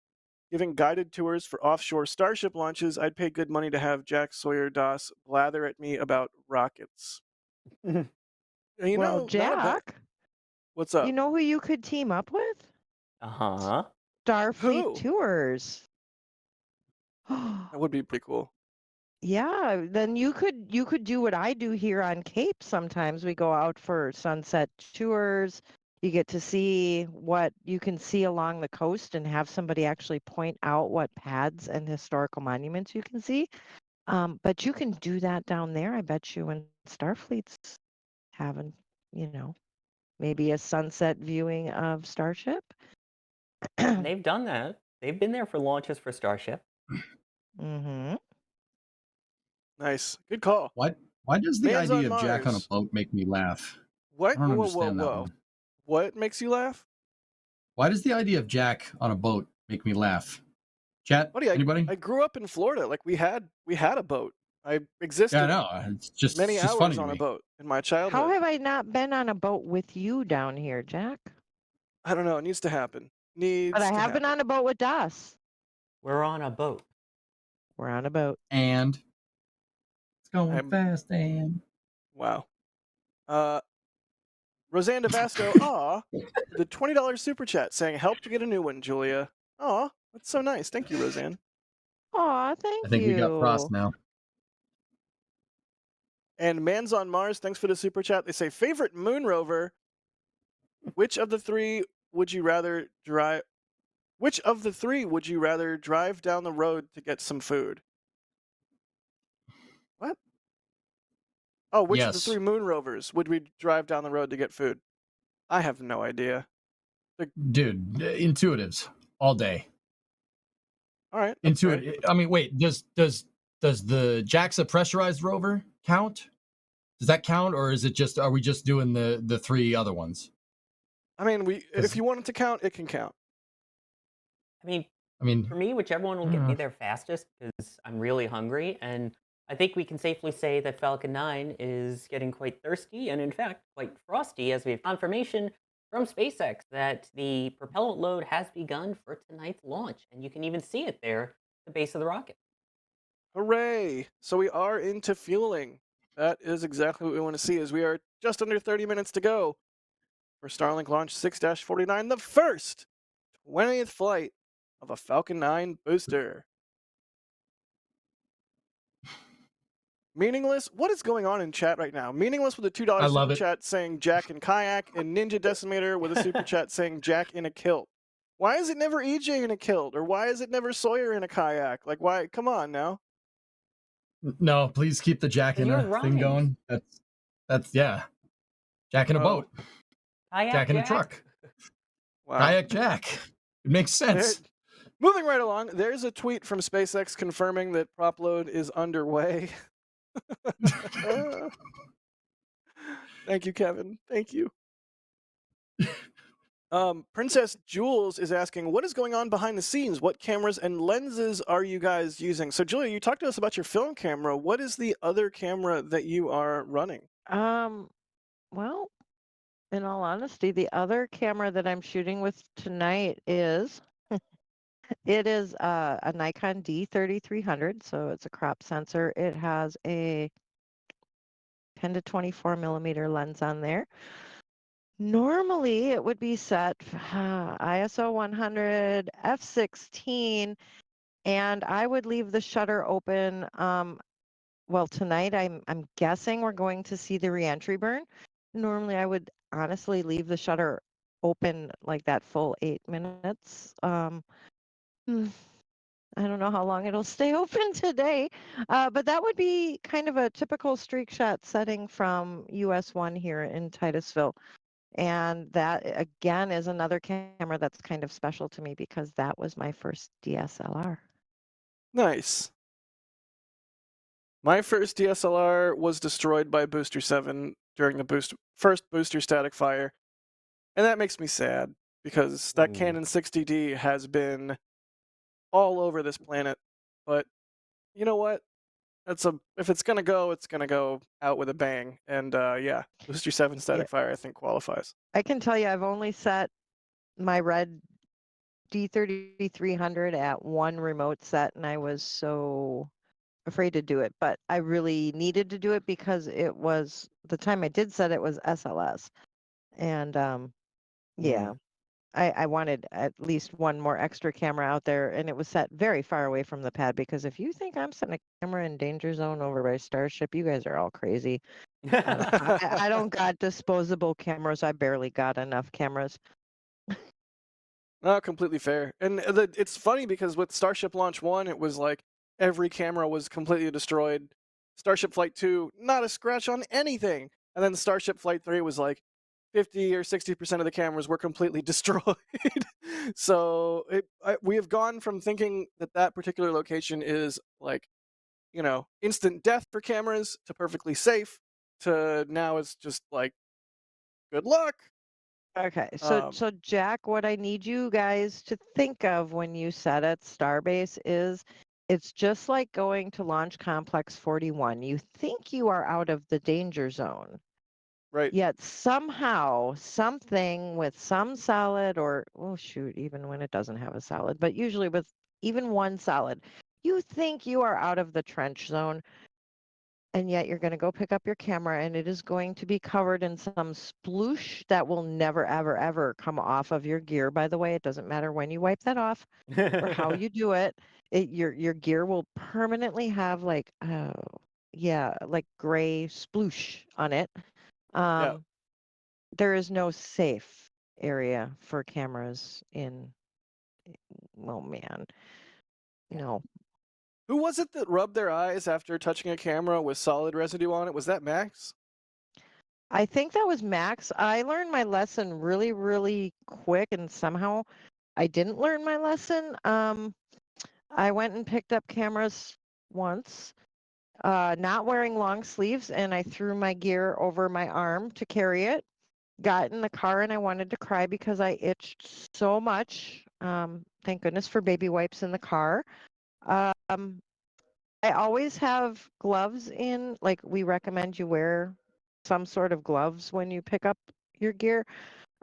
giving guided tours for offshore Starship launches. I'd pay good money to have Jack Sawyer Das blather at me about rockets. You Well, know, not a bad. Jack, What's up? you know who you could team up with? Uh-huh. Starfleet Who? Tours. That would be pretty cool. Yeah, then you could do what I do here on Cape sometimes. We go out for sunset tours. You get to see what you can see along the coast and have somebody actually point out what pads and historical monuments you can see. But you can do that down there, I bet you, when Starfleet's having, maybe a sunset viewing of Starship. And they've done that. They've been there for launches for Starship. Mm-hmm. Nice. Good call. Why does the Man's on idea of Jack on a Mars. boat make me laugh? What? I don't Whoa, understand that one. What makes you laugh? Why does the idea of Jack on a boat make me laugh? Chat? Buddy, Anybody? I grew up in Florida. Like we had a boat. I existed Yeah, I know. It's just many funny hours to on a me. boat in my How childhood. have I not been on a boat with you down here, Jack? I don't know. It needs to happen. Needs But I to have been happen. on a boat with Das. We're on a boat. We're on a boat. And it's going I'm- fast and Wow. Roseanne DeVasco, the $20 super chat saying help to get a new one, Julia. Aw, that's so nice. Thank you, Roseanne. Aw, thank I think you. we got Frost now. And Man's on Mars, thanks for the super chat. They say favorite moon rover. Which of the three would you rather drive? Which of the three would you rather drive down the road to get some food? What? Oh, which of the Yes. three moon rovers would we drive down the road to get food? I have no idea. Dude, intuitives all day. All right. that's fair. Intuitive. I mean, wait, does the JAXA pressurized rover count? Does that count, or is it just are we just doing the three other ones? I mean, if you want it to count, it can count. I mean, for me, whichever one will get me there fastest, because I'm really hungry, and I think we can safely say that Falcon 9 is getting quite thirsty, and in fact, quite frosty, as we have confirmation from SpaceX that the propellant load has begun for tonight's launch, and you can even see it there at the base of the rocket. Hooray! So we are into fueling. That is exactly what we want to see, as we are just under 30 minutes to go for Starlink Launch 6-49, the first 20th flight of a Falcon 9 booster. Meaningless? What is going on in chat right now? Meaningless with a $2 I love super it. chat saying Jack in kayak, and Ninja Decimator with a super chat saying Jack in a kilt. Why is it never EJ in a kilt? Or why is it never Sawyer in a kayak? Like, why? Come on now. No, please keep the Jack in You're a thing right. going. That's yeah. Jack in a Oh. boat. Kayak Jack in a Jack? truck. Wow. Kayak Jack. It makes sense. Moving right along, there's a tweet from SpaceX confirming that prop load is underway. Thank you, Kevin. Thank you. Princess Jules is asking, what is going on behind the scenes? What cameras and lenses are you guys using? So, Julia, you talked to us about your film camera. What is the other camera that you are running? Well, in all honesty, the other camera that I'm shooting with tonight is it is a Nikon D3300, so it's a crop sensor. It has a 10 to 24 millimeter lens on there. Normally, it would be set ISO 100 f16, and I would leave the shutter open. Well, tonight I'm guessing we're going to see the reentry burn. Normally, I would honestly leave the shutter open like that full 8 minutes. I don't know how long it'll stay open today, but that would be kind of a typical streak shot setting from US1 here in Titusville. And that again is another camera that's kind of special to me because that was my first DSLR. Nice. My first DSLR was destroyed by Booster 7 during the first booster static fire. And that makes me sad because that Canon 60D has been all over this planet. But you know what? If it's gonna go, it's gonna go out with a bang. And yeah, Booster 7 static fire I think qualifies. I can tell you I've only set my red D3300 at one remote set, and I was so afraid to do it, but I really needed to do it because it was the time I did set it was SLS. And yeah, I wanted at least one more extra camera out there, and it was set very far away from the pad because if you think I'm setting a camera in danger zone over by Starship, you guys are all crazy. I don't got disposable cameras. I barely got enough cameras. No, completely fair. And it's funny because with Starship Launch 1, it was like every camera was completely destroyed. Starship Flight 2, not a scratch on anything. And then Starship Flight 3 was like 50 or 60% of the cameras were completely destroyed. So we have gone from thinking that that particular location is like, instant death for cameras to perfectly safe to now it's just like, good luck. Okay, so Jack, what I need you guys to think of when you set at Starbase is it's just like going to Launch Complex 41. You think you are out of the danger zone. Right. Yet somehow something with some solid or oh shoot, even when it doesn't have a solid, but usually with even one solid, you think you are out of the trench zone. And yet you're going to go pick up your camera and it is going to be covered in some sploosh that will never, ever, ever come off of your gear. By the way, it doesn't matter when you wipe that off or how you do it. Your gear will permanently have like, oh, yeah, like gray sploosh on it. Yeah. There is no safe area for cameras in, oh man, no. Who was it that rubbed their eyes after touching a camera with solid residue on it? Was that Max? I think that was Max. I learned my lesson really, really quick, and somehow I didn't learn my lesson. I went and picked up cameras once, not wearing long sleeves, and I threw my gear over my arm to carry it. Got in the car and I wanted to cry because I itched so much. Thank goodness for baby wipes in the car. I always have gloves in, like we recommend you wear some sort of gloves when you pick up your gear.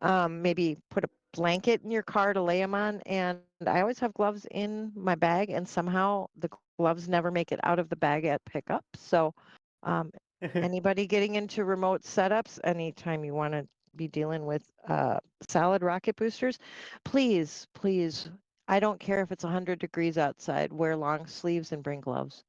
Maybe put a blanket in your car to lay them on. And I always have gloves in my bag, and somehow the gloves never make it out of the bag at pickup. So, anybody getting into remote setups, anytime you want to be dealing with solid rocket boosters, please, please, I don't care if it's 100 degrees outside, wear long sleeves and bring gloves.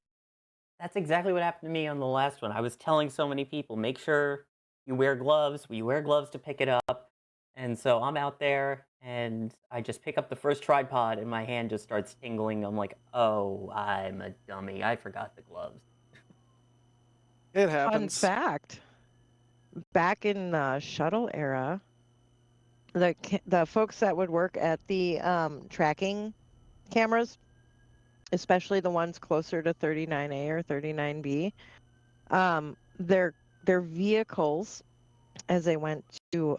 That's exactly what happened to me on the last one. I was telling so many people, make sure you wear gloves. You wear gloves to pick it up. And so I'm out there and I just pick up the first tripod and my hand just starts tingling. I'm like, oh, I'm a dummy. I forgot the gloves. It Fun happens. fact. back in the shuttle era, the folks that would work at the tracking cameras, especially the ones closer to 39A or 39B, their vehicles, as they went to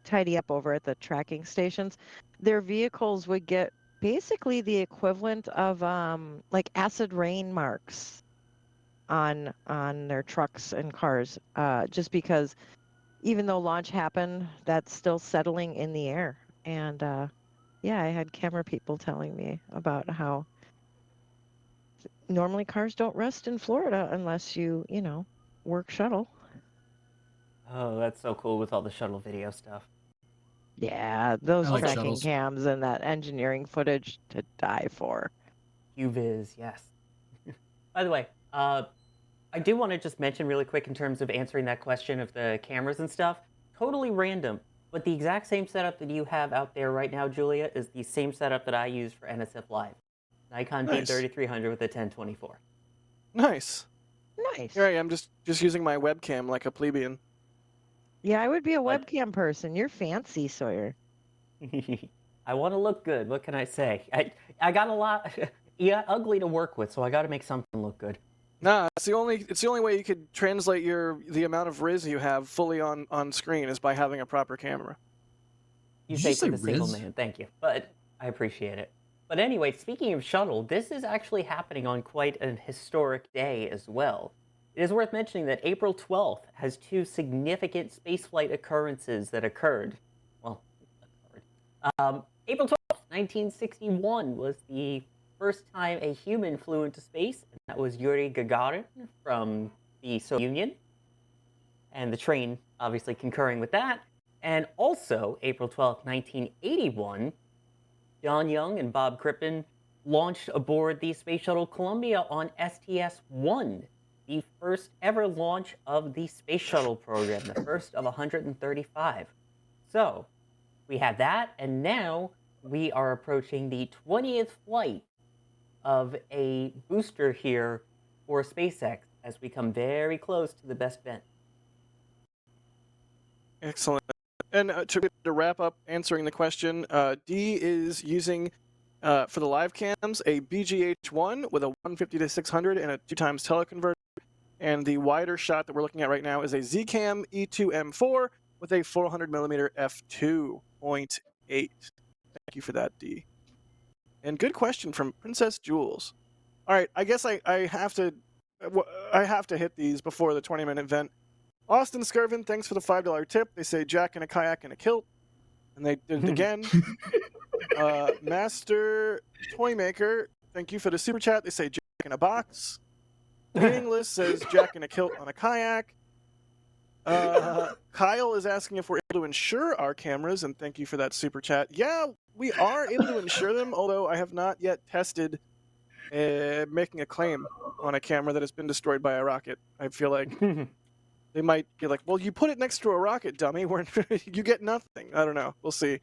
tidy up over at the tracking stations, their vehicles would get basically the equivalent of like acid rain marks on their trucks and cars, just because even though launch happened, that's still settling in the air. And yeah, I had camera people telling me about how normally cars don't rest in Florida unless you work shuttle. Oh, that's so cool with all the shuttle video stuff. Yeah, those I like tracking shuttles. cams and that engineering footage to die for. QViz, yes. By the way, I do want to just mention really quick in terms of answering that question of the cameras and stuff. Totally random, but the exact same setup that you have out there right now, Julia, is the same setup that I use for NSF Live. Nikon Nice. D3300 with a 1024. Nice. Nice. Here I am, just using my webcam like a plebeian. Yeah, I would be a But- webcam person. You're fancy, Sawyer. I want to look good. What can I say? I got a lot. You got ugly to work with, so I got to make something look good. Nah, it's the only way you could translate the amount of Riz you have fully on screen is by having a proper camera. You Did say you for say the single Riz? man, thank you. But I appreciate it. But anyway, speaking of shuttle, this is actually happening on quite an historic day as well. It is worth mentioning that April 12th has two significant spaceflight occurrences that occurred. Well, April 12th, 1961 was the first time a human flew into space, and that was Yuri Gagarin from the Soviet Union. And the train obviously concurring with that. And also, April 12th, 1981, John Young and Bob Crippen launched aboard the Space Shuttle Columbia on STS-1, the first ever launch of the Space Shuttle program, the first of 135. So, we had that, and now we are approaching the 20th flight of a booster here for SpaceX as we come very close to the best bet. Excellent. And to wrap up answering the question, D is using, for the live cams, a BGH1 with a 150 to 600 and a 2x teleconverter. And the wider shot that we're looking at right now is a Zcam E2M4 with a 400mm f2.8. Thank you for that, D. And good question from Princess Jules. All right, I guess I have to hit these before the 20-minute vent. Austin Skirvin, thanks for the $5 tip. They say Jack in a kayak and a kilt, and they did it again. Master Toymaker, thank you for the super chat. They say Jack in a box. Meaningless says Jack in a kilt on a kayak. Kyle is asking if we're able to insure our cameras, and thank you for that super chat. Yeah, we are able to insure them, although I have not yet tested making a claim on a camera that has been destroyed by a rocket. I feel like they might be like, well, you put it next to a rocket, dummy. You get nothing. I don't know. We'll see.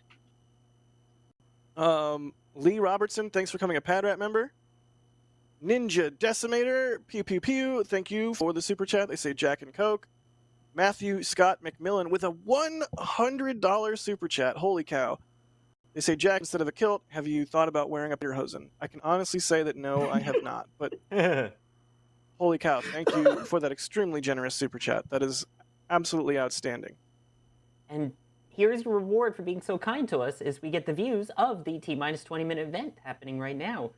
Lee Robertson, thanks for becoming a Pad Rat member. Ninja Decimator, pew pew pew, thank you for the super chat. They say Jack and Coke. Matthew Scott McMillan with a $100 super chat. Holy cow. They say, Jack, instead of a kilt, have you thought about wearing a lederhosen? I can honestly say that no, I have not. But holy cow, thank you for that extremely generous super chat. That is absolutely outstanding. And here's your reward for being so kind to us is we get the views of the T-minus 20-minute event happening right now.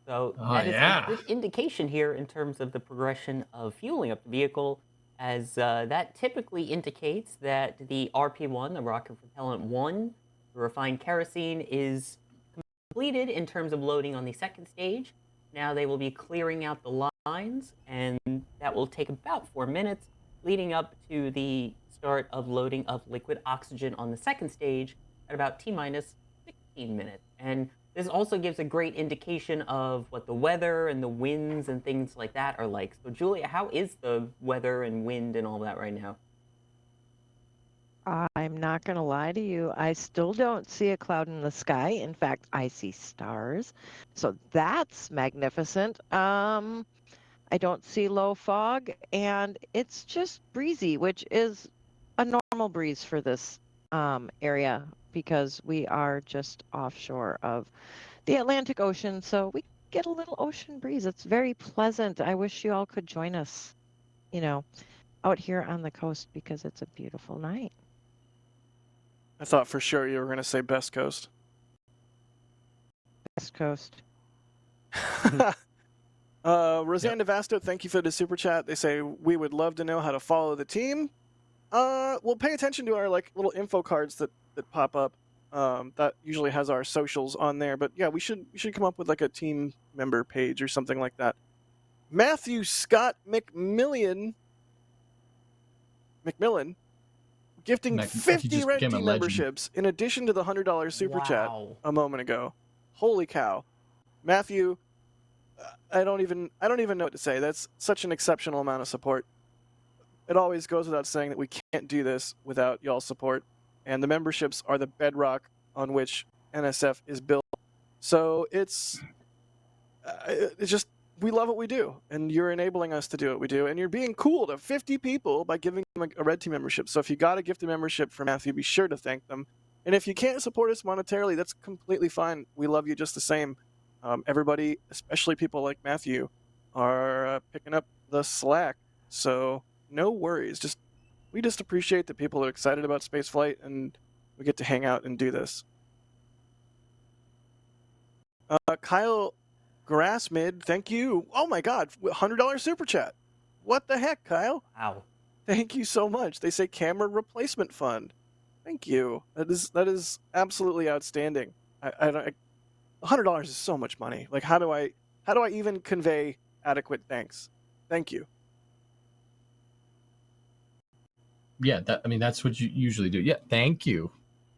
So that is a good indication here in terms of the progression of fueling up the vehicle, as that typically indicates that the RP1, the rocket propellant 1, the refined kerosene, is completed in terms of loading on the second stage. Now they will be clearing out the lines, and that will take about 4 minutes, leading up to the start of loading of liquid oxygen on the second stage at about T-minus 16 minutes. And this also gives a great indication of what the weather and the winds and things like that are like. So, Julia, how is the weather and wind and all that right now? I'm not going to lie to you. I still don't see a cloud in the sky. In fact, I see stars. So that's magnificent. I I don't see low fog, and it's just breezy, which is a normal breeze for this area because we are just offshore of the Atlantic Ocean, so we get a little ocean breeze. It's very pleasant. I wish you all could join us, you know, out here on the coast because it's a beautiful night. I thought for sure you were going to say best coast. West Coast. Roseanne Devasto, thank you for the super chat. They say we would love to know how to follow the team. We'll pay attention to our like little info cards that pop up. That usually has our socials on there. But yeah, we should come up with like a team member page or something like that. Matthew Scott McMillan gifting 50 Red Team memberships in addition to the $100 super chat a moment ago. Holy cow, Matthew! I don't even know what to say. That's such an exceptional amount of support. It always goes without saying that we can't do this without y'all's support, and the memberships are the bedrock on which NSF is built. So it's just we love what we do, and you're enabling us to do what we do, and you're being cool to 50 people by giving them a Red Team membership. So if you got a gift membership from Matthew, be sure to thank them. And if you can't support us monetarily, that's completely fine. We love you just the same. Everybody, especially people like Matthew, are picking up the slack. So no worries. We just appreciate that people are excited about spaceflight, and we get to hang out and do this. Kyle Grassmid, thank you. Oh my God, $100 super chat. What the heck, Kyle? Wow. Thank you so much. They say camera replacement fund. Thank you. That is absolutely outstanding. $100 is so much money. Like, how do I even convey adequate thanks? Thank you. Yeah, that's what you usually do. Yeah, thank you.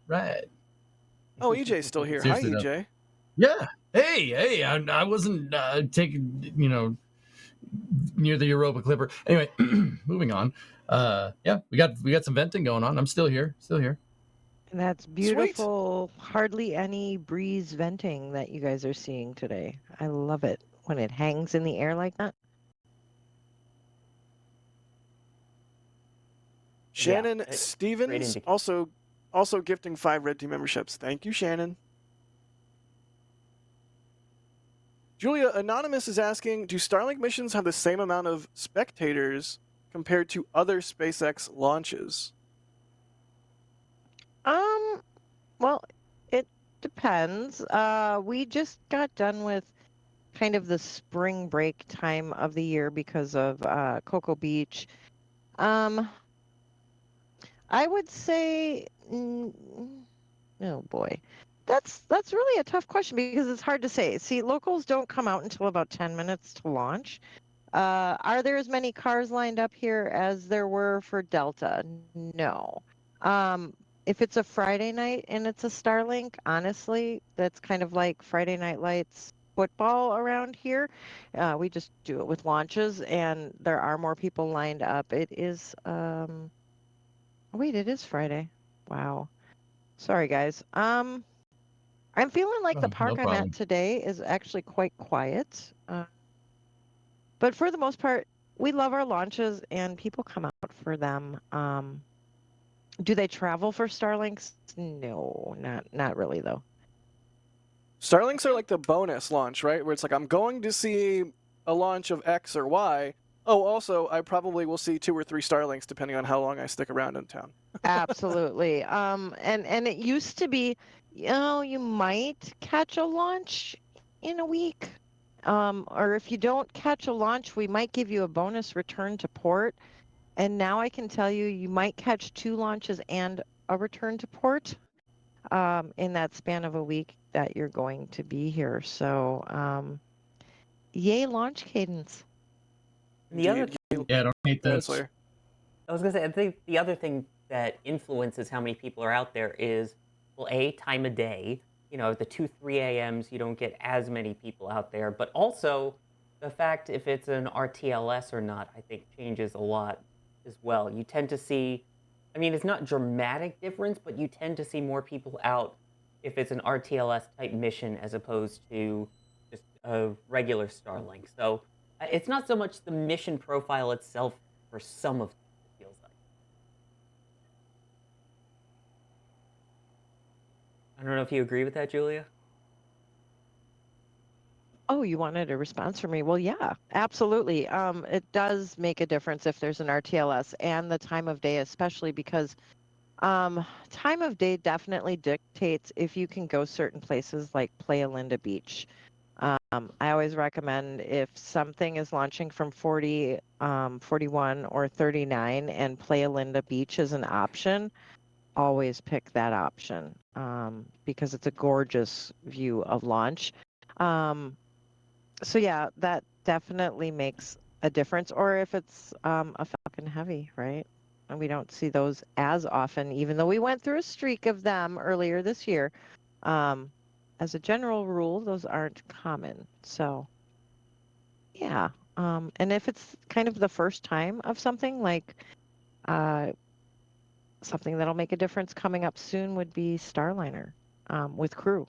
Right. Oh, EJ's still here. Seriously, Hi, EJ. Yeah. Hey, I wasn't taking, near the Europa Clipper. Anyway, moving on. Yeah, we got some venting going on. I'm still here. And that's beautiful. Sweet. Hardly any breeze venting that you guys are seeing today. I love it when it hangs in the air like that. Shannon Stevens also gifting 5 Red Team memberships. Thank you, Shannon. Julia Anonymous is asking, do Starlink missions have the same amount of spectators compared to other SpaceX launches? Well, it depends. We just got done with kind of the spring break time of the year because of Cocoa Beach. I would say, oh boy, that's really a tough question because it's hard to say. See, locals don't come out until about 10 minutes to launch. Are there as many cars lined up here as there were for Delta? No. If it's a Friday night and it's a Starlink, honestly, that's kind of like Friday Night Lights football around here. We just do it with launches, and there are more people lined up. It is, wait, it is Friday. Wow. Sorry, guys. I'm feeling like the park I'm at today is actually quite quiet. But for the most part, we love our launches, and people come out for them. Do they travel for Starlinks? No, not really though. Starlinks are like the bonus launch, right? Where it's like, I'm going to see a launch of X or Y. Oh, also, I probably will see 2 or 3 Starlinks depending on how long I stick around in town. Absolutely. And it used to be, you might catch a launch in a week. Or if you don't catch a launch, we might give you a bonus return to port. And now I can tell you, you might catch 2 launches and a return to port in that span of a week that you're going to be here. So, yay, launch cadence. The other I don't hate this. I was going to say, I think the other thing that influences how many people are out there is, well, time of day. The 2, 3 a.m.s, you don't get as many people out there. But also, the fact if it's an RTLS or not, I think changes a lot as well. You tend to see, it's not dramatic difference, but you tend to see more people out if it's an RTLS type mission as opposed to just a regular Starlink. So It's not so much the mission profile itself for some of them, it feels like. I don't know if you agree with that, Julia. Oh, you wanted a response from me? Well, yeah, absolutely. It does make a difference if there's an RTLS and the time of day, especially because time of day definitely dictates if you can go certain places like Playa Linda Beach. I always recommend if something is launching from 40, 41, or 39 and Playa Linda Beach is an option, always pick that option because it's a gorgeous view of launch. So yeah, that definitely makes a difference. Or if it's a Falcon Heavy, right? And we don't see those as often, even though we went through a streak of them earlier this year. As a general rule, those aren't common. So yeah. And if it's kind of the first time of something like something that'll make a difference coming up soon would be Starliner with crew.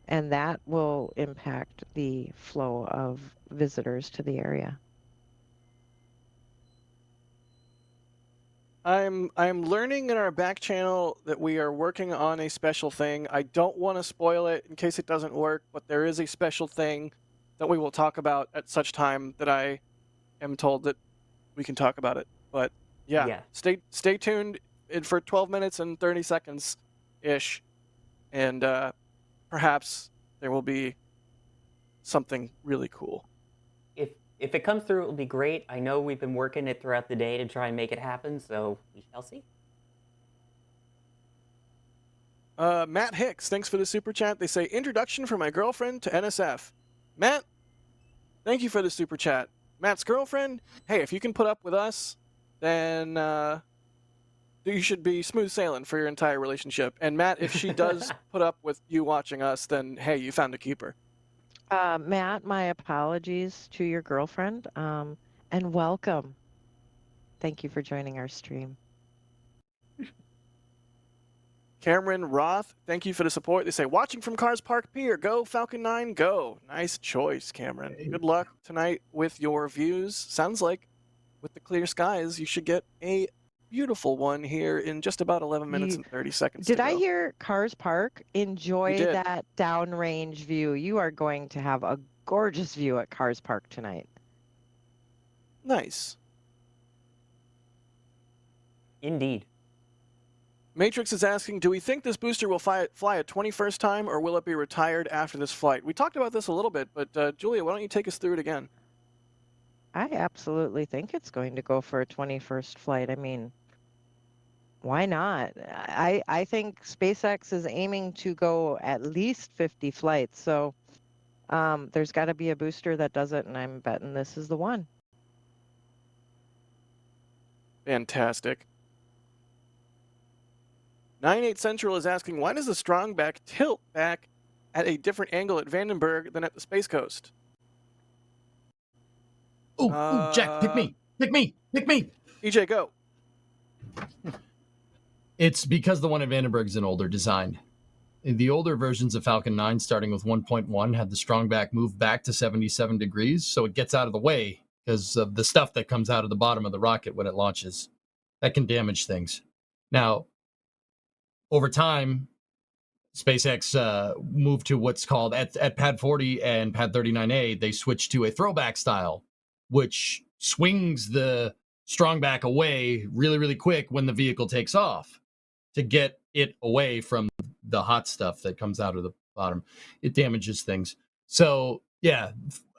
And that will impact the flow of visitors to the area. I'm learning in our back channel that we are working on a special thing. I don't want to spoil it in case it doesn't work, but there is a special thing that we will talk about at such time that I am told that we can talk about it. But yeah. Stay tuned for 12 minutes and 30 seconds ish, and perhaps there will be something really cool. If it comes through, it will be great. I know we've been working it throughout the day to try and make it happen, so we shall see. Matt Hicks, thanks for the super chat. They say, introduction for my girlfriend to NSF. Matt, thank you for the super chat. Matt's girlfriend, hey, if you can put up with us, then you should be smooth sailing for your entire relationship. And Matt, if she does put up with you watching us, then hey, you found a keeper. Matt, my apologies to your girlfriend, and welcome. Thank you for joining our stream. Cameron Roth, thank you for the support. They say, watching from Cars Park Pier, go Falcon 9, go. Nice choice, Cameron. Good luck tonight with your views. Sounds like with the clear skies, you should get a beautiful one here in just about 11 minutes and 30 seconds. Did I hear Cars Park? Enjoy did. that downrange view. You are going to have a gorgeous view at Cars Park tonight. Nice. Indeed. Matrix is asking, do we think this booster will fly a 21st time, or will it be retired after this flight? We talked about this a little bit, but Julia, why don't you take us through it again? I absolutely think it's going to go for a 21st flight. I mean, why not? I think SpaceX is aiming to go at least 50 flights. So there's got to be a booster that does it, and I'm betting this is the one. Fantastic. 98 Central is asking, why does the Strongback tilt back at a different angle at Vandenberg than at the Space Coast? Ooh, Jack, pick me. EJ, go. It's because the one at Vandenberg's an older design. The older versions of Falcon 9, starting with 1.1, had the Strongback move back to 77 degrees, so it gets out of the way because of the stuff that comes out of the bottom of the rocket when it launches. That can damage things. Now, over time, SpaceX moved to what's called, at Pad 40 and Pad 39A, they switched to a throwback style, which swings the Strongback away really, really quick when the vehicle takes off to get it away from the hot stuff that comes out of the bottom. It damages things. So, yeah,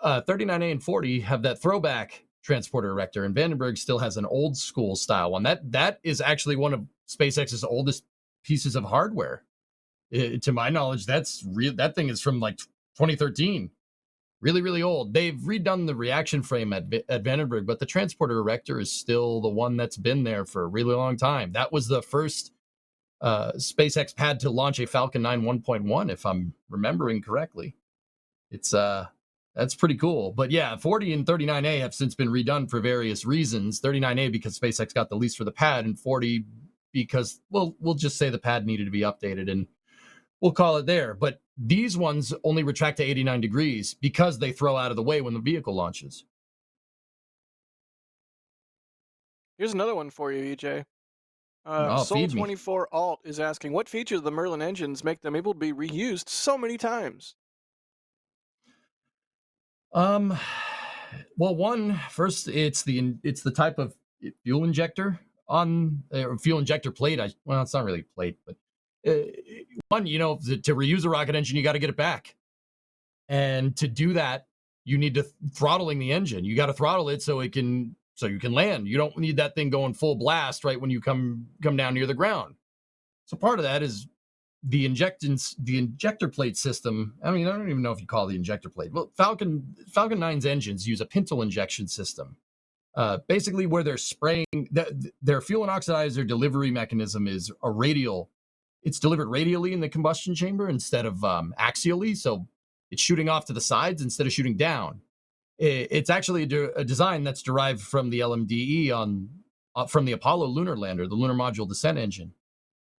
39A and 40 have that throwback transporter erector, and Vandenberg still has an old school style one. That is actually one of SpaceX's oldest pieces of hardware. To my knowledge, that thing is from like 2013. Really, really old. They've redone the reaction frame at Vandenberg, but the transporter erector is still the one that's been there for a really long time. That was the first SpaceX pad to launch a Falcon 9 1.1, if I'm remembering correctly. It's that's pretty cool. But yeah, 40 and 39A have since been redone for various reasons. 39A because SpaceX got the lease for the pad, and 40 because, well, we'll just say the pad needed to be updated, and we'll call it there. But these ones only retract to 89 degrees because they throw out of the way when the vehicle launches. Here's another one for you, EJ. Oh, feed me. Soul24 Alt is asking, what features of the Merlin engines make them able to be reused so many times? Um, well, first, it's the type of fuel injector on or fuel injector plate. Well, it's not really plate, but uh, one, to reuse a rocket engine, you got to get it back, and to do that, you need to throttling the engine. You got to throttle it so you can land. You don't need that thing going full blast right when you come down near the ground. So part of that is the injector plate system. I mean, I don't even know if you call it the injector plate. Well, Falcon 9's engines use a pintle injection system. Basically, where they're spraying their fuel and oxidizer delivery mechanism is a radial. It's delivered radially in the combustion chamber instead of axially, so it's shooting off to the sides instead of shooting down. It's actually a design that's derived from the LMDE from the Apollo lunar lander, the lunar module descent engine,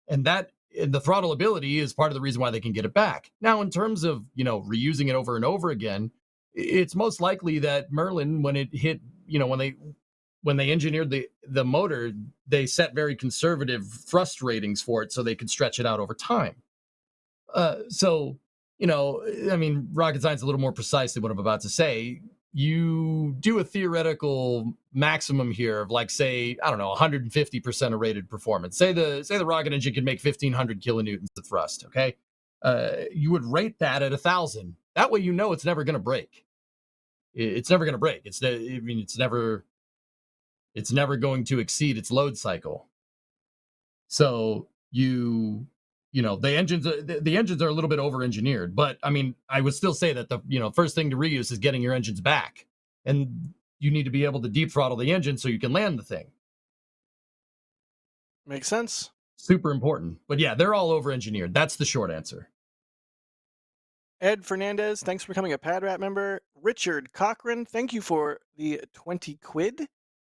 and the throttle ability is part of the reason why they can get it back. Now, in terms of reusing it over and over again, it's most likely that Merlin, when it hit, when they engineered the motor, they set very conservative thrust ratings for it so they could stretch it out over time. So, I mean, rocket science is a little more precise than what I'm about to say. You do a theoretical maximum here of, like, say, I don't know, 150% of rated performance. Say the rocket engine can make 1,500 kilonewtons of thrust. Okay, you would rate that at 1,000. That way, it's never going to break. It's never going to break. It's never going to exceed its load cycle. So the engines are a little bit over engineered, but I mean, I would still say that the first thing to reuse is getting your engines back, and you need to be able to deep throttle the engine so you can land the thing. Makes sense. Super important. But yeah, they're all over engineered. That's the short answer. Ed Fernandez, thanks for becoming a PadRat member. Richard Cochran, thank you for the 20 quid.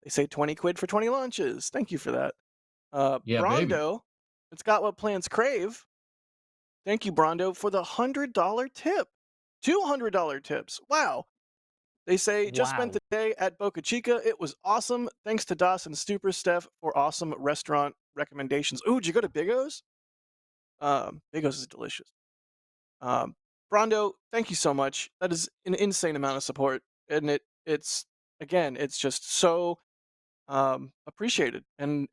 They say 20 quid for 20 launches. Thank you for that. Yeah, baby. Brondo, it's got what plans crave. Thank you, Brondo, for the $100 tip. $200 tips. Wow. They say, just spent Wow. the day at Boca Chica. It was awesome. Thanks to Das and Super Steph for awesome restaurant recommendations. Ooh, did you go to Big O's? Big O's is delicious. Brondo, thank you so much. That is an insane amount of support. And it's just so appreciated. And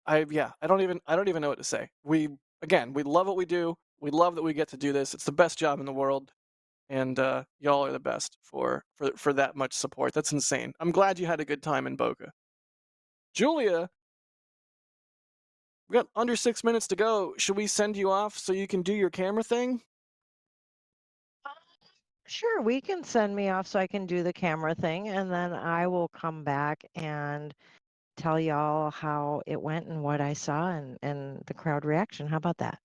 I don't even know what to say. We love what we do. We love that we get to do this. It's the best job in the world, and y'all are the best for that much support. That's insane. I'm glad you had a good time in Boca. Julia, we got under 6 minutes to go. Should we send you off so you can do your camera thing? Sure, we can send me off so I can do the camera thing, and then I will come back and tell y'all how it went and what I saw and the crowd reaction. How about that?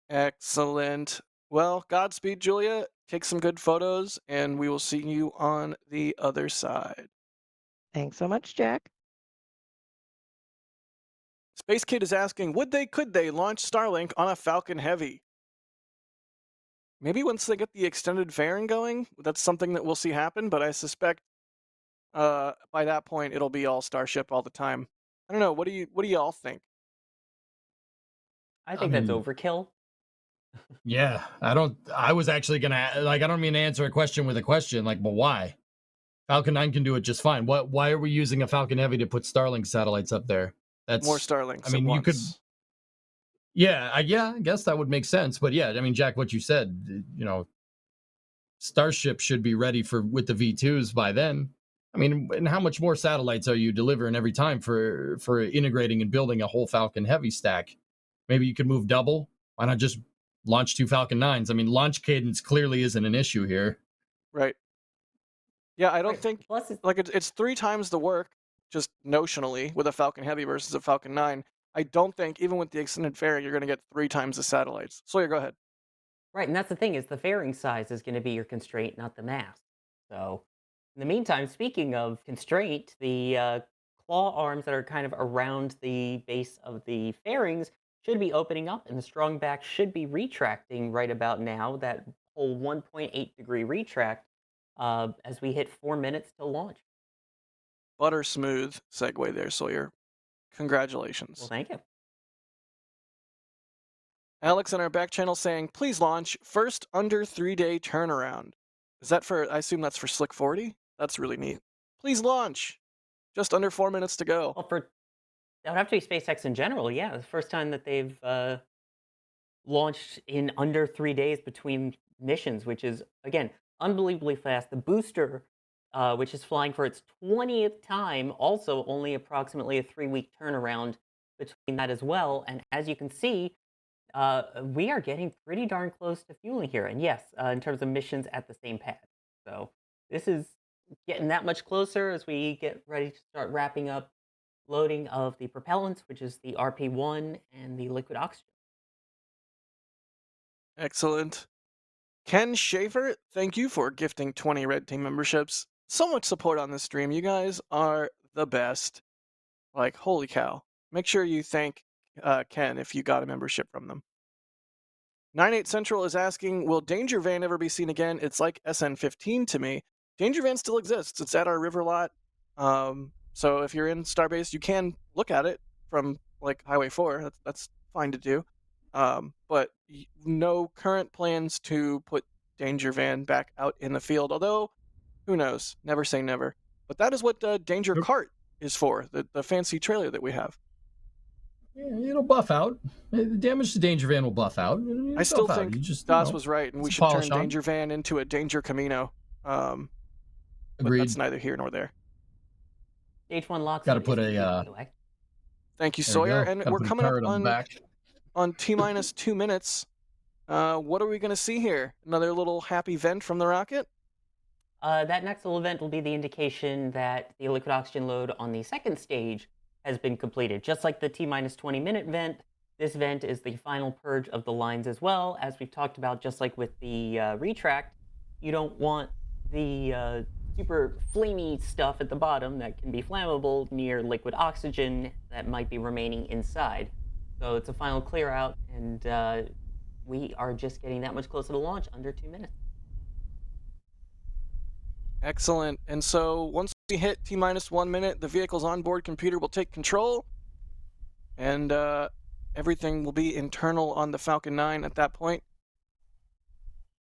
Excellent. Well, Godspeed, Julia. Take some good photos, and we will see you on the other side. Thanks so much, Jack. Space Kid is asking, could they launch Starlink on a Falcon Heavy? Maybe once they get the extended fairing going, that's something that we'll see happen, but I suspect by that point it'll be all Starship all the time. I don't know. What do y'all think? I I think that's mean, overkill. yeah, I was actually gonna, like, I don't mean to answer a question with a question, like, but why? Falcon 9 can do it just fine. Why are we using a Falcon Heavy to put Starlink satellites up there? More I Starlinks at mean, you could, once. I guess that would make sense. But yeah, I mean, Jack, what you said, Starship should be ready with the V2s by then. I mean, and how much more satellites are you delivering every time for integrating and building a whole Falcon Heavy stack? Maybe you could move double. Why not just launch 2 Falcon 9s? I mean, launch cadence clearly isn't an issue here. Right. Yeah, I don't Right. think Plus, it's, like it's 3 times the work, just notionally, with a Falcon Heavy versus a Falcon 9. I don't think even with the extended fairing you're going to get 3 times the satellites. Sawyer, go ahead. right, and that's the thing is the fairing size is going to be your constraint, not the mass. So, in the meantime, speaking of constraint, the claw arms that are kind of around the base of the fairings should be opening up, and the strong back should be retracting right about now. That whole 1.8 degree retract as we hit 4 minutes to launch. butter smooth segue there, Sawyer. Congratulations. Well, thank you. Alex in our back channel saying, please launch first under 3-day turnaround. Is that for, I assume that's for Slick 40? That's really neat. Please launch. Just under 4 minutes to go. Well, that would have to be SpaceX in general. Yeah, the first time that they've launched in under 3 days between missions, which is, again, unbelievably fast. The booster, which is flying for its 20th time, also only approximately a 3-week turnaround between that as well. And as you can see, we are getting pretty darn close to fueling here. And yes, in terms of missions at the same pad. So this is getting that much closer as we get ready to start wrapping up loading of the propellants, which is the RP1 and the liquid oxygen. Excellent. Ken Schaefer, thank you for gifting 20 Red Team memberships. So much support on this stream. You guys are the best. Like, holy cow. Make sure you thank Ken if you got a membership from them. 98 Central is asking, will Danger Van ever be seen again? It's like SN15 to me. Danger Van still exists. It's at our river lot. So if you're in Starbase, you can look at it from like Highway 4. That's fine to do. But no current plans to put Danger Van back out in the field. Although, who knows? Never say never. But that is what Danger Cart is for, the fancy trailer that we have. Yeah, it'll buff out. The damage to Danger Van will buff out. I still think Das was right, and we should turn Danger Van into a Danger Camino. But that's neither here nor there. Stage 1 locks. Got to put a. Thank you, Sawyer. And we're coming up on T-minus 2 minutes. What are we going to see here? Another little happy vent from the rocket? That next little event will be the indication that the liquid oxygen load on the second stage has been completed. Just like the T-minus 20-minute vent, this vent is the final purge of the lines as well. As we've talked about, just like with the retract, you don't want the super flamey stuff at the bottom that can be flammable near liquid oxygen that might be remaining inside. So it's a final clear out, and we are just getting that much closer to launch, under 2 minutes. Excellent. And so once we hit T-minus 1 minute, the vehicle's onboard computer will take control, and everything will be internal on the Falcon 9 at that point.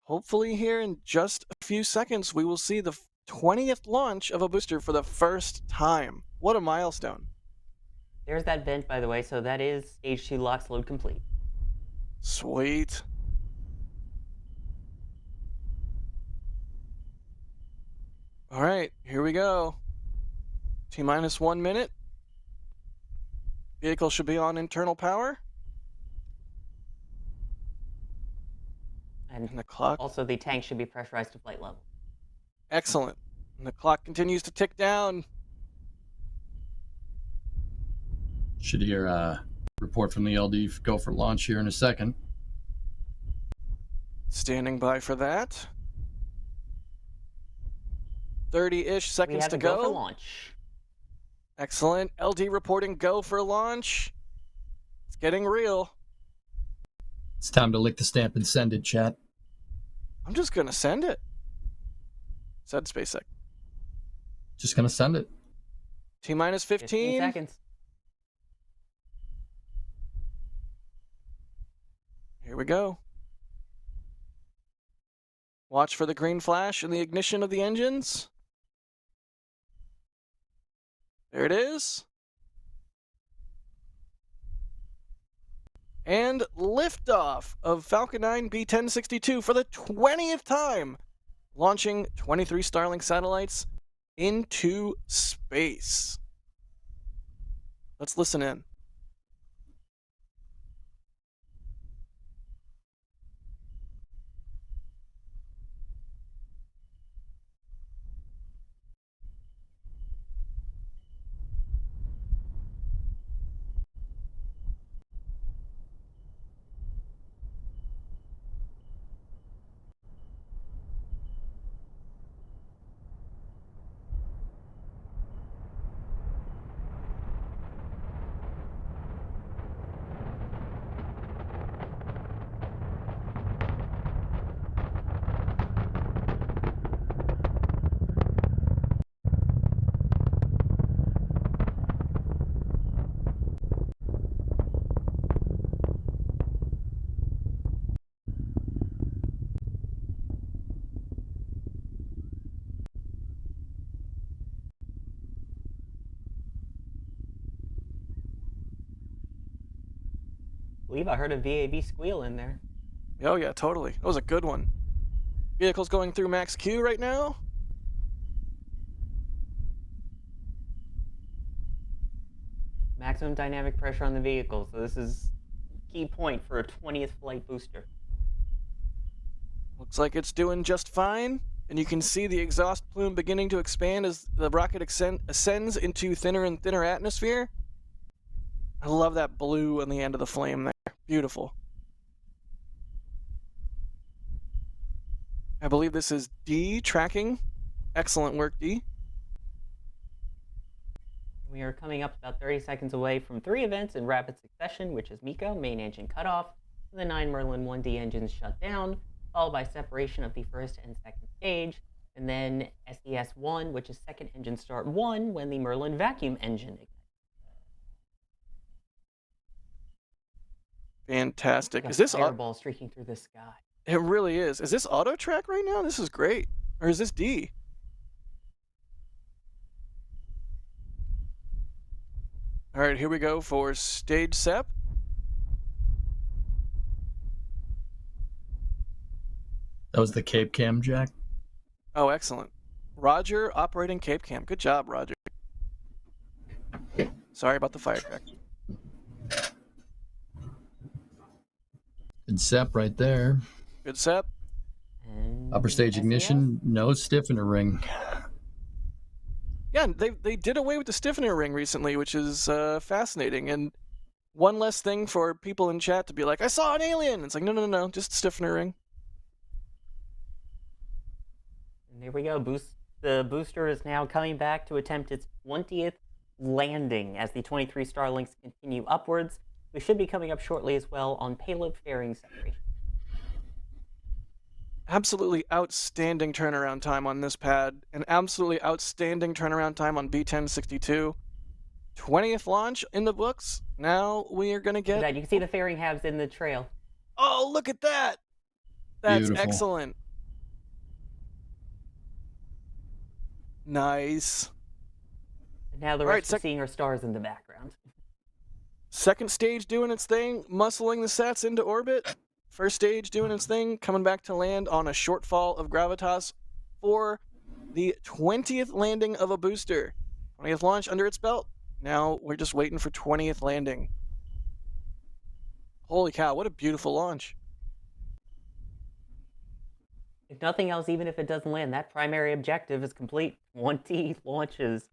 Hopefully here in just a few seconds, we will see the 20th launch of a booster for the first time. What a milestone. There's that vent, by the way, so that is stage 2 locks load complete. Sweet. All right, here we go. T-minus 1 minute. Vehicle should be on internal power. And the clock. Also, the tank should be pressurized to flight level. Excellent. And the clock continues to tick down. Should hear a report from the LD go for launch here in a second. Standing by for that. 30-ish seconds to go for launch. Excellent. LD reporting go for launch. It's getting real. It's time to lick the stamp and send it, chat. I'm just going to send it. Said SpaceX. Just going to send it. T-minus 15 seconds. Here we go. Watch for the green flash in the ignition of the engines. There it is. And liftoff of Falcon 9 B-1062 for the 20th time, launching 23 Starlink satellites into space. Let's listen in. believe I heard a VAB squeal in there. Oh yeah, totally. That was a good one. Vehicle's going through max Q right now. Maximum dynamic pressure on the vehicle, so this is key point for a 20th flight booster. Looks like it's doing just fine, and you can see the exhaust plume beginning to expand as the rocket ascends into thinner and thinner atmosphere. I love that blue on the end of the flame there. Beautiful. I believe this is D tracking. Excellent work, D. We are coming up about 30 seconds away from 3 events in rapid succession, which is MECO, main engine cutoff, the 9 Merlin 1D engines shut down, followed by separation of the first and second stage, and then SES-1, which is second engine start 1, when the Merlin vacuum engine ignites. Fantastic. Like is this fireball streaking through the sky? It really is. Is this auto track right now? This is great. Or is this D? All right, here we go for stage SEP. That was the Cape Cam, Jack. Oh, excellent. Roger operating Cape Cam. Good job, Roger. Sorry about the firecracker. Good SEP right there. Good SEP. And Upper stage SES? ignition, no stiffener ring. Yeah, they did away with the stiffener ring recently, which is fascinating. And one less thing for people in chat to be like, I saw an alien. It's like, no, just stiffener ring. And there we go. The booster is now coming back to attempt its 20th landing as the 23 Starlinks continue upwards. We should be coming up shortly as well on payload fairing separation. Absolutely outstanding turnaround time on this pad. An absolutely outstanding turnaround time on B1062. 20th launch in the books. Now we are going to get... You can see the fairing halves in the trail. Oh, look at that! That's Beautiful. excellent. Nice. And now the rest are seeing our stars in the background. Second stage doing its thing, muscling the sats into orbit. First stage doing its thing, coming back to land on a shortfall of gravitas for the 20th landing of a booster. 20th launch under its belt. Now we're just waiting for 20th landing. Holy cow, what a beautiful launch. If nothing else, even if it doesn't land, that primary objective is complete. 20 launches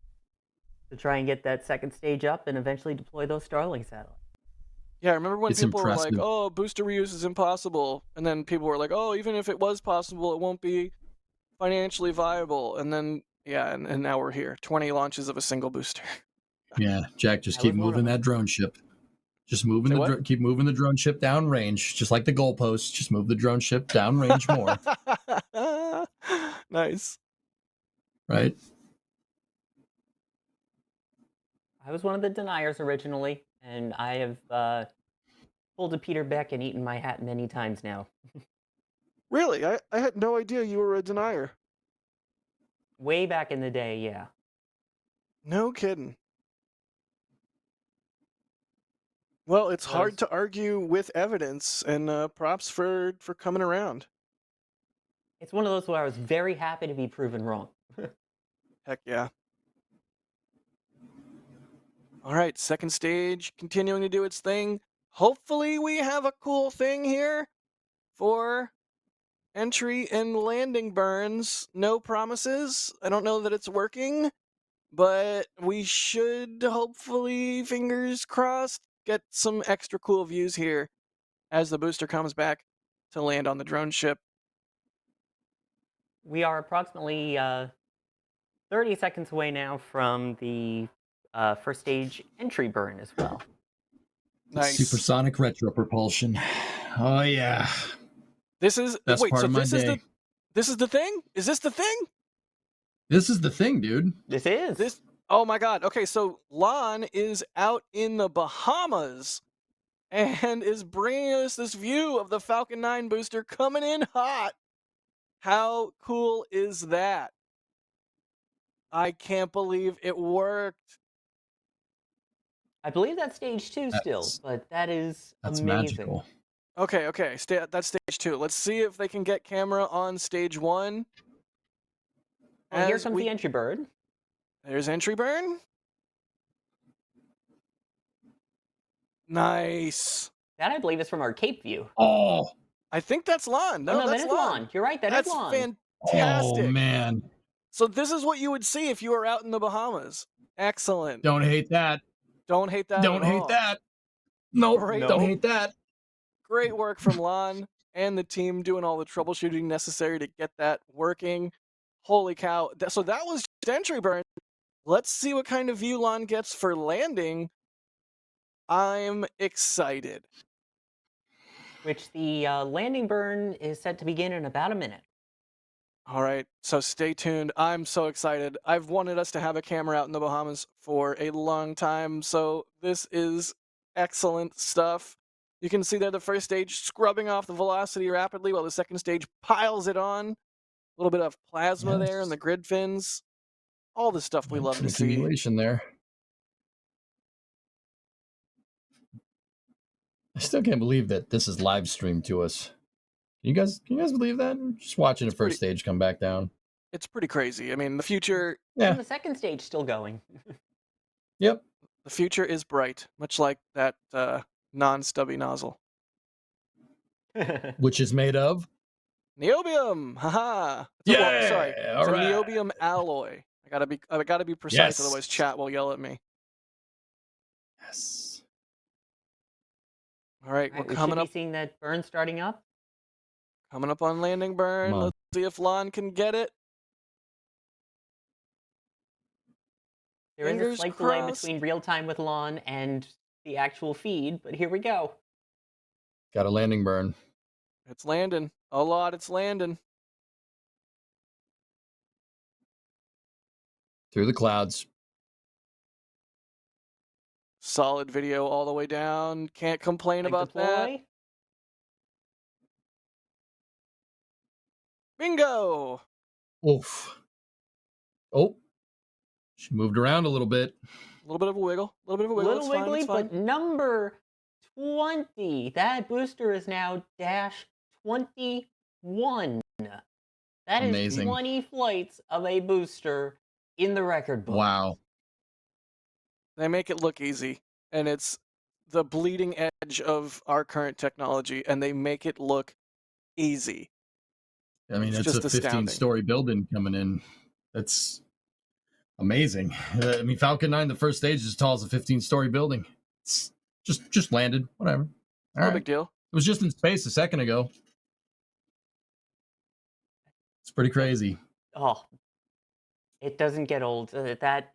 to try and get that second stage up and eventually deploy those Starlink satellites. Yeah, remember when It's people were impressive. like, oh, booster reuse is impossible. And then people were like, oh, even if it was possible, it won't be financially viable. And then, yeah, and now we're here. 20 launches of a single booster. Yeah, Jack, just That keep was one of moving them. that drone ship. Just moving Say what? keep moving the drone ship down range, just like the goalposts. Just move the drone ship down range more, Nice. right? I was one of the deniers originally, and I have pulled a Peter Beck and eaten my hat many times now. Really? I had no idea you were a denier. Way back in the day, yeah. No kidding. Well, it's hard to argue with evidence, and props for coming around. It's one of those where I was very happy to be proven wrong. Heck yeah. All right, second stage continuing to do its thing. Hopefully we have a cool thing here for entry and landing burns. No promises. I don't know that it's working, but we should hopefully, fingers crossed, get some extra cool views here as the booster comes back to land on the drone ship. We are approximately 30 seconds away now from the first stage entry burn as well. Nice. Supersonic retro propulsion. Oh yeah. This is Best wait, part so of my this day. is the thing? Is this the thing? This is the thing, dude. This is. This Oh my god. Okay, so Lon is out in the Bahamas and is bringing us this view of the Falcon 9 booster coming in hot. How cool is that? I can't believe it worked. I believe that's stage 2 still, That's but that is that's amazing. magical. Okay, that's stage 2. Let's see if they can get camera on stage 1. Well, here comes the entry bird. There's entry burn. Nice. That, I believe, is from our Cape view. Oh, I think that's Lon. No, that that's is Lon. Lon. You're right, that is That's Lon. fantastic. oh man. So this is what you would see if you were out in the Bahamas. Excellent. Don't hate that. Don't hate that Don't at hate all. that. Nope. Great. Don't hate that. Great work from Lon and the team doing all the troubleshooting necessary to get that working. Holy cow. So that was just entry burn. Let's see what kind of view Lon gets for landing. I'm excited. Which the landing burn is set to begin in about a minute. All right, so stay tuned. I'm so excited. I've wanted us to have a camera out in the Bahamas for a long time, so this is excellent stuff. You can see there the first stage scrubbing off the velocity rapidly while the second stage piles it on. A little bit of plasma there in the grid fins. All the stuff we love Some to see. accumulation there. I still can't believe that this is live streamed to us. Can you guys believe that? Just watching the first stage come back down. It's pretty crazy. I mean, the future. Yeah. And the second stage still going. Yep. The future is bright, much like that non-stubby nozzle. Which is made of Niobium. Haha. Yeah. Sorry. All It's a right. niobium alloy. I gotta be precise, Yes. otherwise chat will yell at me. Yes. All right, All right, we're we coming should up. be seeing that burn starting up. Coming up on landing burn. Come on. Let's see if Lon can get it. There is a Fingers slight delay crossed. between real time with Lon and the actual feed, but here we go. Got a landing burn. It's landing. A lot. It's landing. Through the clouds. Solid video all the way down. Can't complain Big about that. deploy. Bingo. Oof. Oh. She moved around a little bit. A little bit of a wiggle. A little bit of a wiggle. Little It's fine. wiggly, It's fine. but number 20. That booster is now dash 21. That is Amazing. 20 flights of a booster in the record book. Wow. They make it look easy, and it's the bleeding edge of our current technology, and they make it look easy. I mean, It's it's a just astounding. 15-story building coming in. That's amazing. I mean, Falcon 9, the first stage is as tall as a 15-story building. It's just landed. Whatever. All No right. big deal. It was just in space a second ago. It's pretty crazy. Oh, it doesn't get old. That,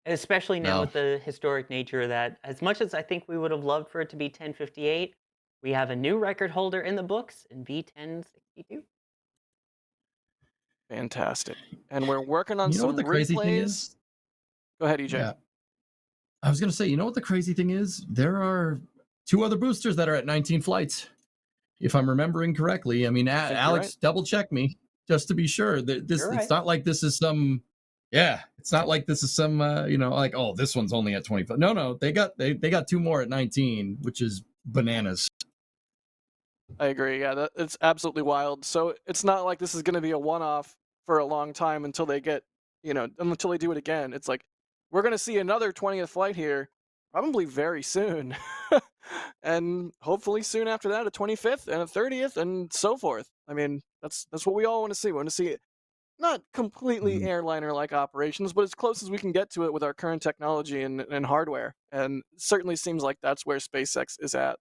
especially now No. with the historic nature of that. As much as I think we would have loved for it to be 1058, we have a new record holder in the books in V1062. Fantastic. And we're working on You know some what the crazy thing replays. is? Go ahead, EJ. Yeah. I was going to say, you know what the crazy thing is? There are 2 other boosters that are at 19 flights, if I'm remembering correctly. I mean, think you're Alex, right. double check me just to be sure. This You're It's right. not like this is some, it's not like this is some, like, oh, this one's only at 25. No, they got 2 more at 19, which is bananas. I agree. Yeah, it's absolutely wild. So it's not like this is going to be a one-off for a long time until they get, until they do it again. It's like we're going to see another 20th flight here, probably very soon, and hopefully soon after that a 25th and a 30th and so forth. I mean, that's what we all want to see. We want to see it, not completely airliner-like operations, but as close as we can get to it with our current technology and hardware. And it certainly seems like that's where SpaceX is at.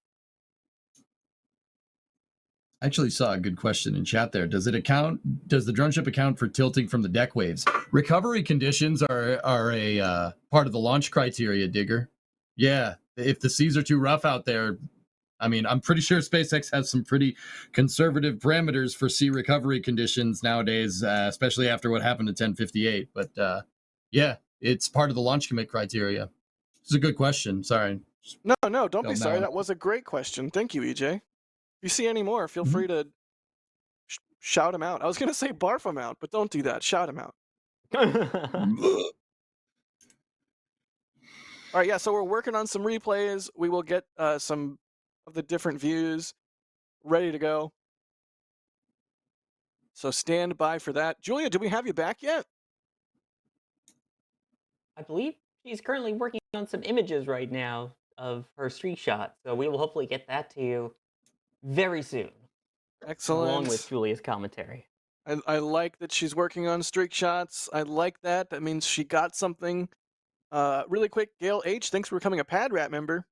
I actually saw a good question in chat there. Does the drone ship account for tilting from the deck waves? Recovery conditions are a part of the launch criteria, Digger. Yeah, if the seas are too rough out there, I mean, I'm pretty sure SpaceX has some pretty conservative parameters for sea recovery conditions nowadays, especially after what happened to 1058. But yeah, it's part of the launch commit criteria. It's a good question. Sorry. No, don't be Fell sorry. down. That was a great question. Thank you, EJ. If you see any more, feel free to shout them out. I was going to say barf them out, but don't do that. Shout them out. All right, yeah. So we're working on some replays. We will get some of the different views ready to go. So stand by for that. Julia, do we have you back yet? I believe she's currently working on some images right now of her streak shot, so we will hopefully get that to you very soon, along with Excellent. Julia's commentary. I like that she's working on streak shots. I like that. That means she got something. Really quick, Gail H, thanks for becoming a Pad Rat member.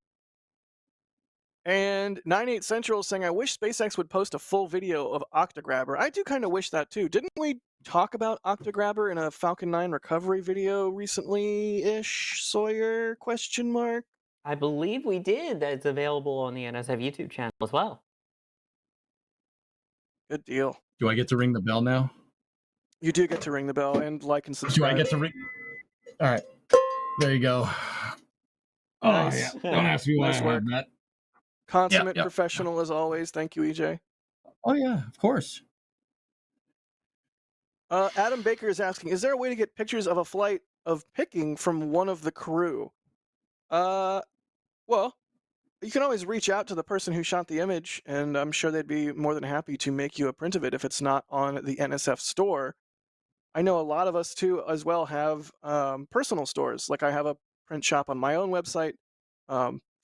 And 98 Central is saying, I wish SpaceX would post a full video of Octograbber. I do kind of wish that too. Didn't we talk about Octograbber in a Falcon 9 recovery video recently-ish, Sawyer, question mark? I believe we did. That's available on the NSF YouTube channel as well. Good deal. Do I get to ring the bell now? You do get to ring the bell and like and Do subscribe. I get to ring? All right. There you go. Nice. Oh, yeah. Don't ask me why Nice I work. have that. Consummate Yep. professional as always. Thank you, EJ. Oh, yeah, of course. Adam Baker is asking, is there a way to get pictures of a flight of picking from one of the crew? Well, you can always reach out to the person who shot the image, and I'm sure they'd be more than happy to make you a print of it if it's not on the NSF store. I know a lot of us, too, as well, have personal stores. Like I have a print shop on my own website.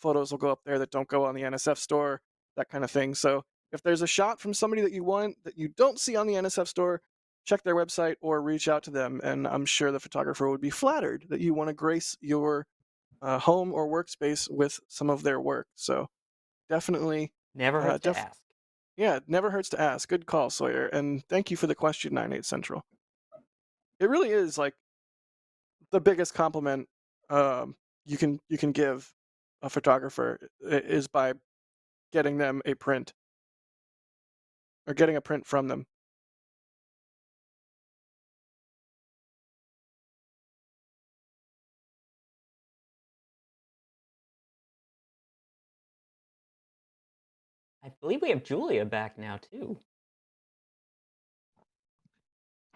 Photos will go up there that don't go on the NSF store, that kind of thing. So if there's a shot from somebody that you want that you don't see on the NSF store, check their website or reach out to them, and I'm sure the photographer would be flattered that you want to grace your home or workspace with some of their work. So definitely, Never hurts to ask. yeah, it never hurts to ask. Good call, Sawyer, and thank you for the question, 98 Central. It really is like the biggest compliment you can give a photographer is by getting them a print or getting a print from them. I believe we have Julia back now too.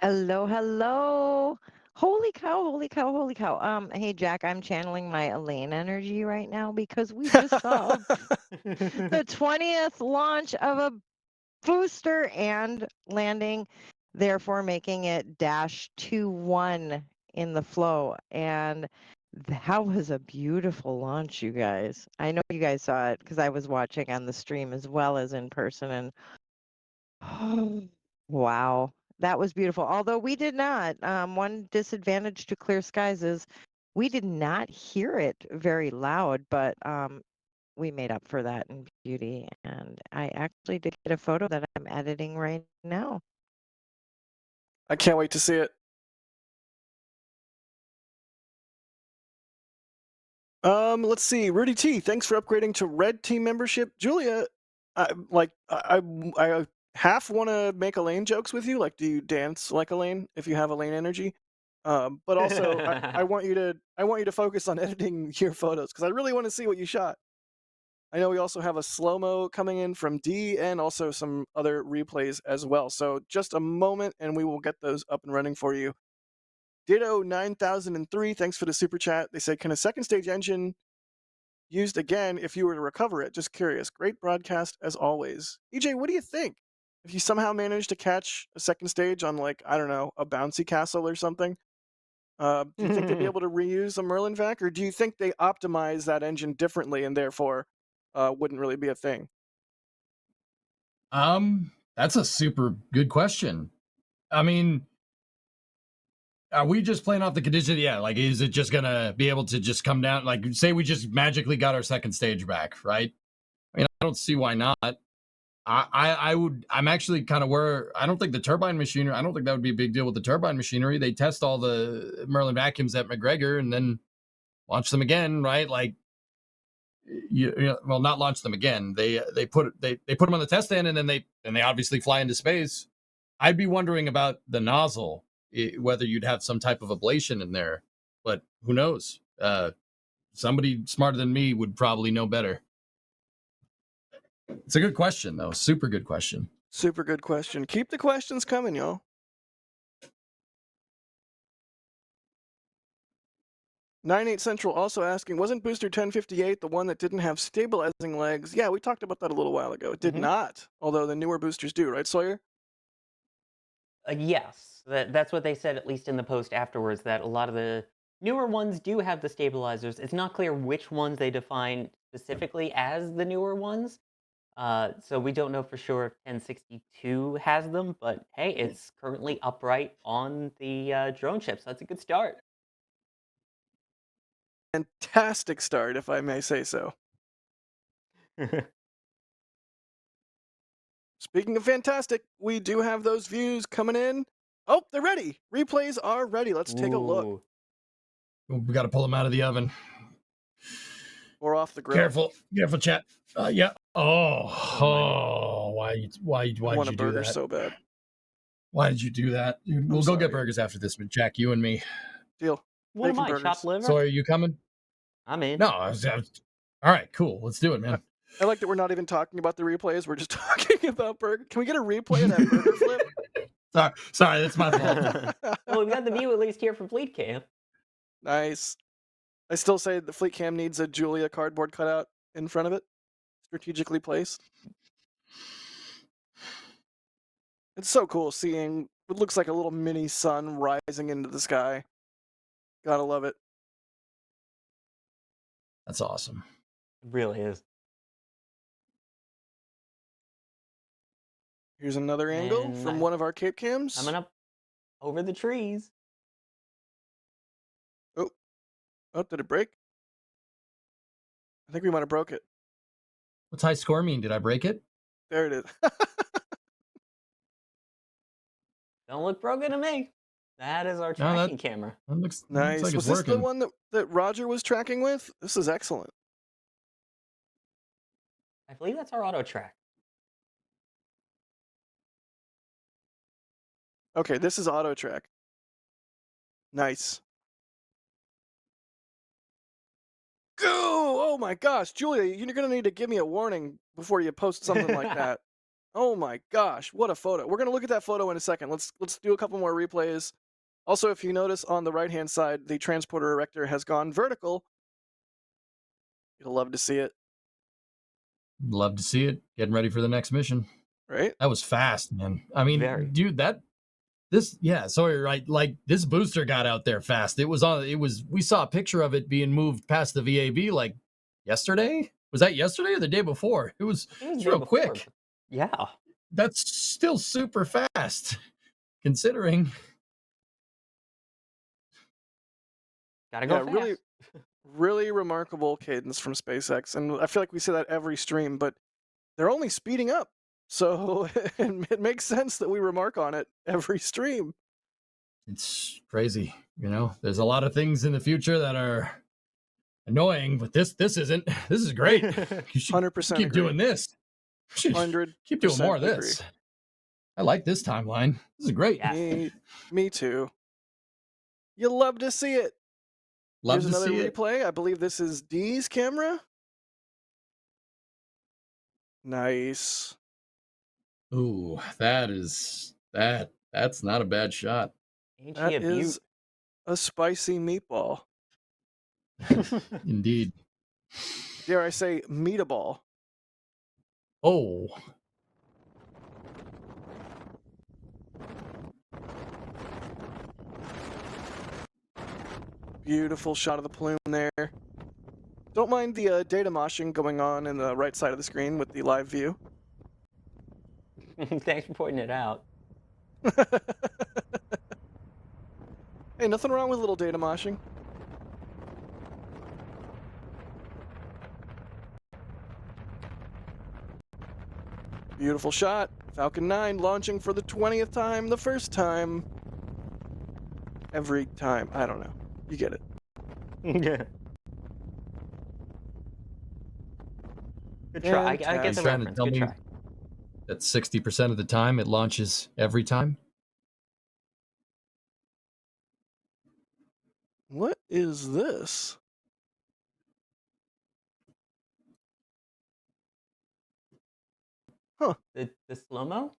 Hello, hello. Holy cow, holy cow, holy cow. Hey Jack, I'm channeling my Elaine energy right now because we just saw the 20th launch of a booster and landing, therefore making it -21 in the flow. And that was a beautiful launch, you guys. I know you guys saw it because I was watching on the stream as well as in person, and wow, that was beautiful. Although we did not, one disadvantage to clear skies is we did not hear it very loud, but we made up for that in beauty. And I actually did get a photo that I'm editing right now. I can't wait to see it. Let's see. Rudy T, thanks for upgrading to Red Team membership. Julia, I half want to make Elaine jokes with you. Like, do you dance like Elaine if you have Elaine energy? But also, I want you to focus on editing your photos because I really want to see what you shot. I know we also have a slow-mo coming in from D and also some other replays as well. So just a moment and we will get those up and running for you. Ditto 9003, thanks for the super chat. They say, can a second stage engine used again if you were to recover it? Just curious. Great broadcast as always. EJ, what do you think? If you somehow managed to catch a second stage on, like, I don't know, a bouncy castle or something, do you think they'd be able to reuse a Merlin vac, or do you think they optimize that engine differently and therefore wouldn't really be a thing? That's a super good question. I mean, are we just playing off the condition? Yeah, like, is it just gonna be able to just come down? Like, say we just magically got our second stage back, right? I mean, I don't see why not. I'm actually kind of where I don't think the turbine machinery, I don't think that would be a big deal with the turbine machinery. They test all the Merlin vacuums at McGregor and then launch them again, right? Like, well, not launch them again. They put them on the test stand and then they obviously fly into space. I'd be wondering about the nozzle, whether you'd have some type of ablation in there, but who knows? Somebody smarter than me would probably know better. It's a good question, though. Super good question. Super good question. Keep the questions coming, y'all. 98 Central also asking, wasn't Booster 1058 the one that didn't have stabilizing legs? Yeah, we talked about that a little while ago. It did not, although the newer boosters do, right, Sawyer? Yes, that's what they said, at least in the post afterwards, that a lot of the newer ones do have the stabilizers. It's not clear which ones they define specifically as the newer ones. So we don't know for sure if 1062 has them, but hey, it's currently upright on the drone ship, so that's a good start. Fantastic start, if I may say so. Speaking of fantastic, we do have those views coming in. Oh, they're ready. Replays are ready. Let's take a look. Ooh. We got to pull them out of the oven. Or off the grill. Careful, chat. Yeah. Why did want you a do burger that? so bad. Why did you do that? Dude, we'll go get burgers after this, but Jack, you and me. Deal. What am Bacon I, burgers. chopped liver? So are you coming? I'm in. No, all right, cool. Let's do it, man. I like that we're not even talking about the replays. We're just talking about burger. Can we get a replay of that burger flip? Sorry, that's my fault. Well, we got the view at least here from Fleet Camp. Nice. I still say the Fleet Cam needs a Julia cardboard cutout in front of it, strategically placed. It's so cool seeing what looks like a little mini sun rising into the sky. Gotta love it. That's awesome. It really is. Here's another angle from one of our Cape Cams. Coming up over the trees. Oh, did it break? I think we might have broke it. What's high score mean? Did I break it? There it is. Don't look broken to me. That is our tracking camera. That looks nice. like Was it's this the working. one that Roger was tracking with? This is excellent. I believe that's our auto track. Okay, this is auto track. Nice. Go! Oh my gosh, Julia, you're gonna need to give me a warning before you post something like that. Oh my gosh, what a photo. We're gonna look at that photo in a second. Let's do a couple more replays. Also, if you notice on the right-hand side, the transporter erector has gone vertical. You'll love to see it. Love to see it. Getting ready for the next mission. Right? That was fast, man. I mean, dude, sorry, right? Like this booster got out there fast. We saw a picture of it being moved past the VAB like yesterday. Was that yesterday or the day before? It was real quick. Yeah. That's still super fast considering. Gotta go fast. Really, really remarkable cadence from SpaceX. And I feel like we say that every stream, but they're only speeding up. So it makes sense that we remark on it every stream. It's crazy. There's a lot of things in the future that are annoying, but this isn't. This is great. You should 100% keep doing this. You should keep doing more of this. I like this timeline. This is great. Yeah. Me too. You love to see it. Here's another replay. I believe this is D's camera. Nice. Ooh, that's not a bad shot. That is a spicy meatball. Indeed. Dare I say meatball? Oh. Beautiful shot of the plume there. Don't mind the data moshing going on in the right side of the screen with the live view. Thanks for pointing it out. Hey, nothing wrong with a little data moshing. Beautiful shot. Falcon 9 launching for the 20th time, the first time. Every time. I don't know. You get it. Yeah. Good try. I get the reference. Good try. That 60% of the time it launches every time. What is this? Huh. The slow-mo?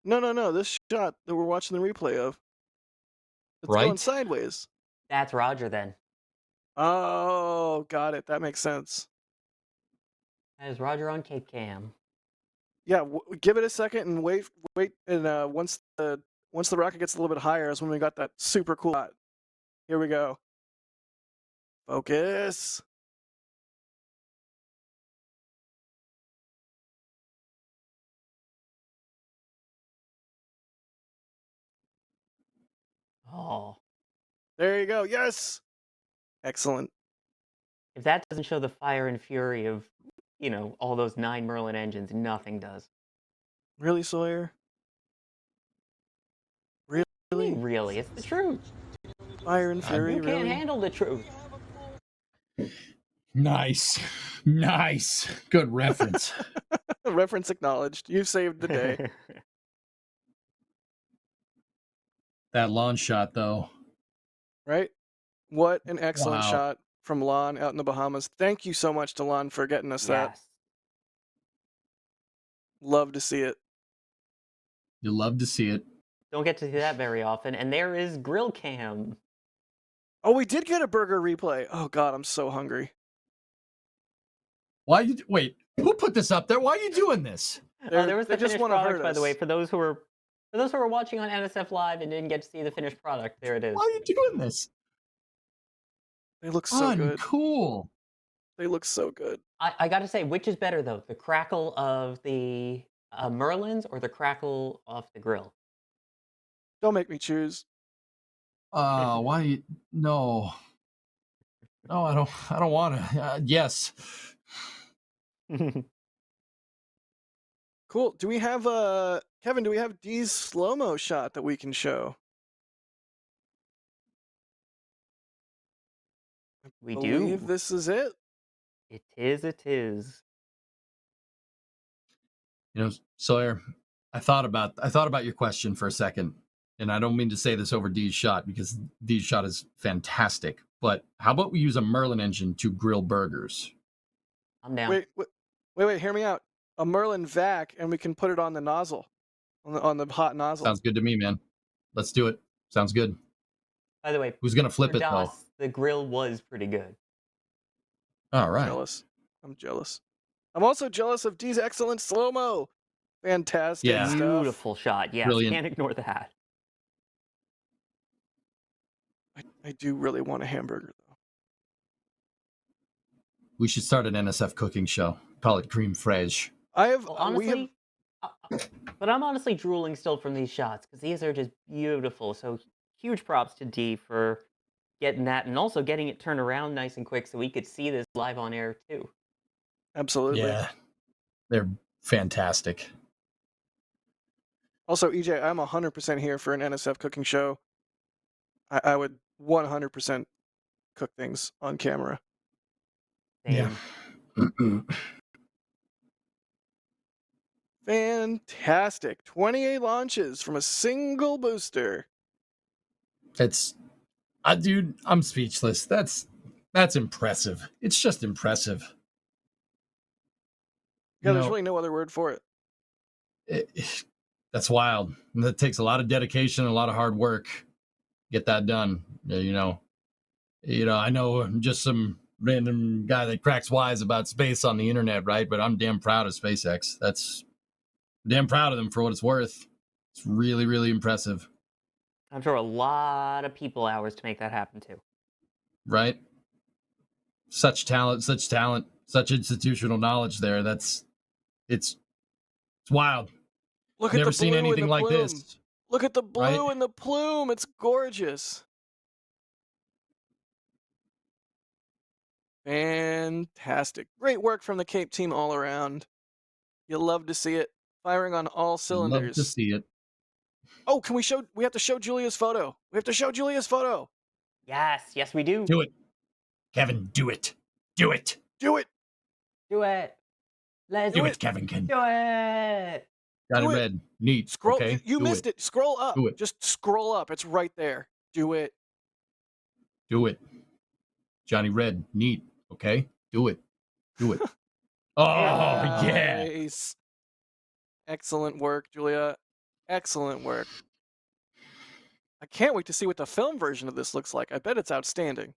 No. This shot that we're watching the replay of. It's going sideways. That's Roger then. Oh, got it. That makes sense. That is Roger on Cape Cam. Yeah, give it a second and wait, and once the rocket gets a little bit higher is when we got that super cool shot. Here we go. Focus. Oh, There you go. Yes. Excellent. if that doesn't show the fire and fury of, all those 9 Merlin engines, nothing does. Really, Sawyer? I Really? mean, really, it's the truth. Fire and Fury, You can't really? handle the truth. Nice. Nice. Good reference. Reference acknowledged. You saved the day. That launch shot, though. Right? What an excellent Wow. shot from Lon out in the Bahamas. Thank you so much to Lon for getting us that. Yes. Love to see it. You love to see it. Don't get to see that very often. And there is Grill Cam. Oh, we did get a burger replay. Oh God, I'm so hungry. Wait, who put this up there? Why are you doing this? There was They the just finished wanna product, hurt by the way, us. for those who were watching on NSF Live and didn't get to see the finished product. There it is. Why are you doing this? They look so good. Uncool. They look so good. I got to say, which is better though, the crackle of the Merlins or the crackle off the grill? Don't make me choose. Why? No. No, I don't want to. Yes. Cool. Do we have Kevin? Do we have Dee's slow-mo shot that we can show? We Believe do. this is it. It is. It is. Sawyer, I thought about your question for a second, and I don't mean to say this over Dee's shot because Dee's shot is fantastic. But how about we use a Merlin engine to grill burgers? I'm down. Wait. Hear me out. A Merlin vac, and we can put it on the nozzle, on the hot nozzle. Sounds good to me, man. Let's do it. Sounds good. By the way, Who's gonna flip for it though? DOS, the grill was pretty good. All right. I'm jealous. I'm also jealous of Dee's excellent slow-mo. Fantastic Yeah. stuff. Beautiful shot. Yes, Brilliant. can't ignore that. I do really want a hamburger though. We should start an NSF cooking show. Call it Cream Fraiche. Well, honestly, but I'm honestly drooling still from these shots because these are just beautiful. So huge props to D for getting that and also getting it turned around nice and quick so we could see this live on air too. Absolutely. Yeah. They're fantastic. Also, EJ, I'm 100% here for an NSF cooking show. I would 100% cook things on camera. Same. Yeah. Fantastic. 28 launches from a single booster. Dude, I'm speechless. That's impressive. It's just impressive. Yeah, there's really no other word for it. That's wild. And that takes a lot of dedication and a lot of hard work. Get that done. I know I'm just some random guy that cracks wise about space on the internet, right? But I'm damn proud of SpaceX. Damn proud of them for what it's worth. It's really, really impressive. I'm sure a lot of people hours to make that happen too. Right? Such talent, such institutional knowledge there. It's wild. Look at Never the seen blue anything in the like plume. this. Look at the blue Right? in the plume. It's gorgeous. Fantastic. Great work from the Cape team all around. You'll love to see it. Firing on all cylinders. Love to see it. Oh, we have to show Julia's photo. We have to show Julia's photo. Yes, we do. Do it. Kevin, do it. Do it. Do it. Do it. Let's Do it, Kevin. do it. Got Do it it. read. Neat. Scroll. Okay. You missed it. Scroll up. Do it. Just scroll up. It's right there. Do it. Do it. Johnny Red. Neat. Okay. Do it. Do it. Oh, yeah. Nice. Excellent work, Julia. Excellent work. I can't wait to see what the film version of this looks like. I bet it's outstanding.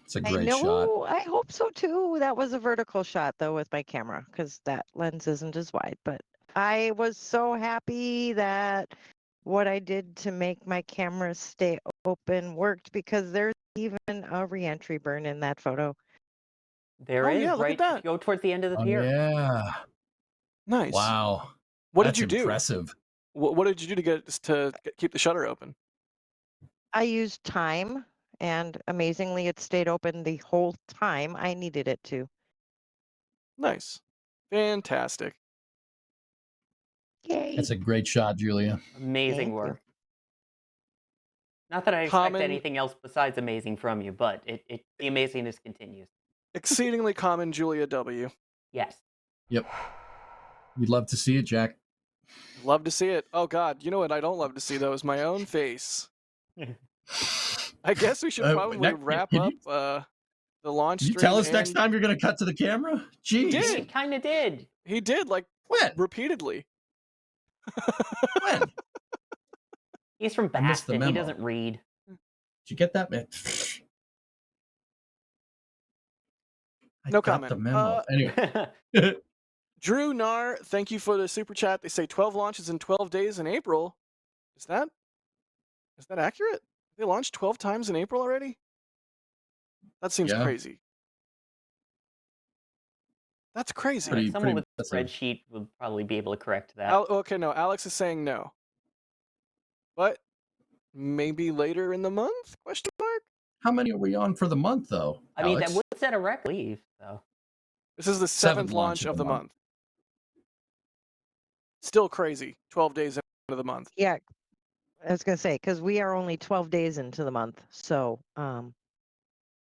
It's a I great shot. know. I hope so too. That was a vertical shot though with my camera because that lens isn't as wide. But I was so happy that what I did to make my camera stay open worked because there's even a reentry burn in that photo. There Oh, is, yeah, look at right? that. Go towards the end of the Oh, pier. yeah. Nice. Wow. What That's did you do? impressive. What did you do to keep the shutter open? I used time, and amazingly, it stayed open the whole time I needed it to. Nice. Fantastic. Yay! That's a great shot, Julia. Amazing Thank you. work. Not that I expect Common, anything else besides amazing from you, but the amazingness continues. exceedingly common Julia W. Yes. Yep. You'd love to see it, Jack. Love to see it. Oh, God. You know what I don't love to see, though, is my own face. I guess we should probably wrap up the launch Can you stream. tell us next time you're going to cut to the camera? Jeez. did. He kind of did. He did, like, When? repeatedly. When? He's from I missed the Boston. He memo. doesn't read. Did you get that, man? No got comment. the memo. Anyway. Drew Nar, thank you for the super chat. They say 12 launches in 12 days in April. Is that accurate? They launched 12 times in April already? That seems Yeah. crazy. That's crazy. Pretty- Someone with a impressive. spreadsheet would probably be able to correct that. Okay, no. Alex is saying no. But maybe later in the month? Question mark? How many are we on for the month, though? I mean, that Alex? would set a record, leave, so. This is the seventh launch of the month. Still crazy. 12 days into the month. Yeah, I was gonna say because we are only 12 days into the month, so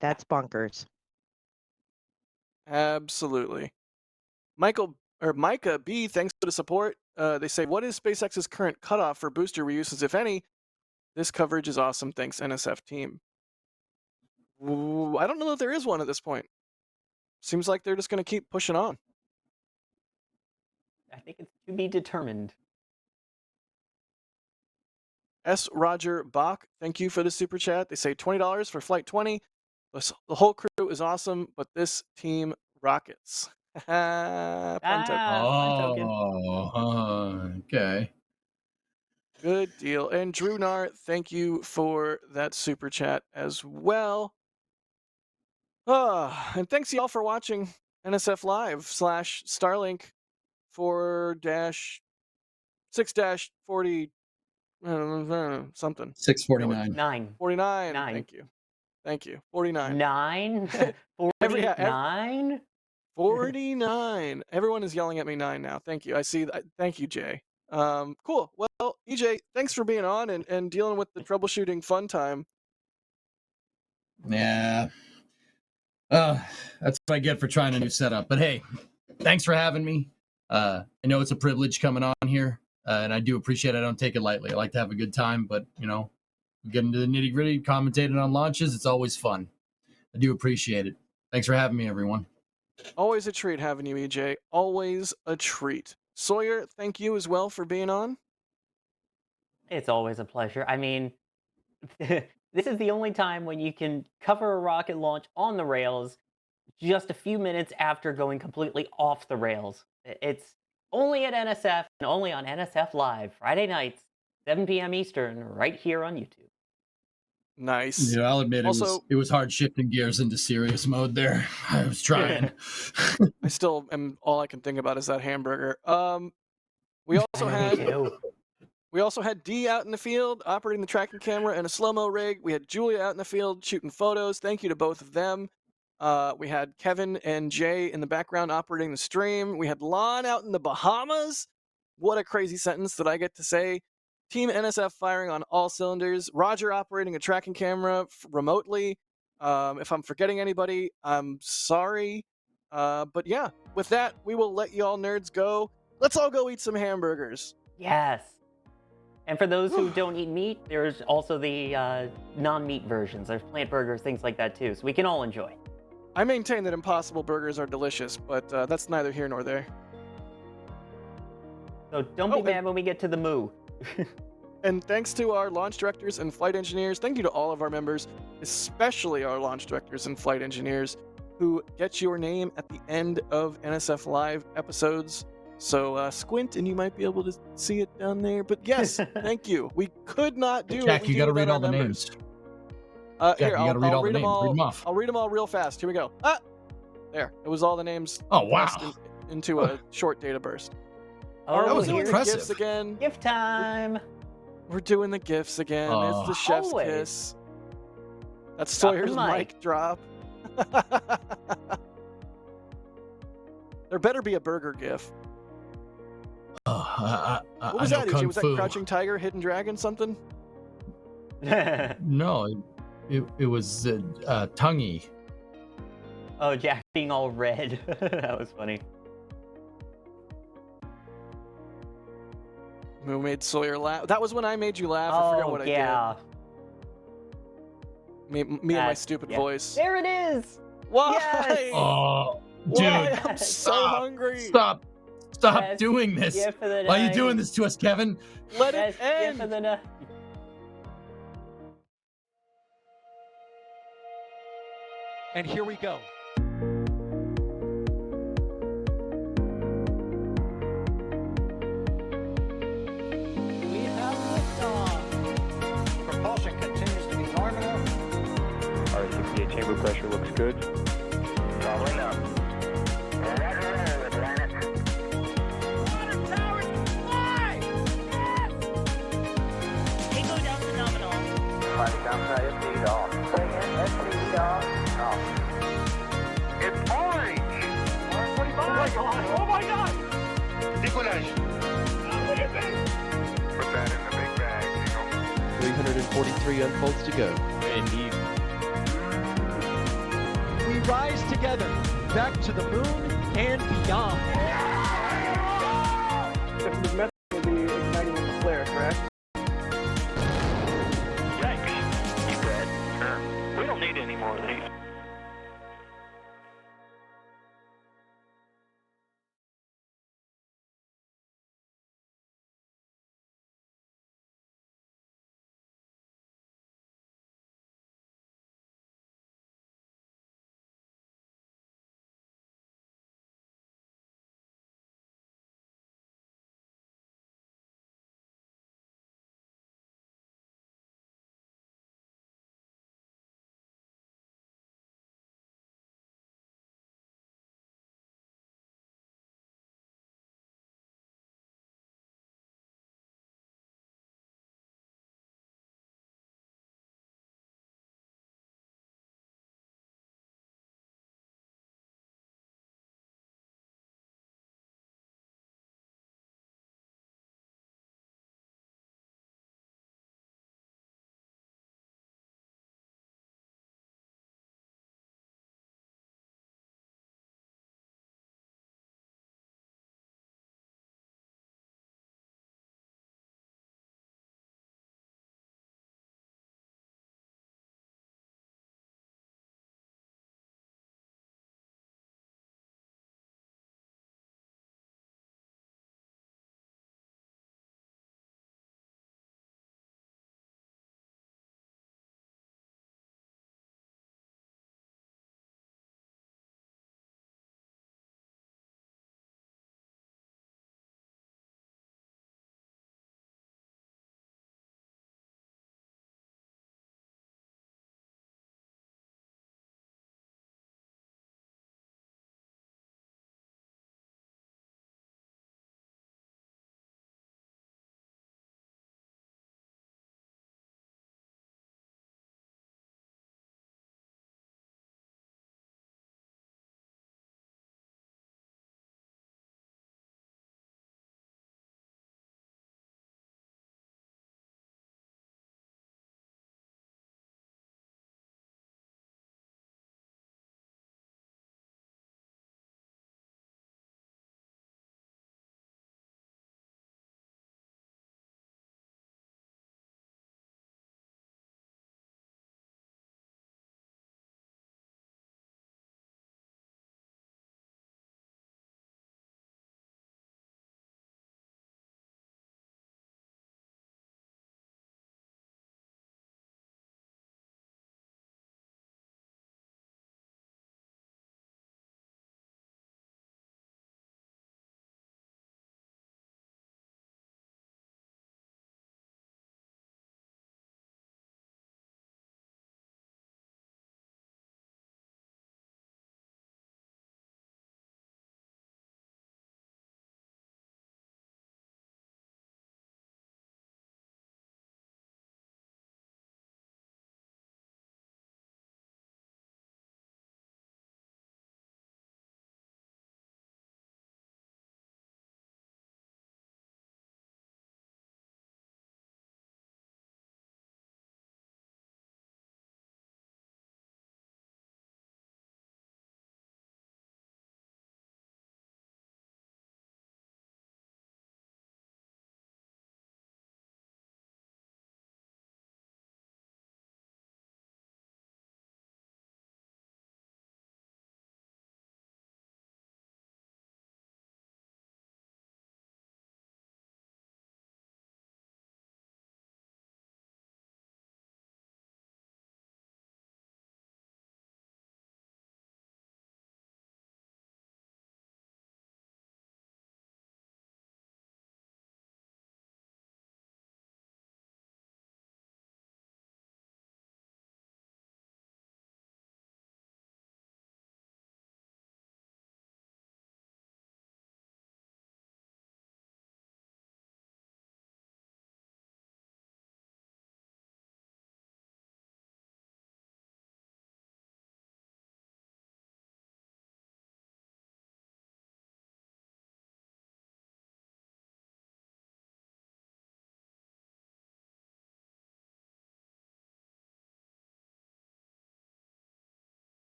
that's bonkers. Absolutely. Micah B, thanks for the support. They say, what is SpaceX's current cutoff for booster reuses, if any? This coverage is awesome. Thanks, NSF team. Ooh, I don't know if there is one at this point. Seems like they're just going to keep pushing on. I think it's to be determined. S. Roger Bach, thank you for the super chat. They say $20 for Flight 20. The whole crew is awesome, but this team rockets. Pun token. Fun token. Oh, okay. Good deal. And Drew Nar, thank you for that super chat as well. And thanks y'all for watching NSF Live / Starlink 4-6-40 something. 649. 9. 49. 9. Thank you. 49. 9? 49? 49. Everyone is yelling at me 9 now. Thank you. I see. Thank you, Jay. Cool. Well, EJ, thanks for being on and dealing with the troubleshooting fun time. Yeah. That's what I get for trying a new setup. But hey, thanks for having me. I know it's a privilege coming on here, and I do appreciate it. I don't take it lightly. I like to have a good time, but, getting to the nitty gritty, commentating on launches, it's always fun. I do appreciate it. Thanks for having me, everyone. Always a treat having you, EJ. Always a treat. Sawyer, thank you as well for being on. It's always a pleasure. I mean, this is the only time when you can cover a rocket launch on the rails just a few minutes after going completely off the rails. It's only at NSF and only on NSF Live, Friday nights, 7 p.m. Eastern, right here on YouTube. Nice. Yeah, I'll admit Also, it was hard shifting gears into serious mode there. I was trying. I still am. All I can think about is that hamburger. We also had D out in the field operating the tracking camera and a slow-mo rig. We had Julia out in the field shooting photos. Thank you to both of them. We had Kevin and Jay in the background operating the stream. We had Lon out in the Bahamas. What a crazy sentence that I get to say. Team NSF firing on all cylinders. Roger operating a tracking camera remotely. If I'm forgetting anybody, I'm sorry. But yeah, with that, we will let you all nerds go. Let's all go eat some hamburgers. Yes. And for those who don't eat meat, there's also the non-meat versions. There's plant burgers, things like that too, so we can all enjoy. I maintain that Impossible burgers are delicious, but that's neither here nor there. So don't be mad when we get to the moo. And thanks to our launch directors and flight engineers. Thank you to all of our members, especially our launch directors and flight engineers, who get your name at the end of NSF Live episodes. So squint and you might be able to see it down there. But yes, thank you. We could not do Jack, what we you got to read without all our the members. names. Jack, Here, you I'll got to read all the read them names. all. Read them off. I'll read them all real fast. Here we go. There. It was all the names. Oh, wow. passed into a short data burst. Oh, That was doing the impressive. gifts again. Gift time. We're doing the gifts again. It's the chef's Always. kiss. That's Drop the Sawyer's mic. mic drop. There better be a burger gif. I What was know that, EJ? Kung Was that Fu. Crouching Tiger, Hidden Dragon, something? No, it was Tonguey. Oh, Jack being all red. That was funny. Who made Sawyer laugh? That was when I made you laugh. I forgot what I yeah. did. Me and my stupid voice. There it is. Why? Yes! Oh, Why? dude, I'm so stop, hungry. Stop Best doing this. gift of the Why are you night. doing this to us, Kevin? Let Best it end. gift of the night. And here we go. We have liftoff. Propulsion continues to be normal. RCPA chamber pressure looks good. Following up. Water towers, fly! Yes! Tango Delta nominal. Fighting downside SPD off. Bring in SPD off. It's orange! Oh my god! Oh my god! Decollage. Look at that! Put that in the big bag, Jingle. 343 unfolds to go. Indeed. We rise together back to the moon and beyond. This method will be igniting with the flare, correct? Yikes. You dead? Sure. We don't need any more of these.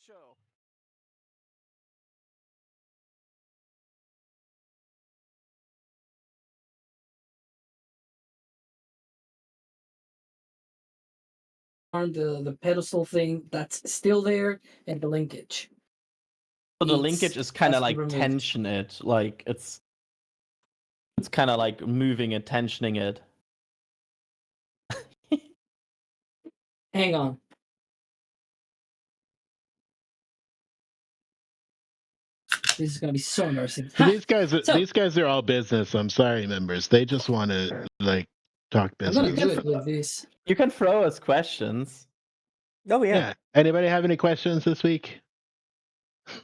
show. The pedestal thing that's still there, and the linkage. So the It's- linkage is kind of has to be like removed. tension it, like it's kind of like moving and tensioning it. Hang on. This is gonna be so embarrassing. These guys are all business. I'm sorry, members. They just want to like talk I'm gonna business. do it with this. You can throw us questions. Oh yeah. Yeah. Anybody have any questions this week?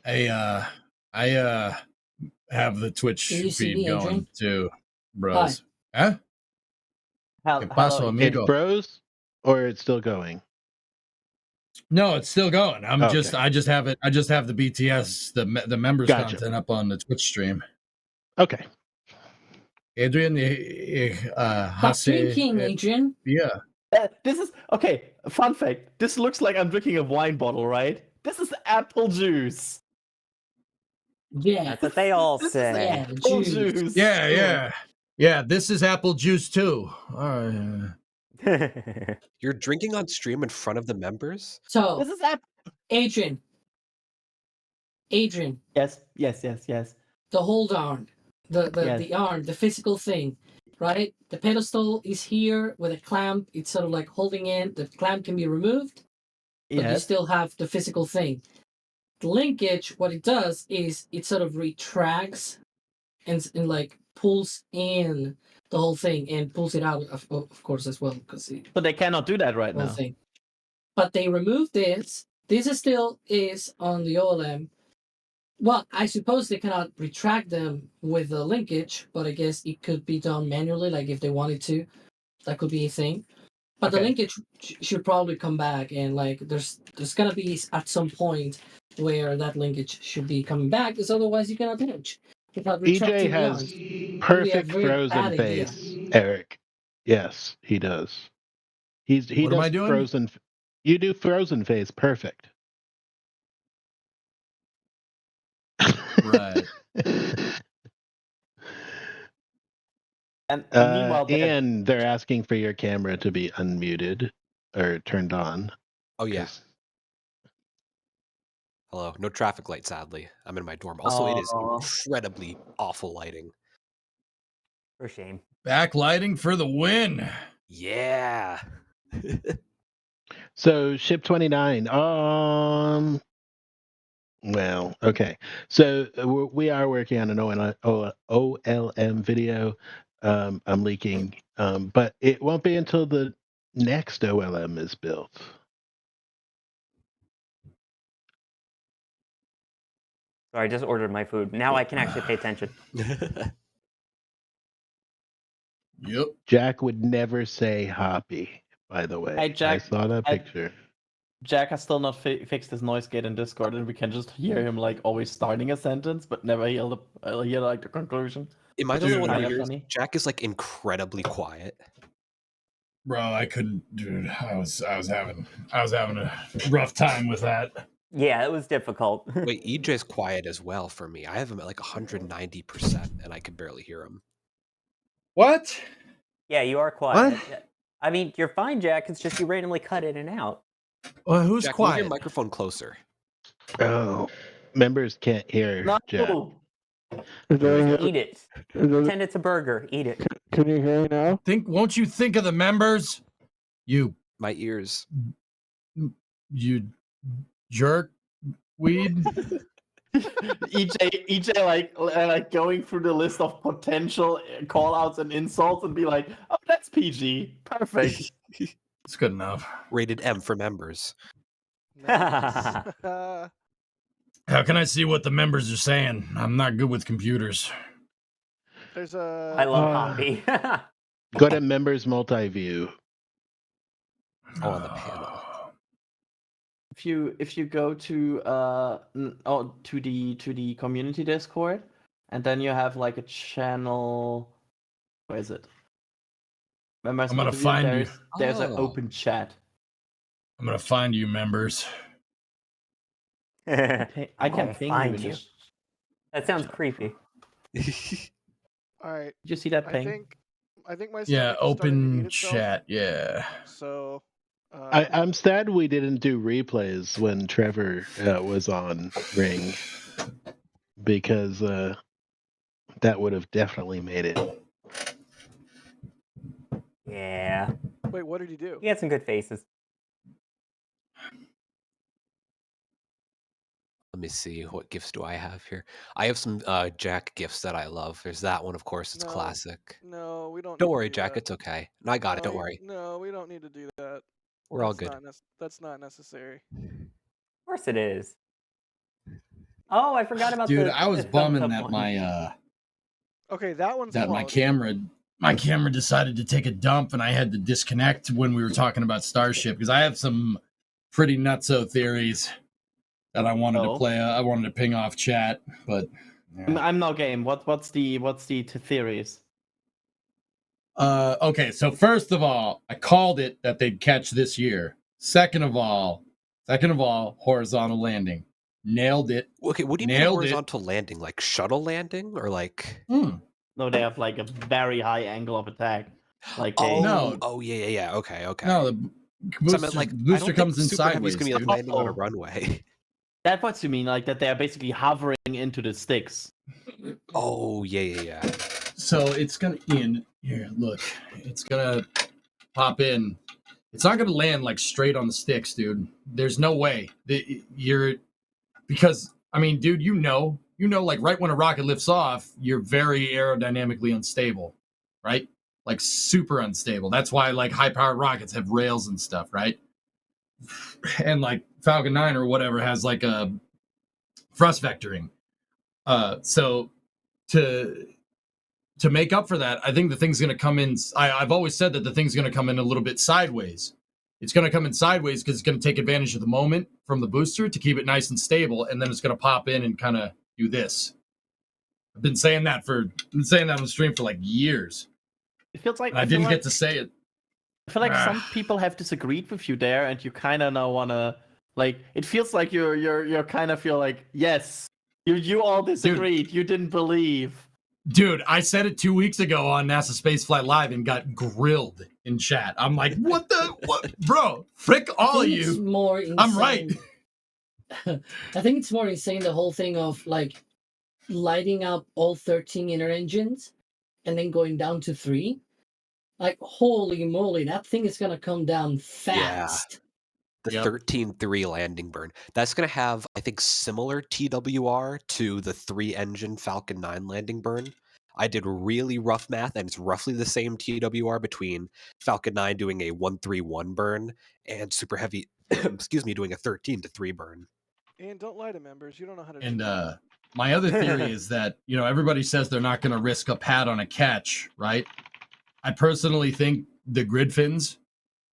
I have the Twitch Can you see feed me, going Adrian? too, bros. Huh? ¿Qué pasó, Hello. amigo? It froze, or it's still going? No, it's still going. I just have it. I just have the BTS, the members Gotcha. content up on the Twitch stream. Okay. Adrian, Stop drinking, Adrian. Yeah. This is okay. Fun fact: this looks like I'm drinking a wine bottle, right? This is apple juice. Yeah. That's what they all This is say. apple juice. Yeah. This is apple juice too. All right. You're drinking on stream in front of the members? So This is Adrian. Yes. The hold arm, the Yes. arm, the physical thing, right? The pedestal is here with a clamp. It's sort of like holding in. The clamp can be removed, but you Yes. still have the physical thing. The linkage, what it does is it sort of retracts and like pulls in the whole thing and pulls it out, of course, as well, because But they cannot do that right whole now. thing. But they removed this. This is still is on the OLM. Well, I suppose they cannot retract them with the linkage, but I guess it could be done manually, like if they wanted to. That could be a thing. But the Okay. linkage should probably come back, and like there's gonna be at some point where that linkage should be coming back, because otherwise you cannot launch without EJ retracting the has arm. It would be a perfect very frozen bad idea. face, Eric. Yes, he does. He What does am I doing? frozen. You do frozen face perfect. Right. And meanwhile, and they're asking for your camera to be unmuted or turned on. Oh, yeah. 'cause- Hello. No traffic light, sadly. I'm in my dorm. Also, it is Aw. incredibly awful lighting. For shame. Backlighting for the win. Yeah. So ship 29. Well, okay. So we are working on an OLM video. I'm leaking, but it won't be until the next OLM is built. Sorry, I just ordered my food. Now I can actually pay attention. Yep. Jack would never say hoppy, by the way. Hey, Jack, I saw that picture. Jack has still not fixed his noise gate in Discord, and we can just hear him like always starting a sentence, but never hear like the conclusion. Am I the only one Kinda who hears? funny. Jack is like incredibly quiet. Bro, I couldn't, dude. I was having a rough time with that. Yeah, it was difficult. Wait, EJ's quiet as well for me. I have him at like 190%, and I can barely hear him. What? Yeah, you are quiet. I mean, you're fine, Jack. It's just you randomly cut in and out. Well, who's Jack, move quiet? your microphone closer. Oh, members can't hear No. Jack. Eat it. Pretend it's a burger. Eat it. Can you hear me now? Won't you think of the members? You My ears. jerk weed. EJ like going through the list of potential call outs and insults and be like, oh, that's PG. Perfect. It's good enough. Rated M for members. Nice. How can I see what the members are saying? I'm not good with computers. There's a. I love Hoppy. Go to members multi-view. Oh, on the panel. If you go to to the community Discord, and then you have like a channel. Where is it? Members I'm gonna multi-view, find you. There's an Oh. open chat. I'm gonna find you, members. I can ping you. Find you. That sounds creepy. All right. Did you see that I ping? think my Yeah, stomach is starting to eat open itself. chat. Yeah. So. I'm sad we didn't do replays when Trevor was on Ring, because that would have definitely made it. Yeah. Wait, what did he do? He had some good faces. Let me see, what gifts do I have here? I have some Jack gifts that I love. There's that one, of course. It's classic. No, we don't. Don't need worry, to do Jack. that. It's okay. No, I got it. No, Don't worry. No, we don't need to do that. We're all good. That's not necessary. Of course it is. Oh, I forgot about Dude, the. I was the thumbs bumming up that one. my Okay, that one's that quality. my camera decided to take a dump and I had to disconnect when we were talking about Starship, because I have some pretty nutso theories that I wanted to play. I wanted to ping off chat, but I'm no game. What's the theories? Okay, so first of all, I called it that they'd catch this year. Second of all, horizontal landing. Nailed it. Okay, what do you mean Nailed horizontal landing? Like shuttle landing or like? No, they have like a very high angle of attack. Like Oh, yeah. Okay. No, the booster, So I meant, like, I booster don't comes think in Super Heavy's sideways. gonna be like Dude. landing on a runway. That's what you mean, like that they are basically hovering into the sticks. Oh, yeah. So it's gonna, Ian, here, look, it's gonna pop in. It's not gonna land like straight on the sticks, dude. There's no way because I mean, dude, you know, like right when a rocket lifts off, you're very aerodynamically unstable, right? Like super unstable. That's why like high-powered rockets have rails and stuff, right? And like Falcon 9 or whatever has like a thrust vectoring. So to make up for that, I think the thing's going to come in. I've always said that the thing's going to come in a little bit sideways. It's going to come in sideways because it's going to take advantage of the moment from the booster to keep it nice and stable, and then it's going to pop in and kind of do this. I've been saying that on the stream for like years. It feels like and I didn't get to say it. I feel like some people have disagreed with you there, and you kind of now wanna like. It feels like you're kind of feel like yes, you all disagreed. You didn't believe. Dude, I said it 2 weeks ago on NASA Spaceflight Live and got grilled in chat. I'm like, what, bro? Frick all of you. More insane. I'm right. I think it's more insane the whole thing of like lighting up all 13 inner engines and then going down to 3. Like, holy moly, that thing is gonna come down fast. The 13.3 landing burn. That's going to have, I think, similar TWR to the 3-engine Falcon 9 landing burn. I did really rough math, and it's roughly the same TWR between Falcon 9 doing a 131 burn and Super Heavy, doing a 13-3 burn. And don't lie to members. You don't know how to do And that. my other theory is that, everybody says they're not going to risk a pad on a catch, right? I personally think the grid fins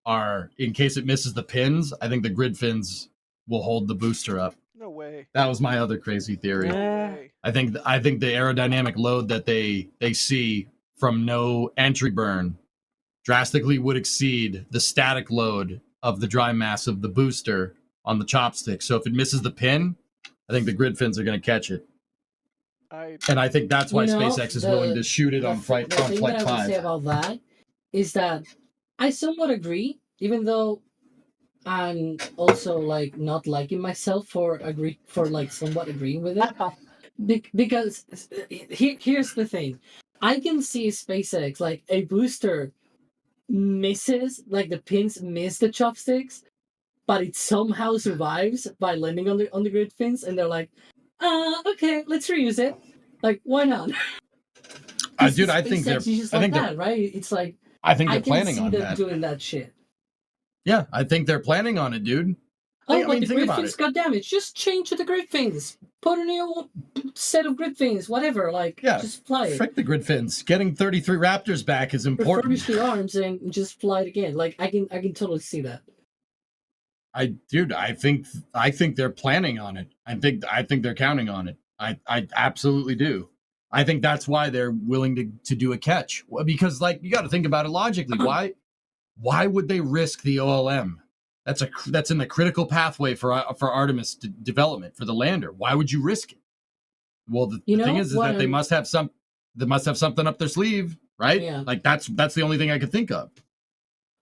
are, in case it misses the pins, I think the grid fins will hold the booster up. No way. That was my other crazy theory. No way. I think the aerodynamic load that they see from no entry burn drastically would exceed the static load of the dry mass of the booster on the chopstick. So if it misses the pin, I think the grid fins are going to catch it. And I think that's why SpaceX is willing to shoot it on flight 5. The thing that I would say about that is that I somewhat agree, even though I'm also like not liking myself for somewhat agreeing with it. Because here's the thing. I can see SpaceX, like a booster misses, like the pins miss the chopsticks, but it somehow survives by landing on the grid fins, and they're like, okay, let's reuse it. Like, why not? Dude, I think they're right? It's like I think they're planning on that. that. Doing that shit. Yeah, I think they're planning on it, dude. Oh, but the grid fins got damaged. Just change to the grid fins. Put a new set of grid fins, whatever. Like, just fly it. Frick the grid fins. Getting 33 Raptors back is important. Refurbish the arms and just fly it again. Like, I can totally see that. I think they're planning on it. I think they're counting on it. I absolutely do. I think that's why they're willing to do a catch. Because, like, you got to think about it logically. Why would they risk the OLM That's in the critical pathway for Artemis development for the lander. Why would you risk it? Well, the thing is that they must have something up their sleeve, right? Yeah. Like that's the only thing I could think of.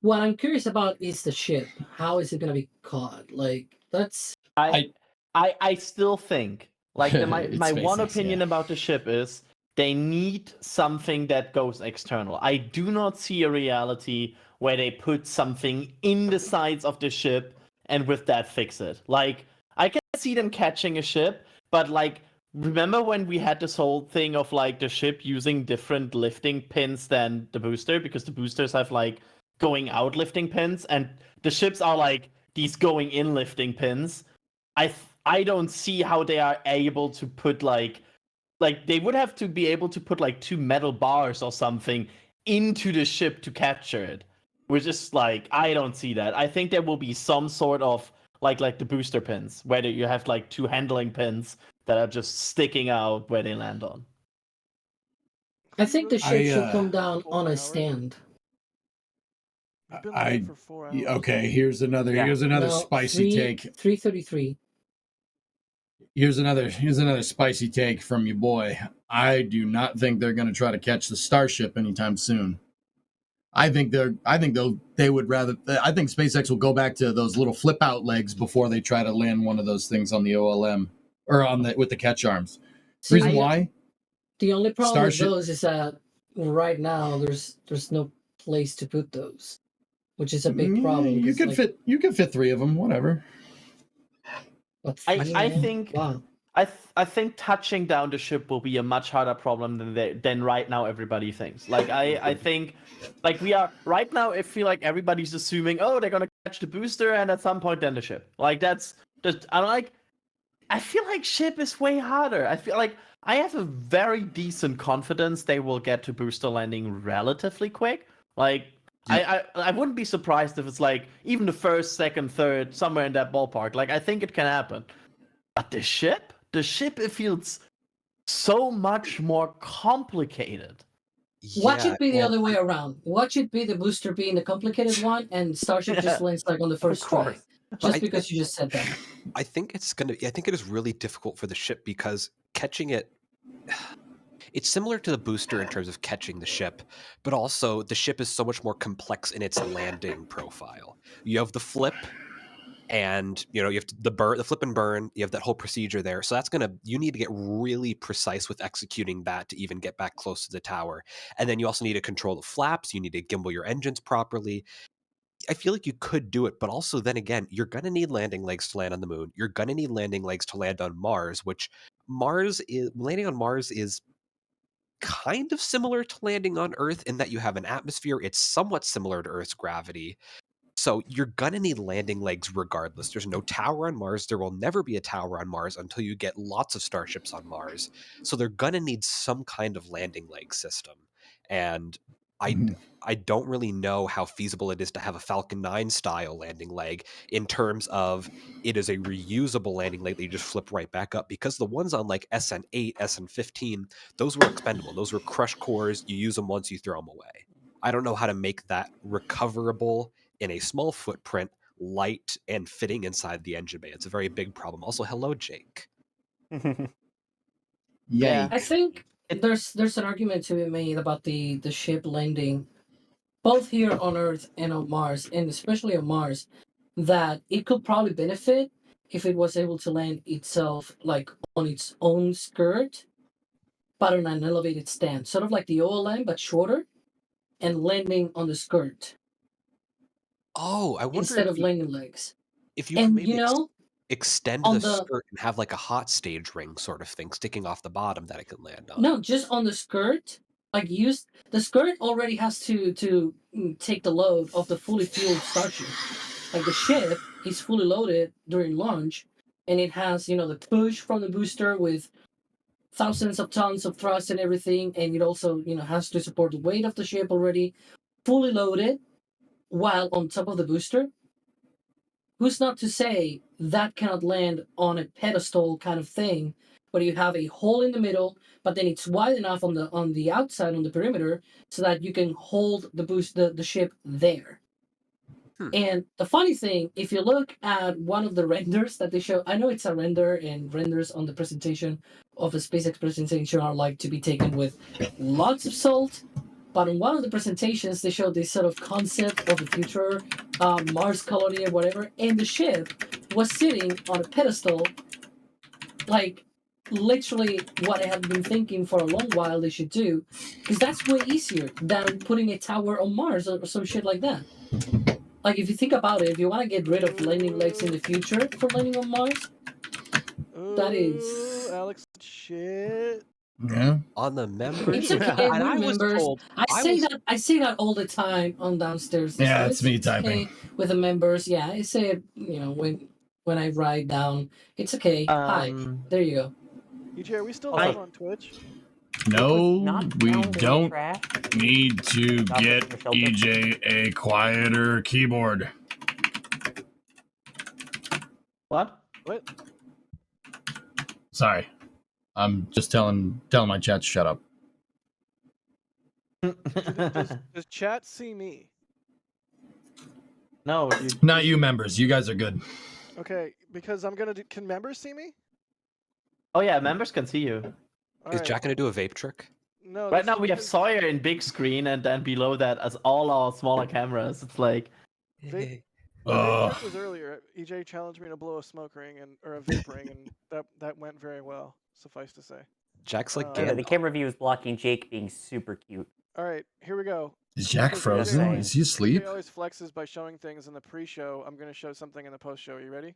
What I'm curious about is the ship. How is it going to be caught? Like that's I still think like my one SpaceX, opinion yeah. about the ship is they need something that goes external. I do not see a reality where they put something in the sides of the ship and with that fix it. Like I can see them catching a ship, but like remember when we had this whole thing of like the ship using different lifting pins than the booster because the boosters have like going out lifting pins and the ships are like these going in lifting pins. I don't see how they are able to put like they would have to be able to put like 2 metal bars or something into the ship to capture it. Which is like I don't see that. I think there will be some sort of like the booster pins, where you have like 2 handling pins that are just sticking out where they land on. I think the ship should come down 4 on a hours? stand. We've been live for 4 hours. Okay, here's another spicy take. 3:33. Here's another spicy take from your boy. I do not think they're going to try to catch the Starship anytime soon. I think they would rather. I think SpaceX will go back to those little flip out legs before they try to land one of those things on the OLM or with the catch arms. See, Reason why? The only problem Starship- with those is that right now there's no place to put those, which is a big problem. You could fit 3 of them, whatever. I think I think touching down the ship will be a much harder problem than right now everybody thinks. Like I think like we are right now I feel like everybody's assuming they're gonna catch the booster and at some point then the ship. Like that's just I feel like ship is way harder. I feel like I have a very decent confidence they will get to booster landing relatively quick. Like I wouldn't be surprised if it's like even the first, second, third, somewhere in that ballpark. Like I think it can happen. But the ship, it feels so much more complicated. Watch it be the other way around. Watch it be the booster being the complicated one, and Starship just lands like on the first try. Just because you just said that. I think it is really difficult for the ship because catching it. It's similar to the booster in terms of catching the ship, but also the ship is so much more complex in its landing profile. You have the flip, and you have the flip and burn. You have that whole procedure there, so you need to get really precise with executing that to even get back close to the tower. And then you also need to control the flaps. You need to gimbal your engines properly. I feel like you could do it, but also then again, you're going to need landing legs to land on the moon. You're going to need landing legs to land on Mars, which landing on Mars is kind of similar to landing on Earth in that you have an atmosphere. It's somewhat similar to Earth's gravity. So you're going to need landing legs regardless. There's no tower on Mars. There will never be a tower on Mars until you get lots of starships on Mars. So they're going to need some kind of landing leg system. And I don't really know how feasible it is to have a Falcon 9 style landing leg in terms of it is a reusable landing leg that you just flip right back up, because the ones on like SN8, SN15, those were expendable. Those were crush cores. You use them once, you throw them away. I don't know how to make that recoverable in a small footprint, light, and fitting inside the engine bay. It's a very big problem. Also, hello, Jake. Yeah, I think there's an argument to be made about the ship landing, both here on Earth and on Mars, and especially on Mars, that it could probably benefit if it was able to land itself like on its own skirt, but on an elevated stand, sort of like the OLM but shorter, and landing on the skirt. Oh, I wonder instead of landing legs. If you And could maybe you know, extend on the the skirt and have like a hot stage ring sort of thing sticking off the bottom that it can land on. no, just on the skirt, like use the skirt already has to take the load of the fully fueled starship. Like the ship is fully loaded during launch, and it has the push from the booster with thousands of tons of thrust and everything, and it also has to support the weight of the ship already fully loaded, while on top of the booster. Who's not to say that cannot land on a pedestal kind of thing, where you have a hole in the middle, but then it's wide enough on the outside on the perimeter so that you can hold the ship there. And the funny thing, if you look at one of the renders that they show, I know it's a render, and renders on the presentation of a SpaceX presentation are like to be taken with lots of salt. But in one of the presentations, they showed this sort of concept of the future Mars colony or whatever, and the ship was sitting on a pedestal, like literally what I have been thinking for a long while they should do, because that's way easier than putting a tower on Mars or some shit like that. Like, if you think about it, if you want to get rid of landing legs in the future for landing on Mars, that is. Alex, shit. Yeah. On the members. It's okay. And We're I was members. told. I say that all the time on downstairs. Yeah, So it's me okay typing. with the members. Yeah, I say it. When I write down, it's okay. Hi, there you go. EJ, are we still Also- live on Twitch? No, not we found in the don't trash. need to Stop it, get for shelter. EJ a quieter keyboard. What? What? Sorry. I'm just telling my chat to shut up. Does chat see me? No, Not you members. You guys are good. Okay, because I'm gonna do. Can members see me? Oh yeah, members can see you. All Is right. Jack gonna do a vape trick? No. Right that's now just we have because Sawyer in big screen, and then below that as all our smaller cameras. It's like, vape Ugh. check was earlier. EJ challenged me to blow a smoke ring or a vape ring, and that went very well. Suffice to say. Jack's like Okay, the Gandalf. camera view is blocking Jake being super cute. All right, here we go. Is Jack Because frozen? saying. Is he asleep? EJ always flexes by showing things in the pre-show. I'm gonna show something in the post-show. You ready?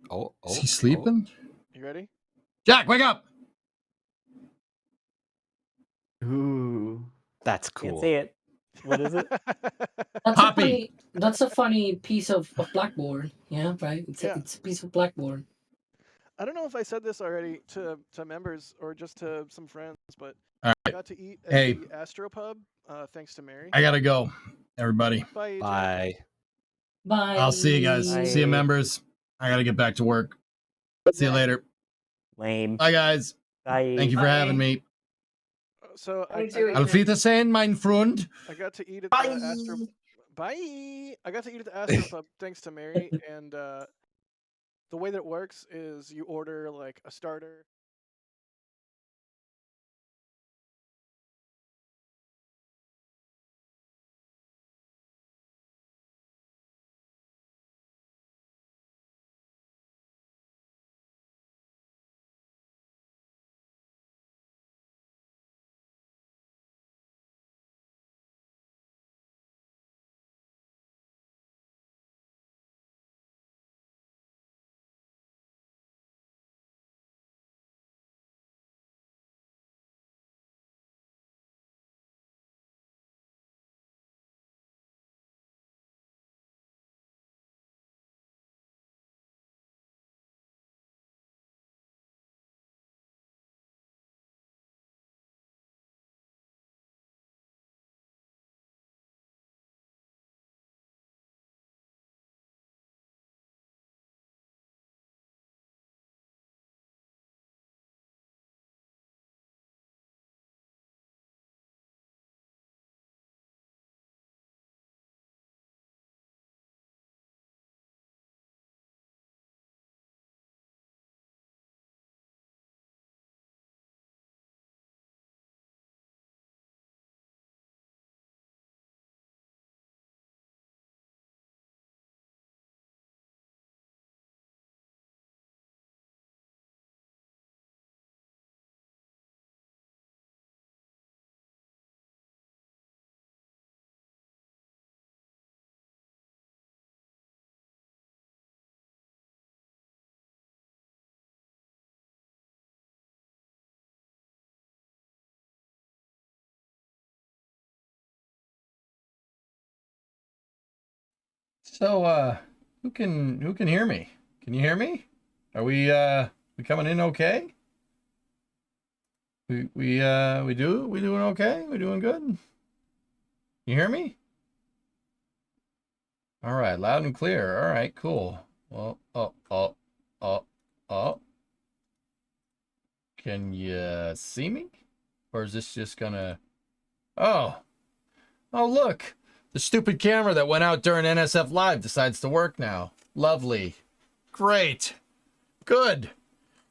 Oh, Is he sleeping? You ready? Jack, wake up! ooh. That's Can't cool. see it. What is it? Poppy! That's a funny piece of blackboard. Yeah, right. It's Yeah. it's a piece of blackboard. I don't know if I said this already to members or just to some friends, but All I right. got to eat at Hey. the Astropub, thanks to Mary. I gotta go, everybody. Bye, EJ. Bye. Bye. I'll see you guys. See you, Bye. members. I gotta get back to work. See you later. Lame. Bye, guys. Bye. Thank you for having me. So I Auf Wiedersehen, mein Freund. I got to eat at the Astro. Bye. I got to eat at the Astropub thanks to Mary, and the way that it works is you order like a starter. So, who can hear me? Can you hear me? Are we coming in okay? We doing okay? We doing good? You hear me? All right, loud and clear. All right, cool. Well, oh. Can you see me? Or is this just gonna... Oh, look. The stupid camera that went out during NSF Live decides to work now. Lovely. Great. Good.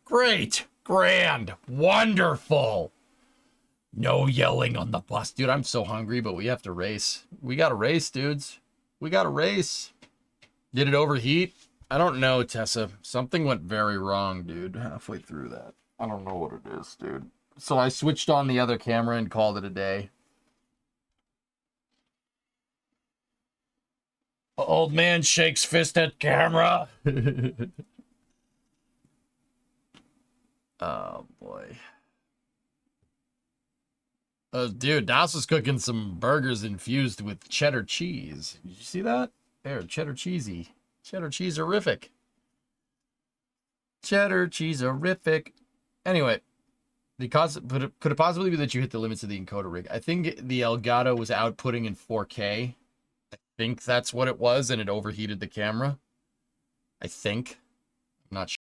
Great. Grand. Wonderful. No yelling on the bus. Dude, I'm so hungry, but we have to race. We got to race, dudes. We got to race. Did it overheat? I don't know, Tessa. Something went very wrong, dude, halfway through that. I don't know what it is, dude. So I switched on the other camera and called it a day. Old man shakes fist at camera. Oh, boy. Dude, Das was cooking some burgers infused with cheddar cheese. Did you see that? There, cheddar cheesy. Cheddar cheese-erific. Cheddar cheese-erific. Anyway, could it possibly be that you hit the limits of the encoder rig? I think the Elgato was outputting in 4K. I think that's what it was, and it overheated the camera. I think. I'm not sure.